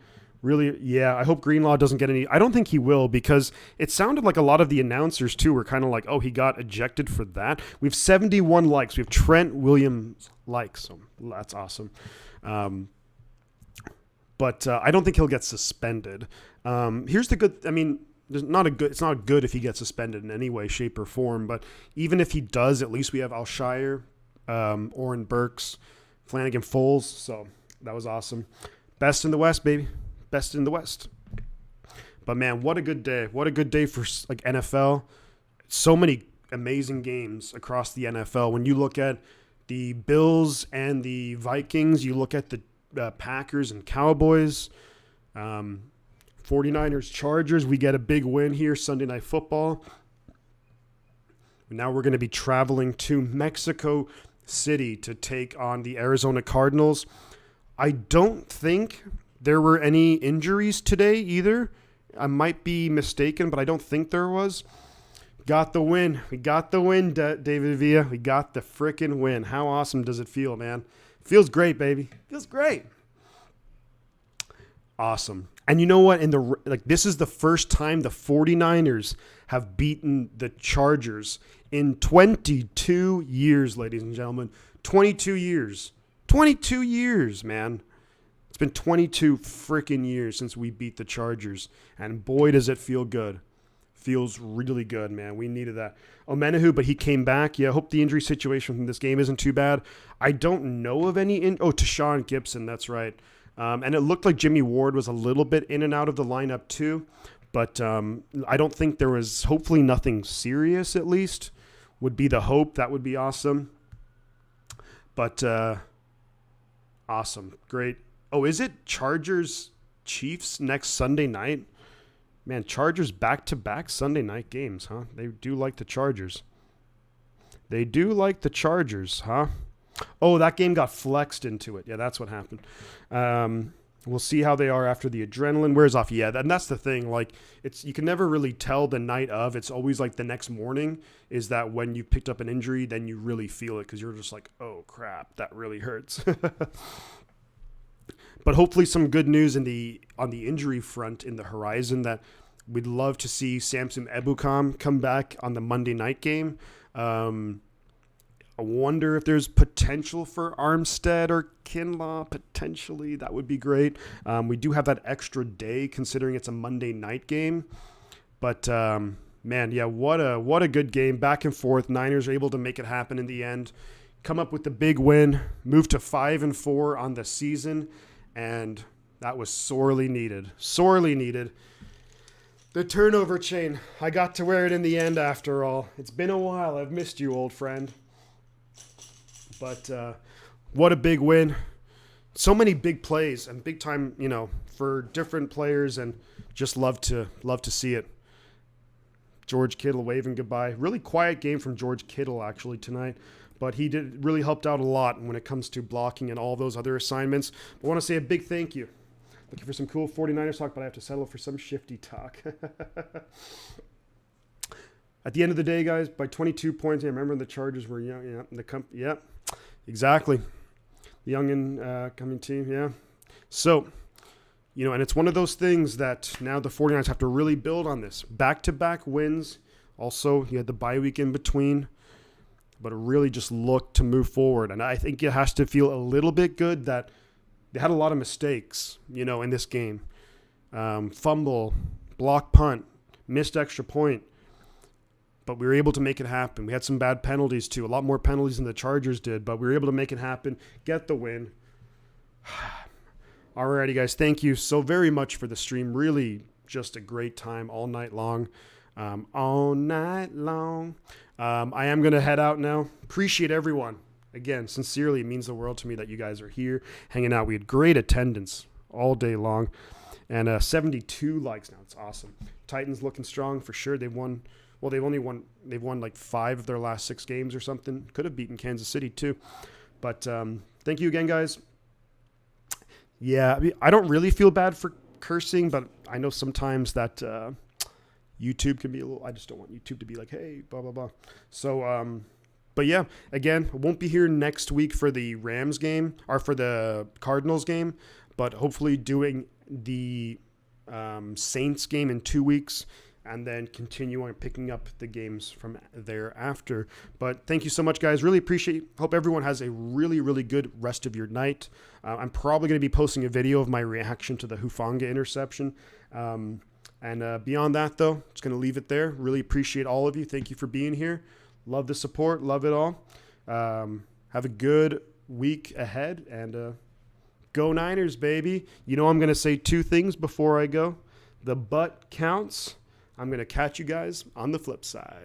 Really, yeah, I hope Greenlaw doesn't get any. I don't think he will, because it sounded like a lot of the announcers, too, were kind of like, oh, he got ejected for that. We have 71 likes. We have Trent Williams likes, so that's awesome. But I don't think he'll get suspended. Here's the good, I mean, it's not good if he gets suspended in any way, shape, or form, but even if he does, at least we have Alshire, Oren Burks, Flanagan Foles, so that was awesome. Best in the West, baby. Best in the West. But man, what a good day. What a good day for like NFL. So many amazing games across the NFL. When you look at the Bills and the Vikings, you look at the Packers and Cowboys, 49ers, Chargers. We get a big win here, Sunday Night Football. Now we're going to be traveling to Mexico City to take on the Arizona Cardinals. I don't think there were any injuries today either. I might be mistaken, but I don't think there was. Got the win. We got the win, David Villa. We got the frickin' win. How awesome does it feel, man? Feels great, baby. Feels great. Awesome. And you know what? This is the first time the 49ers have beaten the Chargers in 22 years, ladies and gentlemen. 22 years. 22 years, man. It's been 22 freaking years since we beat the Chargers, and boy, does it feel good. Feels really good, man. We needed that. Omenahu, but he came back. Yeah, I hope the injury situation from this game isn't too bad. I don't know of any. Tashawn Gibson, that's right. And it looked like Jimmy Ward was a little bit in and out of the lineup too, but I don't think there was, hopefully nothing serious at least, would be the hope. That would be awesome. But awesome. Great. Oh, is it Chargers Chiefs next Sunday night? Man, Chargers back-to-back Sunday night games, huh? They do like the Chargers. They do like the Chargers, huh? Oh, that game got flexed into it. Yeah, that's what happened. We'll see how they are after the adrenaline wears off. Yeah, and that's the thing. Like, you can never really tell the night of. It's always like the next morning is that when you picked up an injury, then you really feel it because you're just like, oh, crap, that really hurts. But hopefully some good news on the injury front in the horizon, that we'd love to see Samson Ebukam come back on the Monday night game. I wonder if there's potential for Armstead or Kinlaw, potentially. That would be great. We do have that extra day considering it's a Monday night game. But, man, yeah, what a good game. Back and forth. Niners are able to make it happen in the end. Come up with the big win. Move to 5-4 on the season. And that was sorely needed. Sorely needed. The turnover chain. I got to wear it in the end after all. It's been a while. I've missed you, old friend. But what a big win. So many big plays and big time, for different players, and just love to see it. George Kittle waving goodbye. Really quiet game from George Kittle actually tonight. But he really helped out a lot when it comes to blocking and all those other assignments. I want to say a big thank you. Looking for some cool 49ers talk, but I have to settle for some shifty talk. At the end of the day, guys, by 22 points, I remember the Chargers were young. Yeah, exactly. The young and coming team, yeah. So, and it's one of those things that now the 49ers have to really build on this. Back-to-back wins. Also, you had the bye week in between. But really just look to move forward. And I think it has to feel a little bit good that they had a lot of mistakes, in this game. Fumble, block punt, missed extra point. But we were able to make it happen. We had some bad penalties too, a lot more penalties than the Chargers did, but we were able to make it happen, get the win. Alrighty, guys, thank you so very much for the stream. Really just a great time all night long. All night long. I am going to head out now. Appreciate everyone. Again, sincerely, it means the world to me that you guys are here hanging out. We had great attendance all day long. And 72 likes now. It's awesome. Titans looking strong for sure. They've won like 5 of their last 6 games or something. Could have beaten Kansas City too. But thank you again, guys. Yeah, I don't really feel bad for cursing, but I know sometimes that, YouTube can be a little, I just don't want YouTube to be like, hey, blah, blah, blah. So, but yeah, again, I won't be here next week for the Rams game or for the Cardinals game, but hopefully doing the Saints game in 2 weeks and then continue on picking up the games from thereafter. But thank you so much, guys. Really appreciate. Hope everyone has a really, really good rest of your night. I'm probably going to be posting a video of my reaction to the Hufanga interception. And beyond that, though, just going to leave it there. Really appreciate all of you. Thank you for being here. Love the support. Love it all. Have a good week ahead. And go Niners, baby. You know I'm going to say 2 things before I go. The butt counts. I'm going to catch you guys on the flip side.